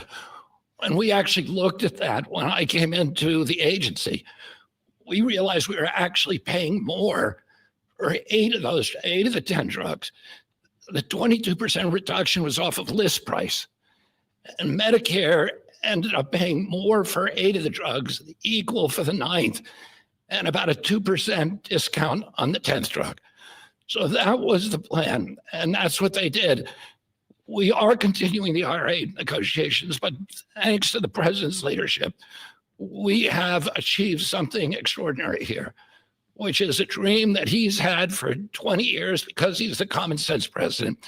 When we actually looked at that, when I came into the agency, we realized we were actually paying more for 8 of the 10 drugs. The 22% reduction was off of list price, and Medicare ended up paying more for 8 of the drugs, equal for the 9th, and about a 2% discount on the 10th drug. So that was the plan, and that's what they did. We are continuing the IRA negotiations, but thanks to the president's leadership, we have achieved something extraordinary here, which is a dream that he's had for 20 years because he's the common sense president.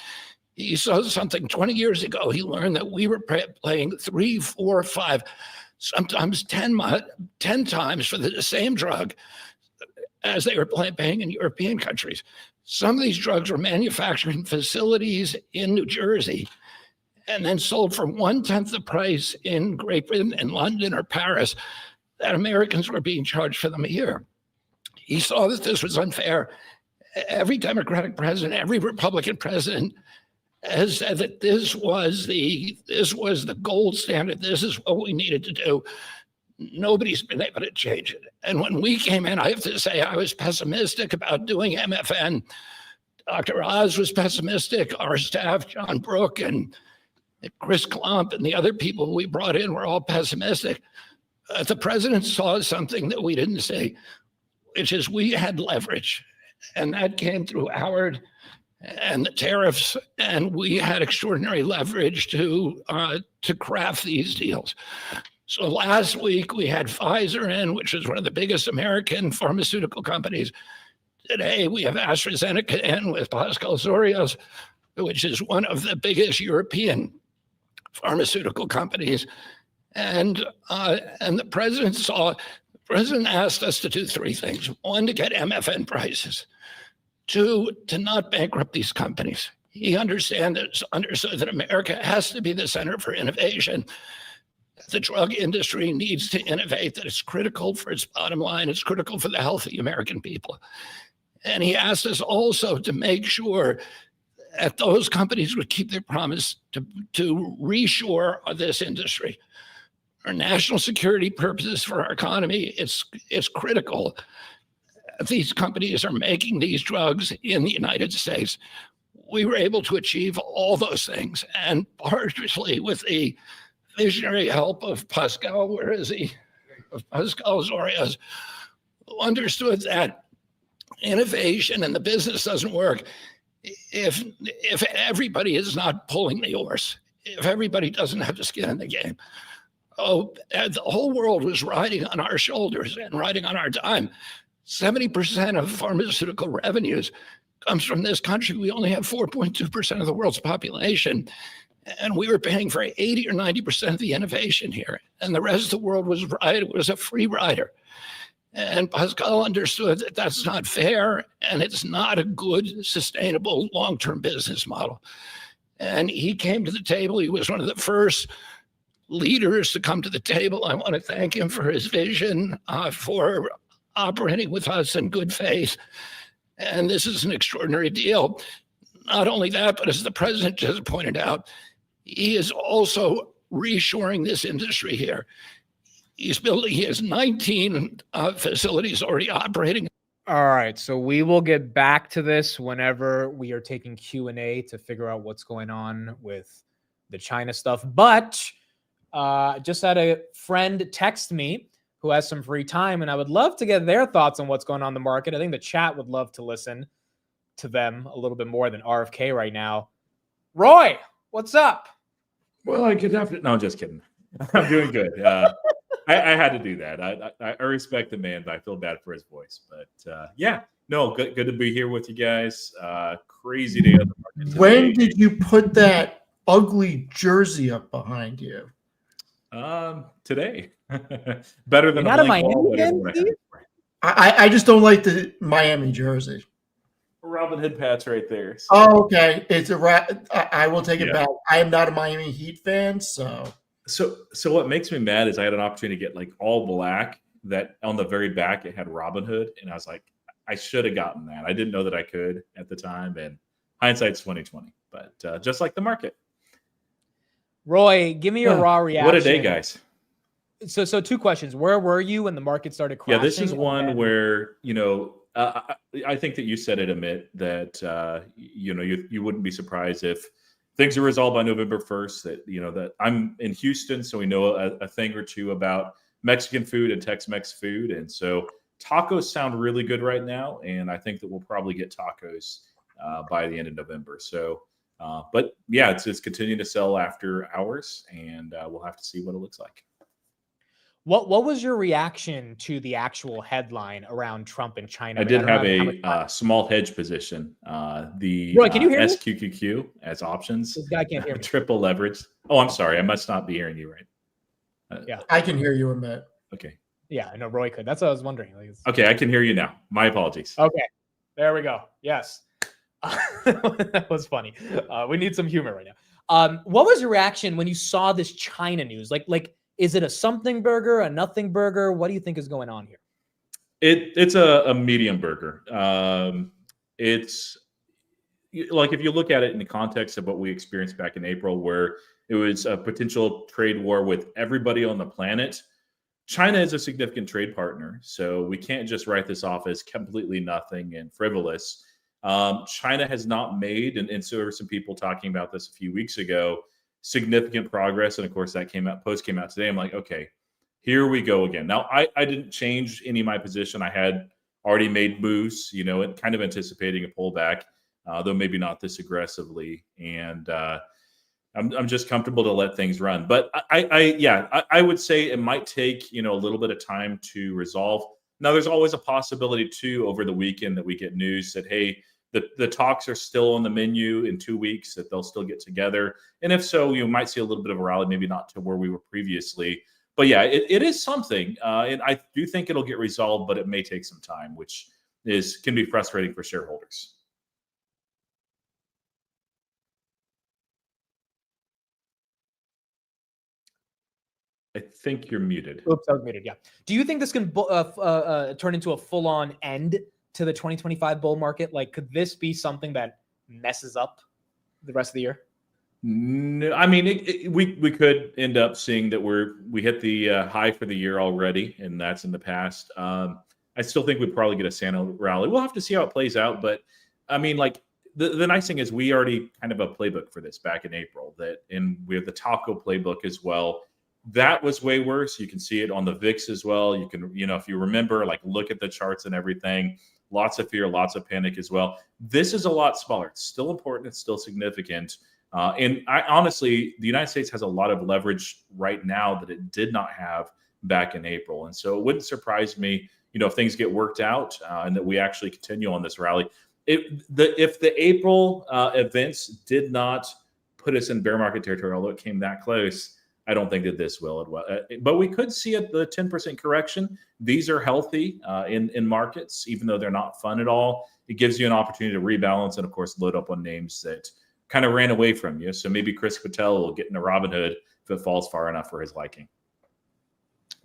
He saw something 20 years ago. He learned that we were paying 3, 4, 5, sometimes 10 times for the same drug as they were paying in European countries. Some of these drugs were manufactured in facilities in New Jersey and then sold for 1/10 the price in Great Britain, in London or Paris, that Americans were being charged for them here. He saw that this was unfair. Every Democratic president, every Republican president has said that this was the gold standard. This is what we needed to do. Nobody's been able to change it. And when we came in, I have to say I was pessimistic about doing MFN. Dr. Oz was pessimistic. Our staff, John Brook and Chris Klump and the other people we brought in were all pessimistic. The president saw something that we didn't see, which is we had leverage. And that came through Howard and the tariffs, and we had extraordinary leverage to craft these deals. So last week we had Pfizer in, which is one of the biggest American pharmaceutical companies. Today we have AstraZeneca in with Pascal Soriot, which is one of the biggest European pharmaceutical companies. And the president asked us to do 3 things. 1, to get MFN prices. 2, to not bankrupt these companies. He understood that America has to be the center for innovation. The drug industry needs to innovate, that it's critical for its bottom line, it's critical for the health of the American people. And he asked us also to make sure that those companies would keep their promise to reshore this industry. For national security purposes, for our economy, it's critical. These companies are making these drugs in the United States. We were able to achieve all those things, and partially with the visionary help of Pascal, where is he? Of Pascal Soriot, who understood that innovation and the business doesn't work if everybody is not pulling the oars, if everybody doesn't have the skin in the game. The whole world was riding on our shoulders and riding on our dime. 70% of pharmaceutical revenues comes from this country. We only have 4.2% of the world's population. And we were paying for 80 or 90% of the innovation here. And the rest of the world was a free rider. And Pascal understood that that's not fair and it's not a good, sustainable, long-term business model. And he came to the table. He was one of the first leaders to come to the table. I want to thank him for his vision, for operating with us in good faith. And this is an extraordinary deal. Not only that, but as the president just pointed out, he is also reshoring this industry here. He has 19 facilities already operating. All right, so we will get back to this whenever we are taking Q&A to figure out what's going on with the China stuff. But just had a friend text me who has some free time, and I would love to get their thoughts on what's going on in the market. I think the chat would love to listen to them a little bit more than RFK right now. Roy, what's up? Well, I could have to. No, I'm just kidding. I'm doing good. I had to do that. I respect the man, but I feel bad for his voice. But yeah, no, good to be here with you guys. Crazy day on the market today. When did you put that ugly jersey up behind you? Today. Better than You're not a Miami fan, Steve? I just don't like the Miami jersey. Robin Hood patch right there. So. Oh, okay. It's I will take it back. I am not a Miami Heat fan, so what makes me mad is I had an opportunity to get like all black that on the very back it had Robin Hood, and I was like, I should have gotten that. I didn't know that I could at the time, and hindsight's 2020. But just like the market. Roy, give me your raw reaction. What a day, guys. So two questions. Where were you when the market started crashing? Yeah, this is one where, I think that you said it, Amit, that, you wouldn't be surprised if things are resolved by November 1st, that I'm in Houston, so we know a thing or two about Mexican food and Tex-Mex food. And so tacos sound really good right now. And I think that we'll probably get tacos by the end of November. So, but yeah, it's continuing to sell after hours, and we'll have to see what it looks like. What was your reaction to the actual headline around Trump and China? I did have a small hedge position. The Roy, can you hear me? SQQQ as options. This guy can't hear me. Triple leverage. Oh, I'm sorry. I must not be hearing you right. Yeah, I can hear you a bit. Okay. Yeah, I know Roy could. That's what I was wondering. Okay, I can hear you now. My apologies. Okay, there we go. Yes, that was funny. We need some humor right now. What was your reaction when you saw this China news? Like. Is it a something burger, a nothing burger? What do you think is going on here? It's a medium burger. It's like if you look at it in the context of what we experienced back in April, where it was a potential trade war with everybody on the planet. China is a significant trade partner, so we can't just write this off as completely nothing and frivolous. China has not made, and so there were some people talking about this a few weeks ago, significant progress. And of course that post came out today. I'm like, okay, here we go again. Now I didn't change any of my position. I had already made moves, and kind of anticipating a pullback, though maybe not this aggressively. And I'm just comfortable to let things run. But I would say it might take, a little bit of time to resolve. Now there's always a possibility too, over the weekend that we get news that, hey, the talks are still on the menu in 2 weeks, that they'll still get together. And if so, you might see a little bit of a rally, maybe not to where we were previously. But yeah, it is something. And I do think it'll get resolved, but it may take some time, which can be frustrating for shareholders. I think you're muted. Oops, I was muted. Yeah. Do you think this can turn into a full-on end to the 2025 bull market? Like, could this be something that messes up the rest of the year? No, I mean, we could end up seeing that we hit the high for the year already, and that's in the past. I still think we'd probably get a Santa rally. We'll have to see how it plays out, but I mean, like the nice thing is we already kind of a playbook for this back in April, and we have the taco playbook as well. That was way worse. You can see it on the VIX as well. You can, if you remember, like look at the charts and everything. Lots of fear, lots of panic as well. This is a lot smaller. It's still important. It's still significant. And honestly, the United States has a lot of leverage right now that it did not have back in April. And so it wouldn't surprise me, if things get worked out and that we actually continue on this rally. If the April events did not put us in bear market territory, although it came that close, I don't think that this will. But we could see the 10% correction. These are healthy in markets, even though they're not fun at all. It gives you an opportunity to rebalance and, of course, load up on names that kind of ran away from you. So maybe Chris Patel will get into Robinhood if it falls far enough for his liking.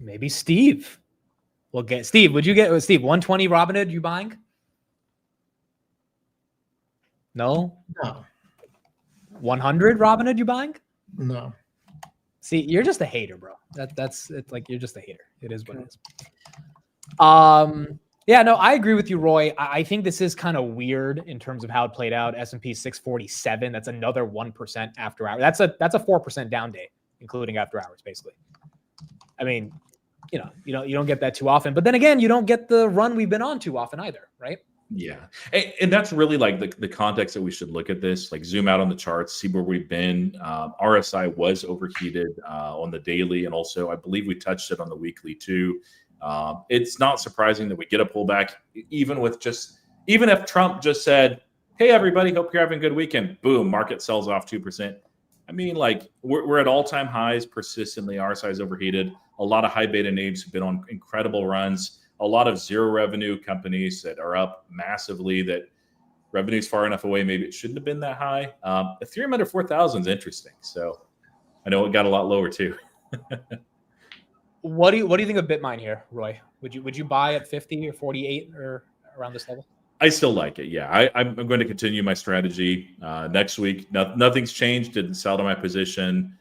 Maybe Steve will get. Steve, would you get Steve 120 Robinhood? You buying? No. 100 Robinhood? You buying? No. See, you're just a hater, bro. That's it's like you're just a hater. It is what it is. Yeah, no, I agree with you, Roy. I think this is kind of weird in terms of how it played out. S&P 647. That's another 1% after hours. That's a 4% down day, including after hours, basically. I mean, you don't get that too often. But then again, you don't get the run we've been on too often either, right? Yeah. And that's really like the context that we should look at this, like zoom out on the charts, see where we've been. RSI was overheated on the daily. And also, I believe we touched it on the weekly too. It's not surprising that we get a pullback, even if Trump just said, hey, everybody, hope you're having a good weekend. Boom, market sells off 2%. I mean, like we're at all-time highs persistently. RSI is overheated. A lot of high beta names have been on incredible runs. A lot of zero revenue companies that are up massively, that revenue's far enough away, maybe it shouldn't have been that high. Ethereum under 4,000 is interesting. So I know it got a lot lower too. What do you think of Bitmine here, Roy? Would you buy at 50 or 48 or around this level? I still like it. Yeah, I'm going to continue my strategy next week. Nothing's changed. Didn't sell to my position.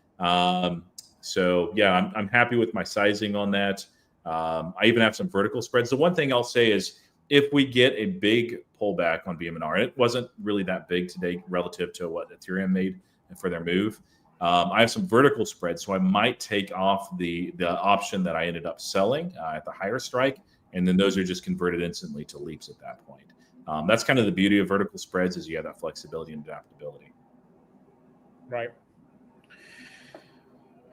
So yeah, I'm happy with my sizing on that. I even have some vertical spreads. The one thing I'll say is if we get a big pullback on BMNR, and it wasn't really that big today relative to what Ethereum made for their move, I have some vertical spreads, so I might take off the option that I ended up selling at the higher strike, and then those are just converted instantly to leaps at that point. That's kind of the beauty of vertical spreads, is you have that flexibility and adaptability. Right.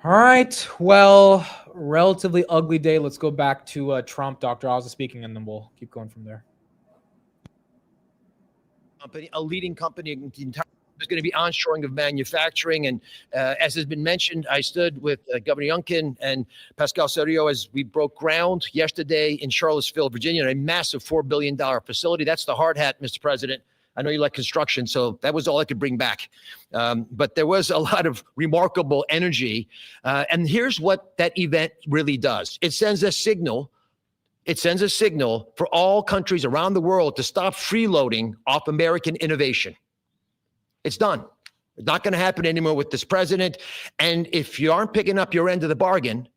All right. Well, relatively ugly day. Let's go back to Trump. Dr. Oz is speaking, and then we'll keep going from there. Company, a leading company in the entire. There's going to be onshoring of manufacturing. And as has been mentioned, I stood with Governor Youngkin and Pascal Soriot as we broke ground yesterday in Charlottesville, Virginia, a massive $4 billion facility. That's the hard hat, Mr. President. I know you like construction, so that was all I could bring back. But there was a lot of remarkable energy. And here's what that event really does. It sends a signal. It sends a signal for all countries around the world to stop freeloading off American innovation. It's done. It's not going to happen anymore with this president. And if you aren't picking up your end of the bargain,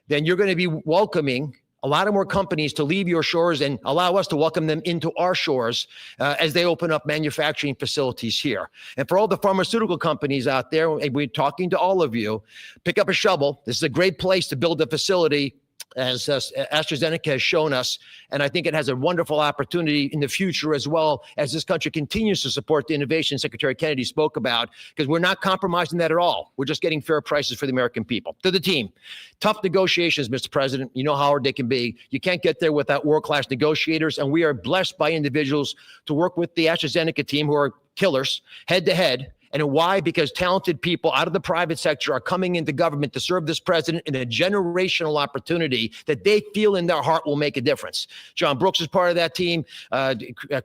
then you're going to be welcoming a lot of more companies to leave your shores and allow us to welcome them into our shores as they open up manufacturing facilities here. And for all the pharmaceutical companies out there, and we're talking to all of you, pick up a shovel. This is a great place to build a facility, as AstraZeneca has shown us. And I think it has a wonderful opportunity in the future as well, as this country continues to support the innovation Secretary Kennedy spoke about, because we're not compromising that at all. We're just getting fair prices for the American people. To the team, tough negotiations, Mr. President. You know how hard they can be. You can't get there without world-class negotiators. And we are blessed by individuals to work with the AstraZeneca team, who are killers, head-to-head. And why? Because talented people out of the private sector are coming into government to serve this president in a generational opportunity that they feel in their heart will make a difference. John Brooks is part of that team.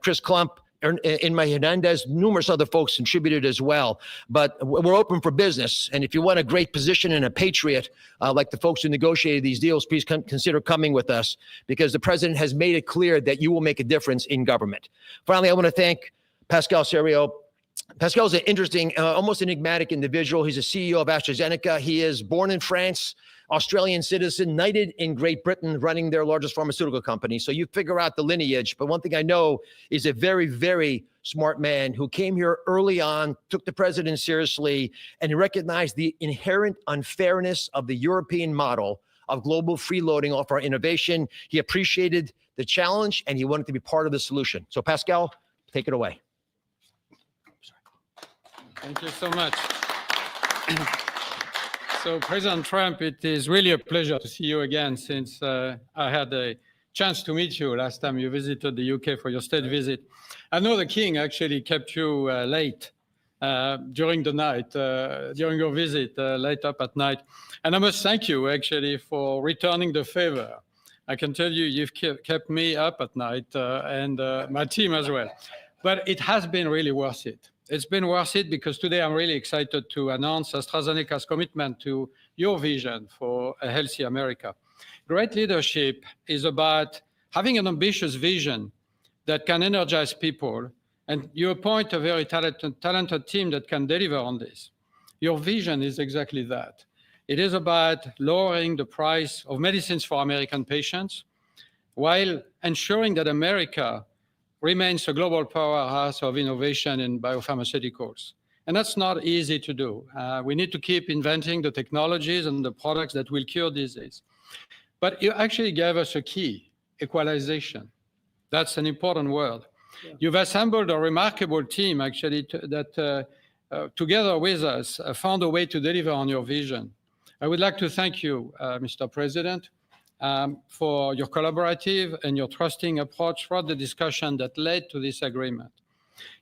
Chris Klump, Inma Hernandez, numerous other folks contributed as well. But we're open for business. And if you want a great position and a patriot, like the folks who negotiated these deals, please consider coming with us, because the president has made it clear that you will make a difference in government. Finally, I want to thank Pascal Soriot. Pascal is an interesting, almost enigmatic individual. He's a CEO of AstraZeneca. He is born in France, Australian citizen, knighted in Great Britain, running their largest pharmaceutical company. So you figure out the lineage. But one thing I know is a very, very smart man who came here early on, took the president seriously, and he recognized the inherent unfairness of the European model of global freeloading off our innovation. He appreciated the challenge, and he wanted to be part of the solution. So Pascal, take it away. Thank you so much. So, President Trump, it is really a pleasure to see you again, since I had a chance to meet you last time you visited the UK for your state visit. I know the King actually kept you late during the night, during your visit, late up at night. And I must thank you, actually, for returning the favor. I can tell you, you've kept me up at night and my team as well. But it has been really worth it. It's been worth it because today I'm really excited to announce AstraZeneca's commitment to your vision for a healthy America. Great leadership is about having an ambitious vision that can energize people, and you appoint a very talented team that can deliver on this. Your vision is exactly that. It is about lowering the price of medicines for American patients while ensuring that America remains a global powerhouse of innovation in biopharmaceuticals. And that's not easy to do. We need to keep inventing the technologies and the products that will cure disease. But you actually gave us a key, equalization. That's an important word. Yeah. You've assembled a remarkable team, actually, that together with us found a way to deliver on your vision. I would like to thank you, Mr. President, for your collaborative and your trusting approach throughout the discussion that led to this agreement.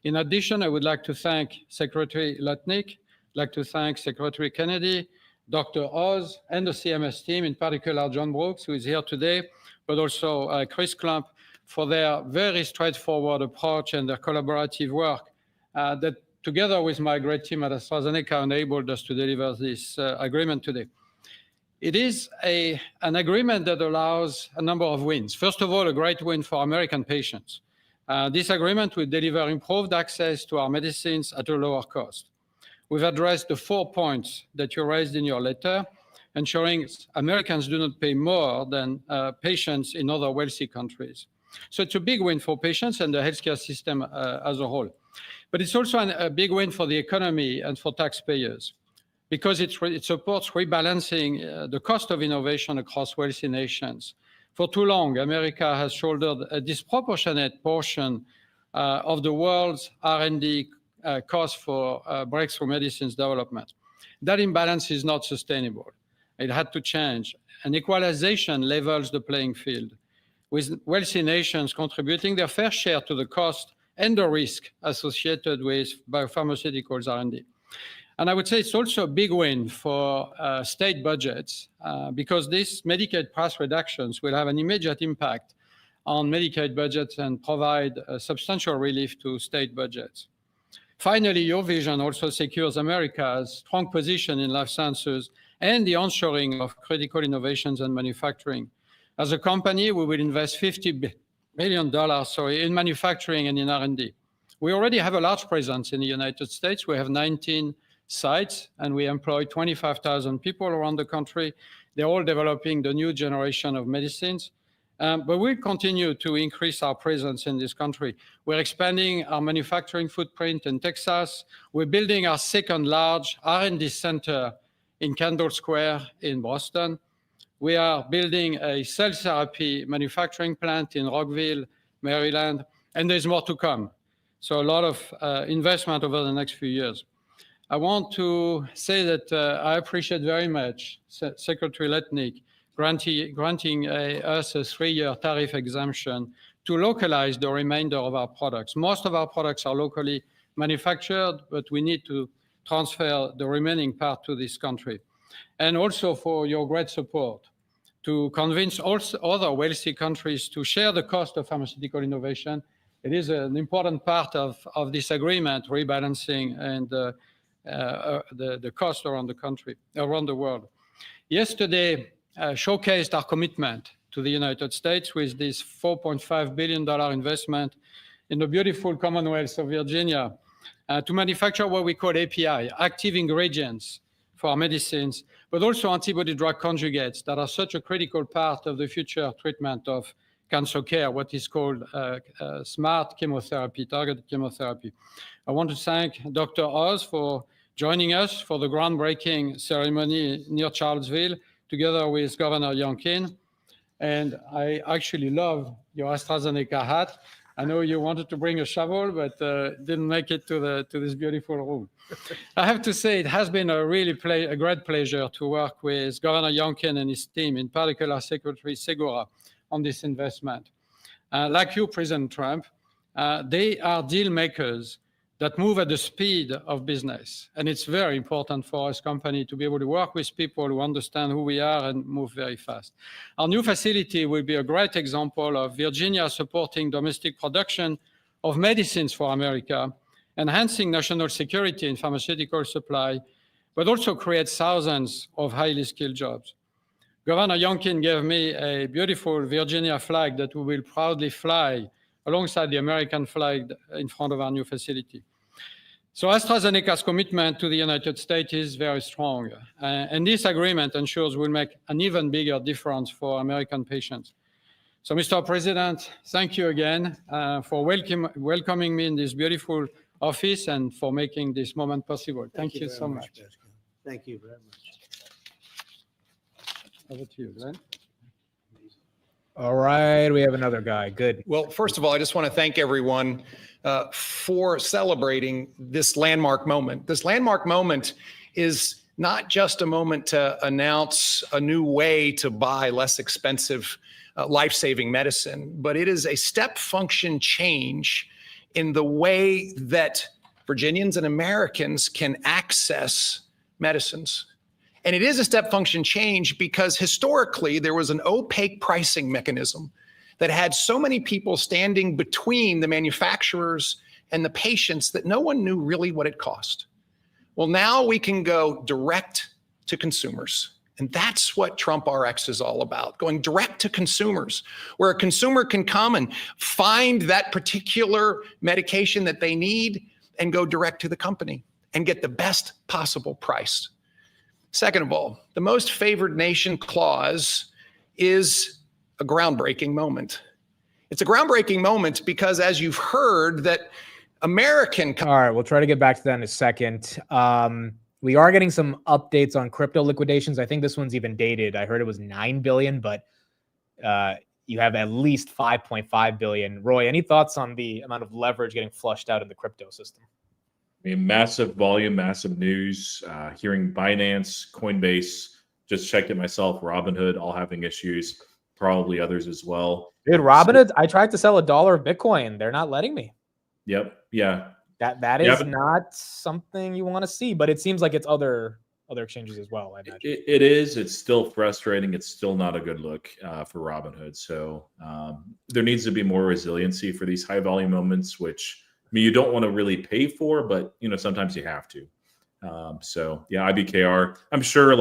In addition, I would like to thank Secretary Lutnick, like to thank Secretary Kennedy, Dr. Oz, and the CMS team, in particular John Brooks, who is here today, but also Chris Klump, for their very straightforward approach and their collaborative work that, together with my great team at AstraZeneca, enabled us to deliver this agreement today. It is an agreement that allows a number of wins. First of all, a great win for American patients. This agreement will deliver improved access to our medicines at a lower cost. We've addressed the 4 points that you raised in your letter, ensuring Americans do not pay more than patients in other wealthy countries. So it's a big win for patients and the healthcare system as a whole. But it's also a big win for the economy and for taxpayers, because it supports rebalancing the cost of innovation across wealthy nations. For too long, America has shouldered a disproportionate portion of the world's R&D cost for breakthrough medicines development. That imbalance is not sustainable. It had to change. And equalization levels the playing field, with wealthy nations contributing their fair share to the cost and the risk associated with biopharmaceuticals R&D. And I would say it's also a big win for state budgets because these Medicaid price reductions will have an immediate impact on Medicaid budgets and provide substantial relief to state budgets. Finally, your vision also secures America's strong position in life sciences and the onshoring of critical innovations and manufacturing. As a company, we will invest $50 billion in manufacturing and in R&D. We already have a large presence in the United States. We have 19 sites, and we employ 25,000 people around the country. They're all developing the new generation of medicines. But we'll continue to increase our presence in this country. We're expanding our manufacturing footprint in Texas. We're building our second large R&D center in Kendall Square in Boston. We are building a cell therapy manufacturing plant in Rockville, Maryland, and there's more to come. So a lot of investment over the next few years. I want to say that I appreciate very much Secretary Lutnick granting us a 3-year tariff exemption to localize the remainder of our products. Most of our products are locally manufactured, but we need to transfer the remaining part to this country. And also for your great support to convince also other wealthy countries to share the cost of pharmaceutical innovation. It is an important part of this agreement, rebalancing and the cost around the country, around the world. Yesterday, showcased our commitment to the United States with this $4.5 billion investment in the beautiful Commonwealth of Virginia to manufacture what we call API, active ingredients for our medicines, but also antibody-drug conjugates that are such a critical part of the future treatment of cancer care, what is called smart chemotherapy, targeted chemotherapy. I want to thank Dr. Oz for joining us for the groundbreaking ceremony near Charlottesville, together with Governor Youngkin. And I actually love your AstraZeneca hat. I know you wanted to bring a shovel, but didn't make it to this beautiful room. I have to say, it has been a great pleasure to work with Governor Youngkin and his team, in particular Secretary Segura, on this investment. Like you, President Trump, they are deal makers that move at the speed of business. And it's very important for us company to be able to work with people who understand who we are and move very fast. Our new facility will be a great example of Virginia supporting domestic production of medicines for America, enhancing national security in pharmaceutical supply, but also creates thousands of highly skilled jobs. Governor Youngkin gave me a beautiful Virginia flag that we will proudly fly alongside the American flag in front of our new facility. So AstraZeneca's commitment to the United States is very strong. And this agreement ensures we'll make an even bigger difference for American patients. So, Mr. President, thank you again for welcoming me in this beautiful office and for making this moment possible. Thank you so much. Pascal. Thank you very much. Over to you, Glenn. All right, we have another guy. Good. Well, first of all, I just want to thank everyone for celebrating this landmark moment. This landmark moment is not just a moment to announce a new way to buy less expensive life-saving medicine, but it is a step function change in the way that Virginians and Americans can access medicines. And it is a step function change because historically there was an opaque pricing mechanism that had so many people standing between the manufacturers and the patients that no one knew really what it cost. Well, now we can go direct to consumers. And that's what Trump RX is all about, going direct to consumers, where a consumer can come and find that particular medication that they need and go direct to the company and get the best possible price. Second of all, the most favored nation clause is a groundbreaking moment. It's a groundbreaking moment because, as you've heard, that American... All right, we'll try to get back to that in a second. We are getting some updates on crypto liquidations. I think this one's even dated. I heard it was 9 billion, but you have at least 5.5 billion. Roy, any thoughts on the amount of leverage getting flushed out in the crypto system? I mean, massive volume, massive news. Hearing Binance, Coinbase, just checked it myself. Robinhood, all having issues. Probably others as well. Dude, Robinhood, I tried to sell $1 of Bitcoin. They're not letting me. Yep. Yeah. That is not something you want to see, but it seems like it's other exchanges as well, I imagine. It is. It's still frustrating. It's still not a good look for Robinhood. So there needs to be more resiliency for these high volume moments, which I mean, you don't want to really pay for, but sometimes you have to. So yeah, IBKR, I'm sure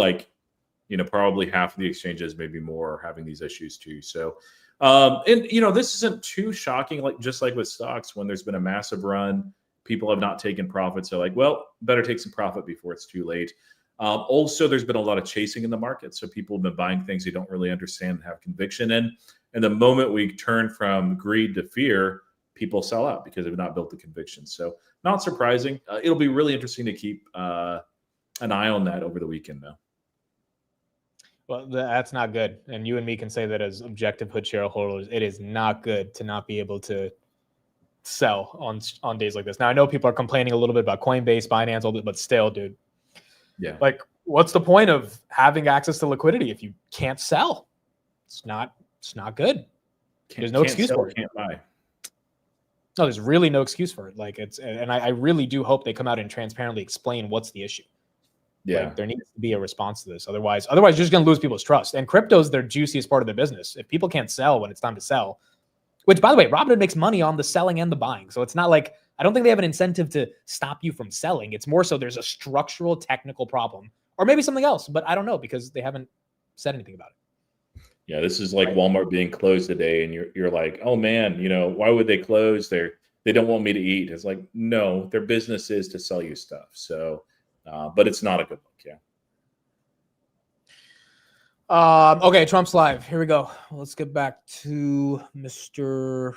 probably half of the exchanges, maybe more, are having these issues too. So, and this isn't too shocking, just like with stocks, when there's been a massive run, people have not taken profits. They're like, well, better take some profit before it's too late. Also, there's been a lot of chasing in the market. So people have been buying things they don't really understand and have conviction in. And the moment we turn from greed to fear, people sell out because they've not built the conviction. So not surprising. It'll be really interesting to keep an eye on that over the weekend, though. Well, that's not good. And you and me can say that as objective hood shareholders, it is not good to not be able to sell on days like this. Now, I know people are complaining a little bit about Coinbase, Binance, all that, but still, dude. Yeah. What's the point of having access to liquidity if you can't sell? It's not good. There's no excuse for it. Can't buy. No, there's really no excuse for it. And I really do hope they come out and transparently explain what's the issue. Yeah. There needs to be a response to this. Otherwise you're just going to lose people's trust. And crypto's their juiciest part of the business. If people can't sell when it's time to sell, which, by the way, Robinhood makes money on the selling and the buying. So it's not like, I don't think they have an incentive to stop you from selling. It's more so there's a structural technical problem, or maybe something else, but I don't know because they haven't said anything about it. Yeah, this is like Walmart being closed today, and you're like, oh man, why would they close? They don't want me to eat. It's like, no, their business is to sell you stuff. So, but it's not a good look. Yeah. Okay, Trump's live. Here we go. Let's get back to Mr.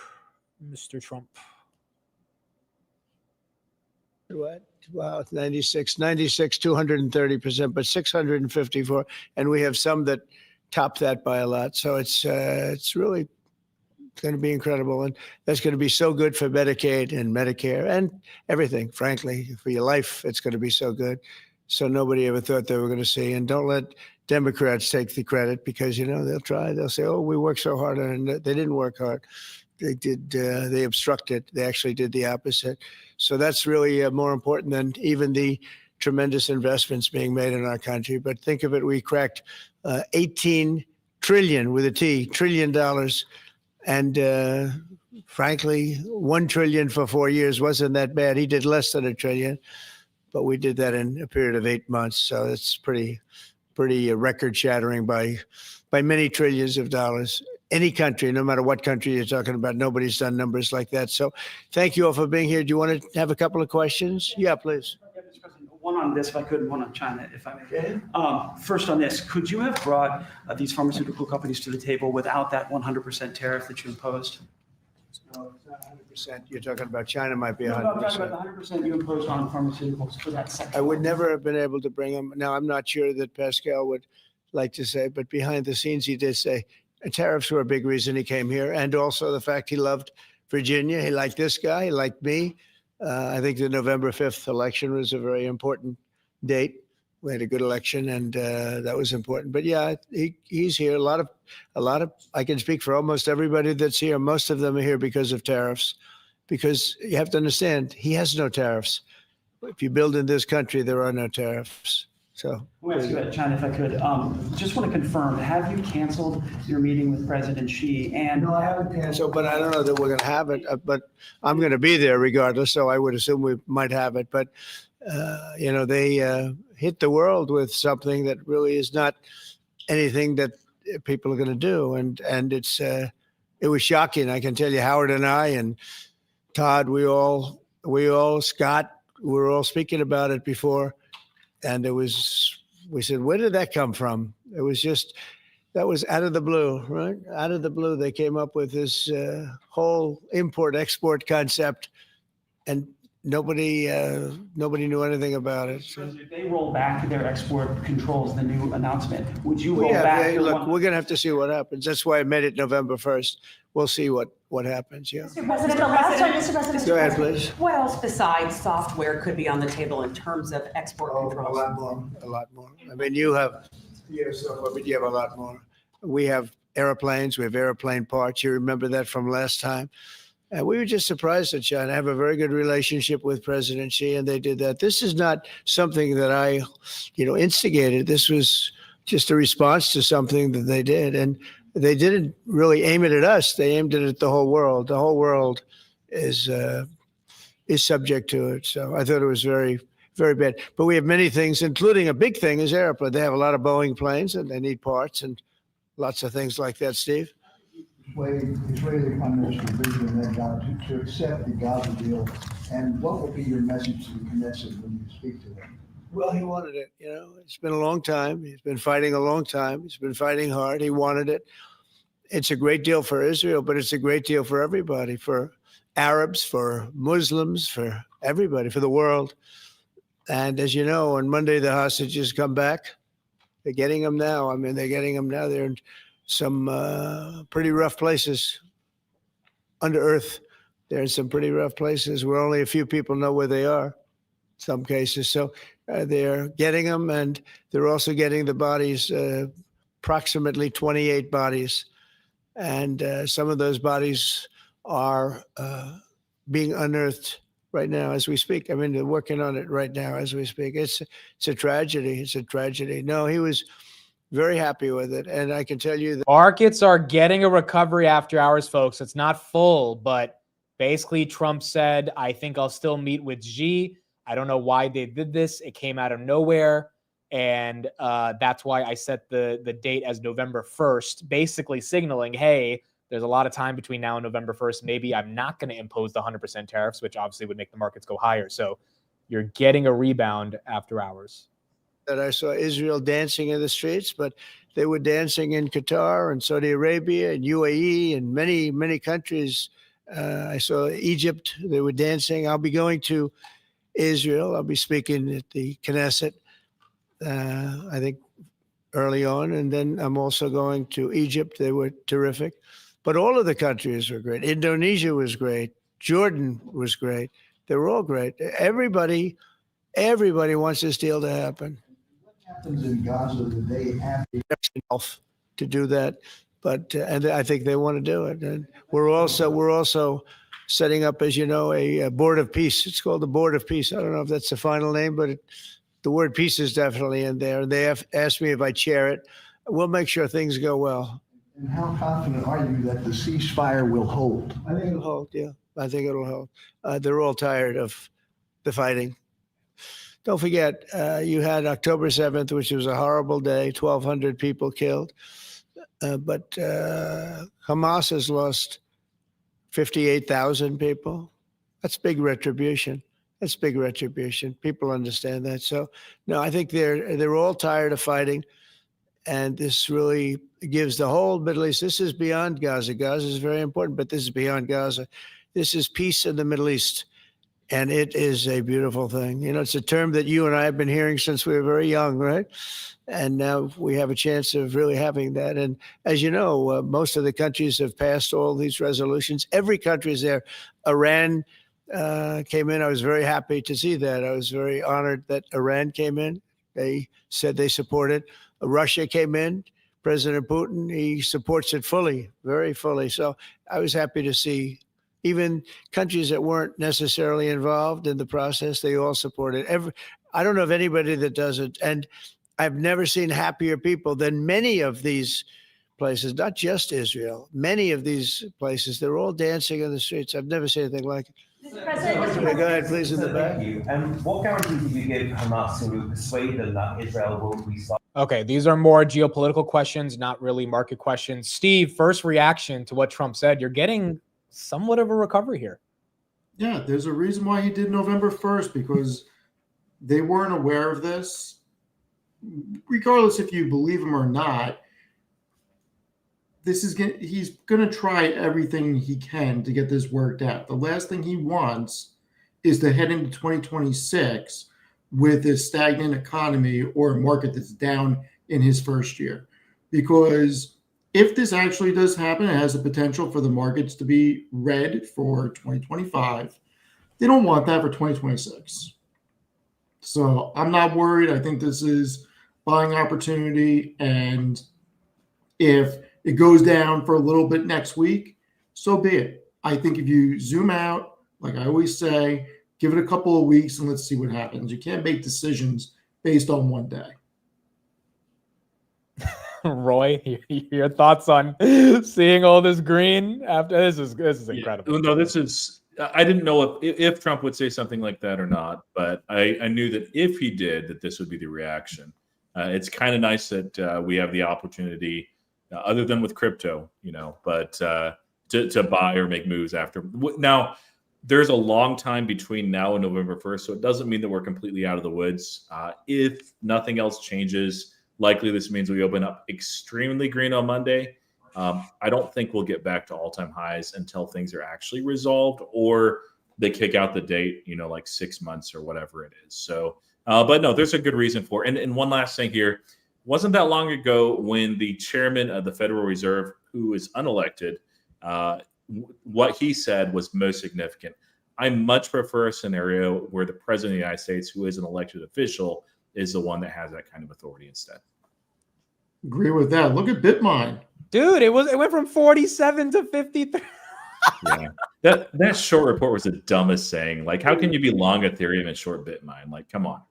Trump. What? Wow, 96, 230%, but 654. And we have some that top that by a lot. So it's really going to be incredible. And that's going to be so good for Medicaid and Medicare and everything, frankly. For your life, it's going to be so good. So nobody ever thought they were going to see. And don't let Democrats take the credit because, they'll try. They'll say, oh, we worked so hard. And they didn't work hard. They did. They obstructed. They actually did the opposite. So that's really more important than even the tremendous investments being made in our country. But think of it. We cracked 18 trillion with a T, $1 trillion. And frankly, 1 trillion for 4 years wasn't that bad. He did less than $1 trillion, but we did that in a period of 8 months. So it's pretty record shattering by many trillions of dollars. Any country, no matter what country you're talking about, nobody's done numbers like that. So thank you all for being here. Do you want to have a couple of questions? Yeah, please. One on this, if I could, and one on China, if I may. First on this, could you have brought these pharmaceutical companies to the table without that 100% tariff that you imposed? No, it's not 100%. You're talking about China might be 100%. No, I'm talking about the 100% you imposed on pharmaceuticals for that sector. I would never have been able to bring them. Now, I'm not sure that Pascal would like to say, but behind the scenes, he did say tariffs were a big reason he came here. And also the fact he loved Virginia. He liked this guy. He liked me. I think the November 5th election was a very important date. We had a good election, and that was important. But yeah, he's here. A lot of. I can speak for almost everybody that's here. Most of them are here because of tariffs, because you have to understand he has no tariffs. If you build in this country, there are no tariffs. So. I want to ask you about China, if I could. Just want to confirm: have you canceled your meeting with President Xi? And no, I haven't canceled, but I don't know that we're going to have it. But I'm going to be there regardless, so I would assume we might have it. But they hit the world with something that really is not anything that people are going to do, and it was shocking. I can tell you, Howard and I and Todd, we all Scott, we were all speaking about it before. And we said, where did that come from? It was that was out of the blue, right? Out of the blue, they came up with this whole import-export concept, and nobody knew anything about it. So. If they roll back their export controls, the new announcement, would you roll back? Look, we're going to have to see what happens. That's why I made it November 1st. We'll see what happens. Yeah. Mr. President, the last one, Mr. President. Go ahead, please. What else besides software could be on the table in terms of export controls? A lot more. I mean, you have a lot more. We have airplanes. We have airplane parts. You remember that from last time. And we were just surprised that China have a very good relationship with President Xi, and they did that. This is not something that I, instigated. This was just a response to something that they did. And they didn't really aim it at us. They aimed it at the whole world. The whole world is subject to it. So I thought it was very, very bad. But we have many things, including a big thing is airplane. They have a lot of Boeing planes, and they need parts and lots of things like that, Steve. Israeli Prime Minister Benjamin Netanyahu to accept the Gaza deal, and what will be your message to the Knesset when you speak to them? Well, he wanted it. It's been a long time. He's been fighting a long time. He's been fighting hard. He wanted it. It's a great deal for Israel, but it's a great deal for everybody, for Arabs, for Muslims, for everybody, for the world. And as you know, on Monday, the hostages come back. They're getting them now. I mean, they're getting them now. They're in some pretty rough places under earth. They're in some pretty rough places where only a few people know where they are, in some cases. So they're getting them, and they're also getting the bodies, approximately 28 bodies. And some of those bodies are being unearthed right now as we speak. I mean, they're working on it right now as we speak. It's a tragedy. It's a tragedy. No, he was very happy with it. And I can tell you that markets are getting a recovery after hours, folks. It's not full, but basically Trump said, I think I'll still meet with Xi. I don't know why they did this. It came out of nowhere. And that's why I set the date as November 1st, basically signaling, hey, there's a lot of time between now and November 1st. Maybe I'm not going to impose the 100% tariffs, which obviously would make the markets go higher. So you're getting a rebound after hours. That I saw Israel dancing in the streets, but they were dancing in Qatar and Saudi Arabia and UAE and many, many countries. I saw Egypt. They were dancing. I'll be going to Israel. I'll be speaking at the Knesset, I think, early on. And then I'm also going to Egypt. They were terrific. But all of the countries were great. Indonesia was great. Jordan was great. They were all great. Everybody Everybody wants this deal to happen. Happens in Gaza the day after. Enough to do that, but and I think they want to do it. And we're also setting up, as you know, a board of peace. It's called the Board of Peace. I don't know if that's the final name, but the word peace is definitely in there. They have asked me if I chair it. We'll make sure things go well. And how confident are you that the ceasefire will hold? I think it'll hold. Yeah, I think it'll hold. They're all tired of the fighting. Don't forget, you had October 7th, which was a horrible day, 1,200 people killed. But Hamas has lost 58,000 people. That's big retribution. That's big retribution. People understand that. So, no, I think they're all tired of fighting. And this really gives the whole Middle East, this is beyond Gaza. Gaza is very important, but this is beyond Gaza. This is peace in the Middle East. And it is a beautiful thing. You know, it's a term that you and I have been hearing since we were very young, right? And now we have a chance of really having that. And as you know, most of the countries have passed all these resolutions. Every country is there. Iran came in. I was very happy to see that. I was very honored that Iran came in. They said they support it. Russia came in. President Putin, he supports it fully, very fully. So I was happy to see even countries that weren't necessarily involved in the process, they all support it. I don't know of anybody that does it. And I've never seen happier people than many of these places, not just Israel. Many of these places, they're all dancing in the streets. I've never seen anything like it. Mr. President, Yeah, go ahead, please, in the back. Thank you. What guarantee did you give Hamas to persuade them that Israel will restart? Okay, these are more geopolitical questions, not really market questions. Steve, first reaction to what Trump said. You're getting somewhat of a recovery here. Yeah, there's a reason why he did November 1st, because they weren't aware of this. Regardless if you believe him or not, he's going to try everything he can to get this worked out. The last thing he wants is to head into 2026 with a stagnant economy or a market that's down in his first year. Because if this actually does happen, it has the potential for the markets to be red for 2025. They don't want that for 2026. So I'm not worried. I think this is buying opportunity. And if it goes down for a little bit next week, so be it. I think if you zoom out, like I always say, give it a couple of weeks and let's see what happens. You can't make decisions based on one day. Roy, your thoughts on seeing all this green after this is incredible. No, this is. I didn't know if Trump would say something like that or not, but I knew that if he did, that this would be the reaction. It's kind of nice that we have the opportunity, other than with crypto, but to buy or make moves after. Now, there's a long time between now and November 1st, so it doesn't mean that we're completely out of the woods. If nothing else changes, likely this means we open up extremely green on Monday. I don't think we'll get back to all-time highs until things are actually resolved or they kick out the date, like 6 months or whatever it is. So, but no, there's a good reason for it. And one last thing here. Wasn't that long ago when the chairman of the Federal Reserve, who is unelected, what he said was most significant. I much prefer a scenario where the president of the United States, who is an elected official, is the one that has that kind of authority instead. Agree with that. Look at Bitmine. Dude, it went from 47 to 53. Yeah. That short report was the dumbest saying. Like, how can you be long Ethereum and short Bitmine? Like, come on.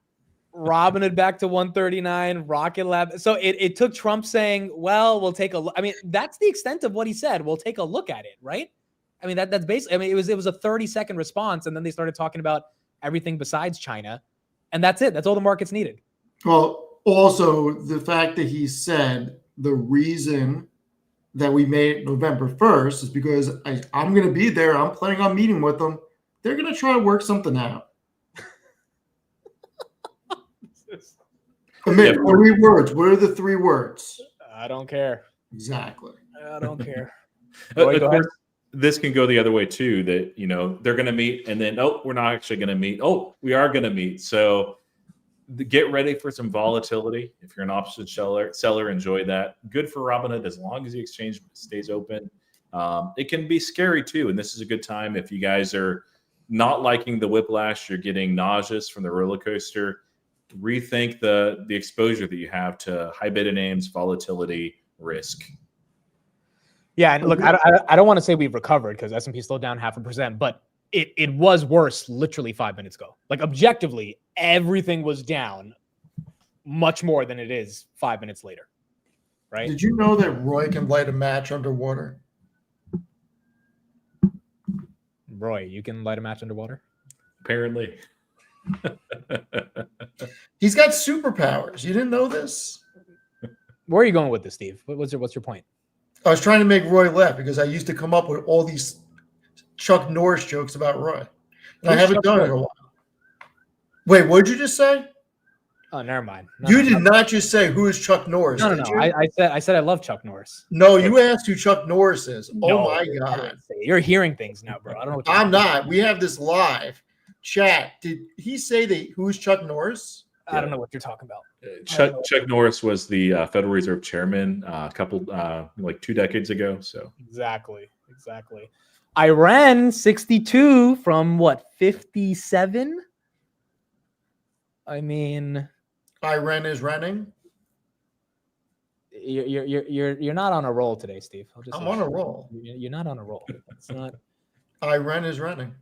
Robinhood back to 139, Rocket Lab. So it took Trump saying, well, we'll take a look. I mean, that's the extent of what he said. We'll take a look at it, right? I mean, that's basically, I mean, it was a 30-second response, and then they started talking about everything besides China. And that's it. That's all the markets needed. Well, also the fact that he said the reason that we made November 1st is because I'm going to be there. I'm planning on meeting with them. They're going to try to work something out. Amit, 3 words. What are the 3 words? I don't care. Exactly. I don't care. Of course, this can go the other way too, that, they're going to meet and then, we're not actually going to meet. We are going to meet. So get ready for some volatility. If you're an option seller, enjoy that. Good for Robinhood as long as the exchange stays open. It can be scary too. And this is a good time if you guys are not liking the whiplash, you're getting nauseous from the roller coaster, rethink the exposure that you have to high beta names, volatility, risk. Yeah, and look, I don't want to say we've recovered because S&P is still down 0.5%, but it was worse literally 5 minutes ago. Like objectively, everything was down much more than it is 5 minutes later, right? Did you know that Roy can light a match underwater? Roy, you can light a match underwater? Apparently. He's got superpowers. You didn't know this? Where are you going with this, Steve? What's your point? I was trying to make Roy laugh because I used to come up with all these Chuck Norris jokes about Roy. And I haven't done it in a while. Wait, what did you just say? Oh, never mind. You did not just say who is Chuck Norris. No. did you? I said I love Chuck Norris. No, you asked who Chuck Norris is. No, Oh my God. You're hearing things now, bro. I don't know what you're I'm not. We have this live. Chat. Did he say that who's Chuck Norris? I don't know what you're talking about. Chuck Norris was the Federal Reserve chairman a couple, like 2 decades ago. So Exactly. Iran 62 from what 57? I mean, Iran is running. You're not on a roll today, Steve. I'm on a roll. You're not on a roll. It's not. Iran is running.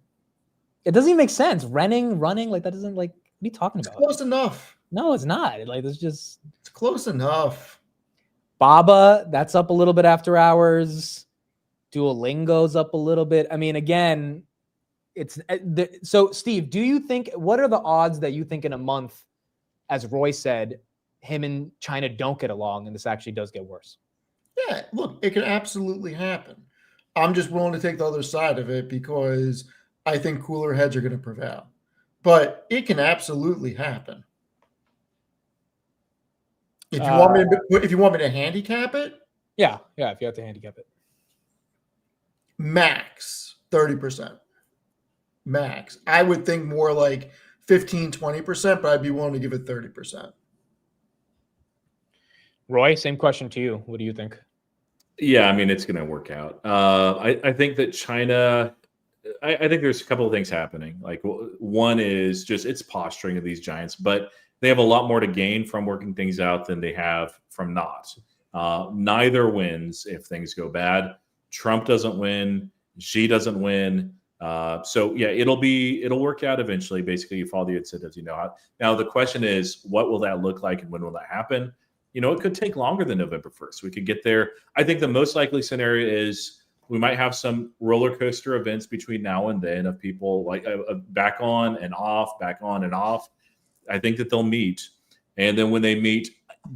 It doesn't even make sense. Running, like that doesn't like. What are you talking about? Close enough. No, it's not. Like it's just. It's close enough. Baba, that's up a little bit after hours. Duolingo's up a little bit. I mean, again, it's so. Steve, do you think what are the odds that you think in a month, as Roy said, him and China don't get along and this actually does get worse? Yeah, look, it can absolutely happen. I'm just willing to take the other side of it because I think cooler heads are going to prevail. But it can absolutely happen. If you want me to handicap it, yeah. If you have to handicap it, max 30%. Max. I would think more like 15-20%, but I'd be willing to give it 30%. Roy, same question to you. What do you think? yeah, I mean, it's going to work out. I think that China. I think there's a couple of things happening. Like one is just it's posturing of these giants, but they have a lot more to gain from working things out than they have from not. Neither wins if things go bad. Trump doesn't win. Xi doesn't win. So yeah, it'll work out eventually. Basically, you follow the incentives. Now the question is, what will that look like, and when will that happen? It could take longer than November 1st. We could get there. I think the most likely scenario is we might have some roller coaster events between now and then of people like back on and off, back on and off. I think that they'll meet. And then when they meet,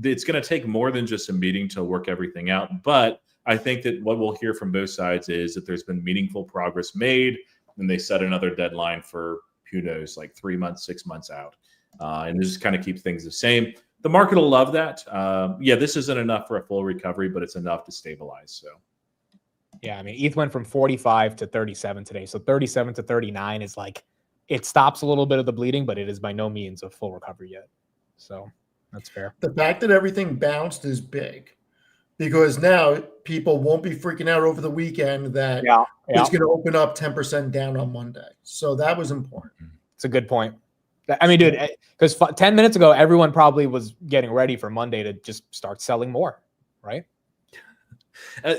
it's going to take more than just a meeting to work everything out. But I think that what we'll hear from both sides is that there's been meaningful progress made, and they set another deadline for, who knows, like 3 months, 6 months out. And this just kind of keeps things the same. The market will love that. Yeah, this isn't enough for a full recovery, but it's enough to stabilize. So. Yeah, I mean, ETH went from 45 to 37 today. So 37 to 39 is like, it stops a little bit of the bleeding, but it is by no means a full recovery yet. So that's fair. The fact that everything bounced is big because now people won't be freaking out over the weekend that it's going to open up 10% down on Monday. So that was important. It's a good point. I mean, dude, because 10 minutes ago, everyone probably was getting ready for Monday to just start selling more, right?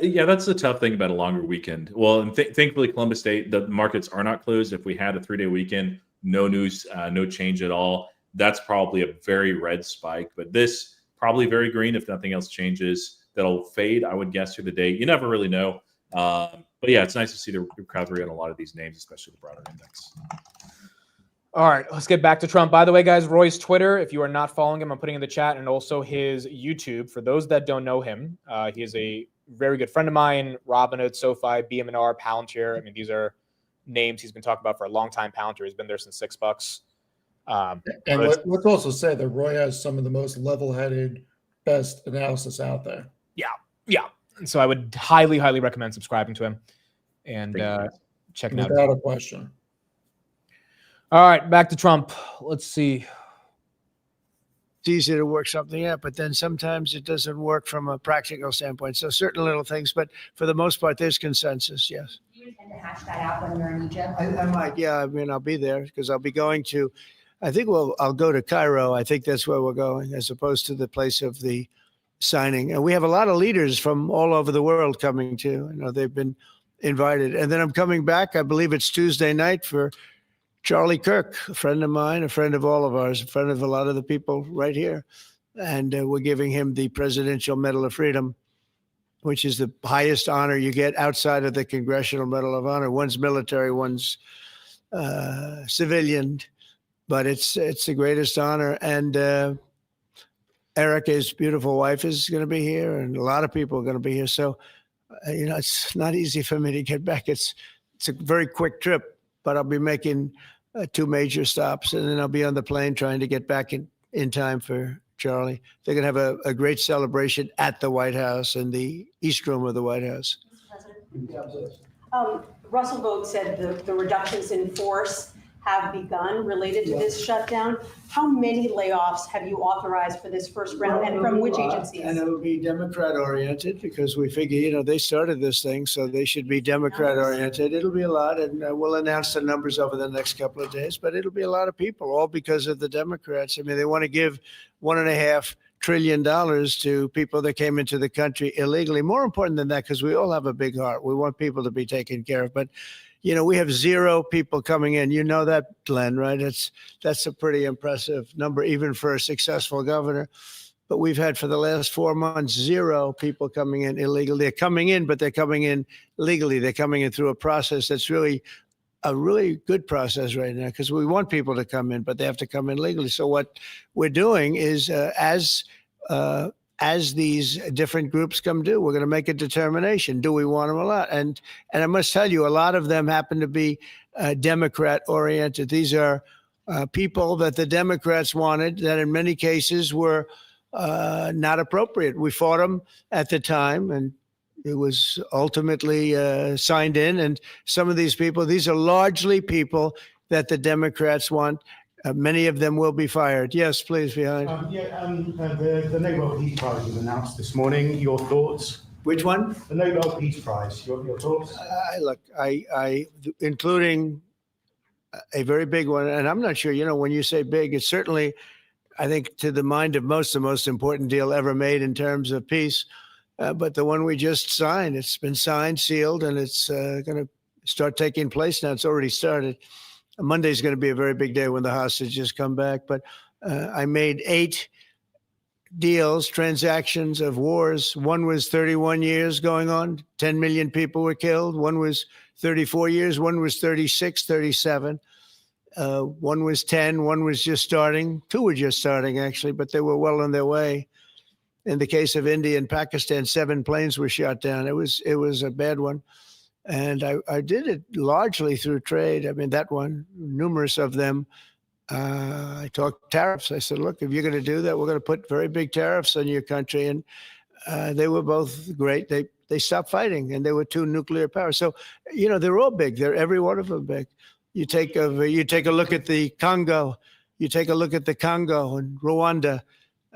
Yeah, that's the tough thing about a longer weekend. Well, and thankfully, Columbus Day, the markets are not closed. If we had a 3-day weekend, no news, no change at all, that's probably a very red spike. But this probably very green if nothing else changes. That'll fade, I would guess, through the day. You never really know. But yeah, it's nice to see the recovery on a lot of these names, especially the broader index. All right, let's get back to Trump. By the way, guys, Roy's Twitter, if you are not following him, I'm putting in the chat, and also his YouTube. For those that don't know him, he is a very good friend of mine. Robinhood, SoFi, BM&R, Palantir. I mean, these are names he's been talking about for a long time. Palantir has been there since $6. And let's also say that Roy has some of the most level-headed, best analysis out there. Yeah. And so I would highly, highly recommend subscribing to him and checking out. Without a question. All right, back to Trump. Let's see. it's easy to work something out, but then sometimes it doesn't work from a practical standpoint. So certain little things, but for the most part, there's consensus. Yes. Do you intend to hash that out when you're in Egypt? I might. Yeah. I mean, I'll be there because I'll be going to. I think I'll go to Cairo. I think that's where we're going, as opposed to the place of the signing. And we have a lot of leaders from all over the world coming too. You know, they've been invited. And then I'm coming back. I believe it's Tuesday night for Charlie Kirk, a friend of mine, a friend of all of ours, a friend of a lot of the people right here. And we're giving him the Presidential Medal of Freedom, which is the highest honor you get outside of the Congressional Medal of Honor. One's military, one's civilian, but it's the greatest honor. And Erica's beautiful wife is going to be here, and a lot of people are going to be here. So, you know, it's not easy for me to get back. It's a very quick trip, but I'll be making 2 major stops, and then I'll be on the plane trying to get back in time for Charlie. They're going to have a great celebration at the White House in the East Room of the White House. Mr. President. Russell Vogt said the reductions in force have begun related to this shutdown. How many layoffs have you authorized for this first round, and from which agencies? And it'll be Democrat oriented because we figure, you know, they started this thing, so they should be Democrat oriented. It'll be a lot, and we'll announce the numbers over the next couple of days, but it'll be a lot of people, all because of the Democrats. I mean, they want to give $1.5 trillion to people that came into the country illegally. More important than that, because we all have a big heart. We want people to be taken care of, but you know, we have 0 people coming in. You know that, Glenn, right? That's a pretty impressive number, even for a successful governor. But we've had for the last 4 months 0 people coming in illegally. They're coming in, but they're coming in legally. They're coming in through a process that's really a really good process right now, because we want people to come in, but they have to come in legally. So what we're doing is as these different groups come due, we're going to make a determination. Do we want them a lot? And I must tell you, a lot of them happen to be Democrat oriented. These are people that the Democrats wanted that in many cases were not appropriate. We fought them at the time, and it was ultimately signed in. And some of these people, these are largely people that the Democrats want. Many of them will be fired. Yes, please, behind. The Nobel Peace Prize was announced this morning. Your thoughts? Which one? The Nobel Peace Prize. Your thoughts? Look, including a very big one, and I'm not sure, you know, when you say big, it's certainly, I think, to the mind of most, the most important deal ever made in terms of peace. But the one we just signed, it's been signed, sealed, and it's going to start taking place now. It's already started. Monday is going to be a very big day when the hostages come back. But I made 8 deals, transactions of wars. One was 31 years going on. 10 million people were killed. One was 34 years. One was 36, 37. One was 10. One was just starting. 2 were just starting, actually, but they were well on their way. In the case of India and Pakistan, 7 planes were shot down. It was a bad one. And I did it largely through trade. I mean, that one, numerous of them. I talked tariffs. I said, look, if you're going to do that, we're going to put very big tariffs on your country. And they were both great. They stopped fighting, and there were 2 nuclear powers. So, you know, they're all big. They're every one of them big. You take a look at the Congo. You take a look at the Congo and Rwanda.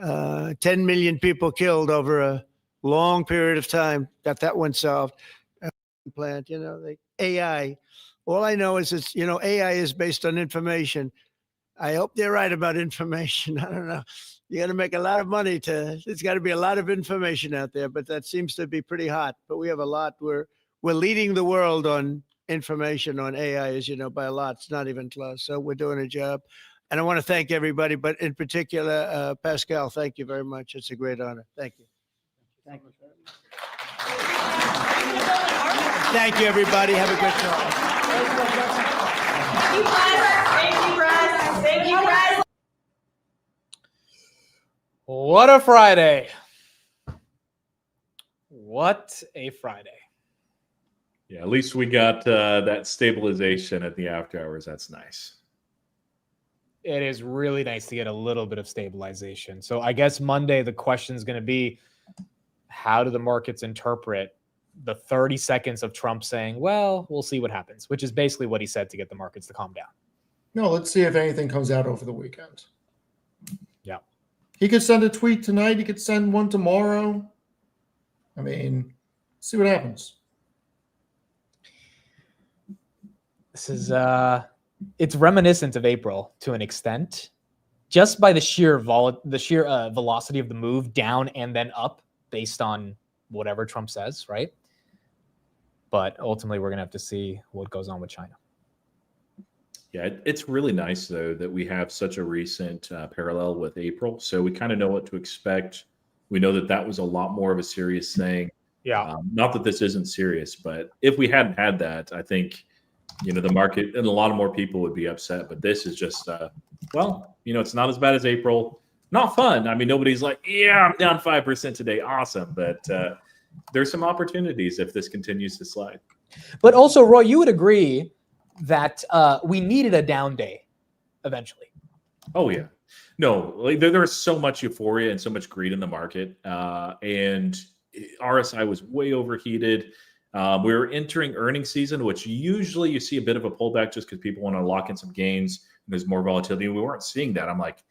10 million people killed over a long period of time. Got that one solved. Plant, you know, AI. All I know is it's, you know, AI is based on information. I hope they're right about information. I don't know. You got to make a lot of money there's got to be a lot of information out there, but that seems to be pretty hot. But we have a lot. We're leading the world on information on AI, as you know, by a lot. It's not even close. So we're doing a job. And I want to thank everybody, but in particular, Pascal, thank you very much. It's a great honor. Thank you. Thank you. Thank you, everybody. Have a good time. Thank you, Brad. Thank you, Brad. What a Friday. What a Friday. Yeah, at least we got that stabilization at the after hours. That's nice. It is really nice to get a little bit of stabilization. So I guess Monday, the question is going to be, how do the markets interpret the 30 seconds of Trump saying, well, we'll see what happens, which is basically what he said to get the markets to calm down. No, let's see if anything comes out over the weekend. Yeah. He could send a tweet tonight. He could send one tomorrow. I mean, see what happens. This is it's reminiscent of April to an extent, just by the sheer velocity of the move down and then up based on whatever Trump says, right? But ultimately, we're gonna have to see what goes on with China. Yeah, it's really nice though that we have such a recent parallel with April, so we kind of know what to expect. We know that that was a lot more of a serious thing. Yeah. Not that this isn't serious, but if we hadn't had that, I think, you know, the market and a lot of more people would be upset. But this is just, well, you know, it's not as bad as April. Not fun. I mean, nobody's like, yeah, I'm down 5% today. Awesome. But there's some opportunities if this continues to slide. But also, Roy, you would agree that we needed a down day eventually. Oh, yeah. No, like there's so much euphoria and so much greed in the market. And RSI was way overheated. We were entering earnings season, which usually you see a bit of a pullback just because people want to lock in some gains and there's more volatility. And we weren't seeing that. I'm like,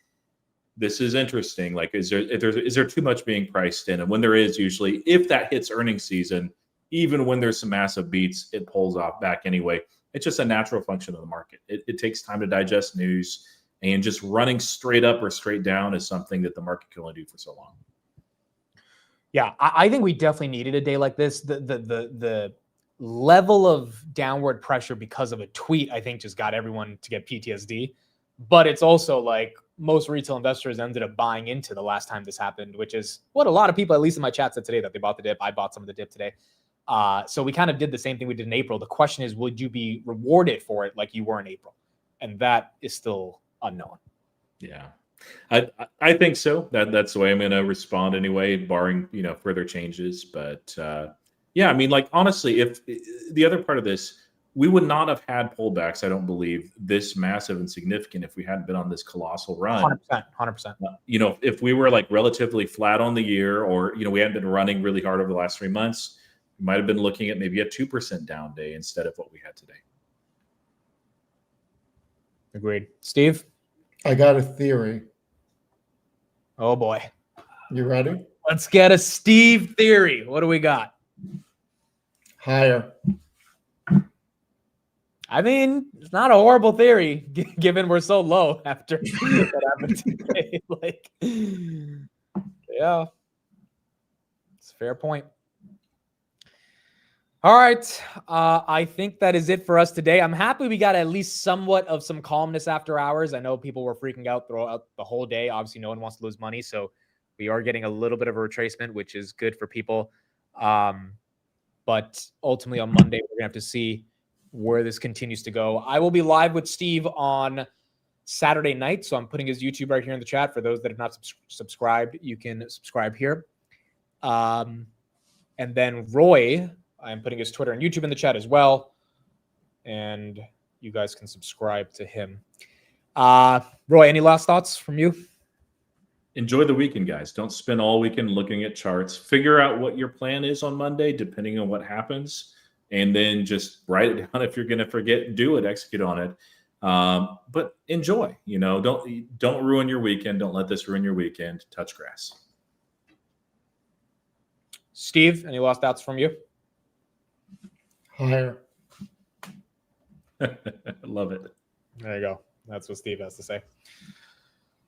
this is interesting. Like, is there too much being priced in? And when there is, usually, if that hits earnings season, even when there's some massive beats, it pulls off back anyway. It's just a natural function of the market. It takes time to digest news, and just running straight up or straight down is something that the market can only do for so long. Yeah, I think we definitely needed a day like this. The level of downward pressure because of a tweet, I think, just got everyone to get PTSD. But it's also like most retail investors ended up buying into the last time this happened, which is what a lot of people, at least in my chat, said today, that they bought the dip. I bought some of the dip today. So we kind of did the same thing we did in April. The question is, would you be rewarded for it like you were in April? And that is still unknown. Yeah, I think so. That's the way I'm going to respond anyway, barring, you know, further changes. But yeah, I mean, like, honestly, if the other part of this, we would not have had pullbacks, I don't believe, this massive and significant if we hadn't been on this colossal run. 100%. You know, if we were like relatively flat on the year, or, you know, we hadn't been running really hard over the last 3 months, we might have been looking at maybe a 2% down day instead of what we had today. Agreed. Steve? I got a theory. Oh, boy. You ready? Let's get a Steve theory. What do we got? Higher. I mean, it's not a horrible theory, given we're so low after what happened today. Like, yeah, it's a fair point. All right, I think that is it for us today. I'm happy we got at least somewhat of some calmness after hours. I know people were freaking out throughout the whole day. Obviously, no one wants to lose money, so we are getting a little bit of a retracement, which is good for people. But ultimately, on Monday, we're gonna have to see where this continues to go. I will be live with Steve on Saturday night, so I'm putting his YouTube right here in the chat. For those that have not subscribed, you can subscribe here. And then Roy, I'm putting his Twitter and YouTube in the chat as well, and you guys can subscribe to him. Roy, any last thoughts from you? Enjoy the weekend, guys. Don't spend all weekend looking at charts. Figure out what your plan is on Monday, depending on what happens, and then just write it down. If you're going to forget, do it, execute on it. But enjoy. You know, don't ruin your weekend. Don't let this ruin your weekend. Touch grass. Steve, any last thoughts from you? Higher. Love it. There you go. That's what Steve has to say.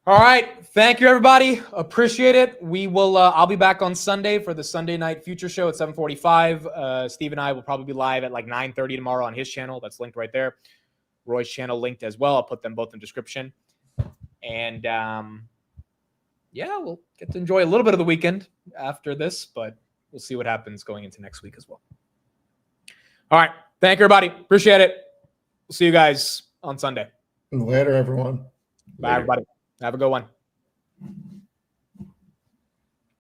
All right. Thank you, everybody. Appreciate it. We will. I'll be back on Sunday for the Sunday Night Future Show at 7:45. Steve and I will probably be live at like 9:30 tomorrow on his channel. That's linked right there. Roy's channel linked as well. I'll put them both in the description. And yeah, we'll get to enjoy a little bit of the weekend after this, but we'll see what happens going into next week as well. All right. Thank you, everybody. Appreciate it. We'll see you guys on Sunday. Later, everyone. Bye, everybody. Have a good one.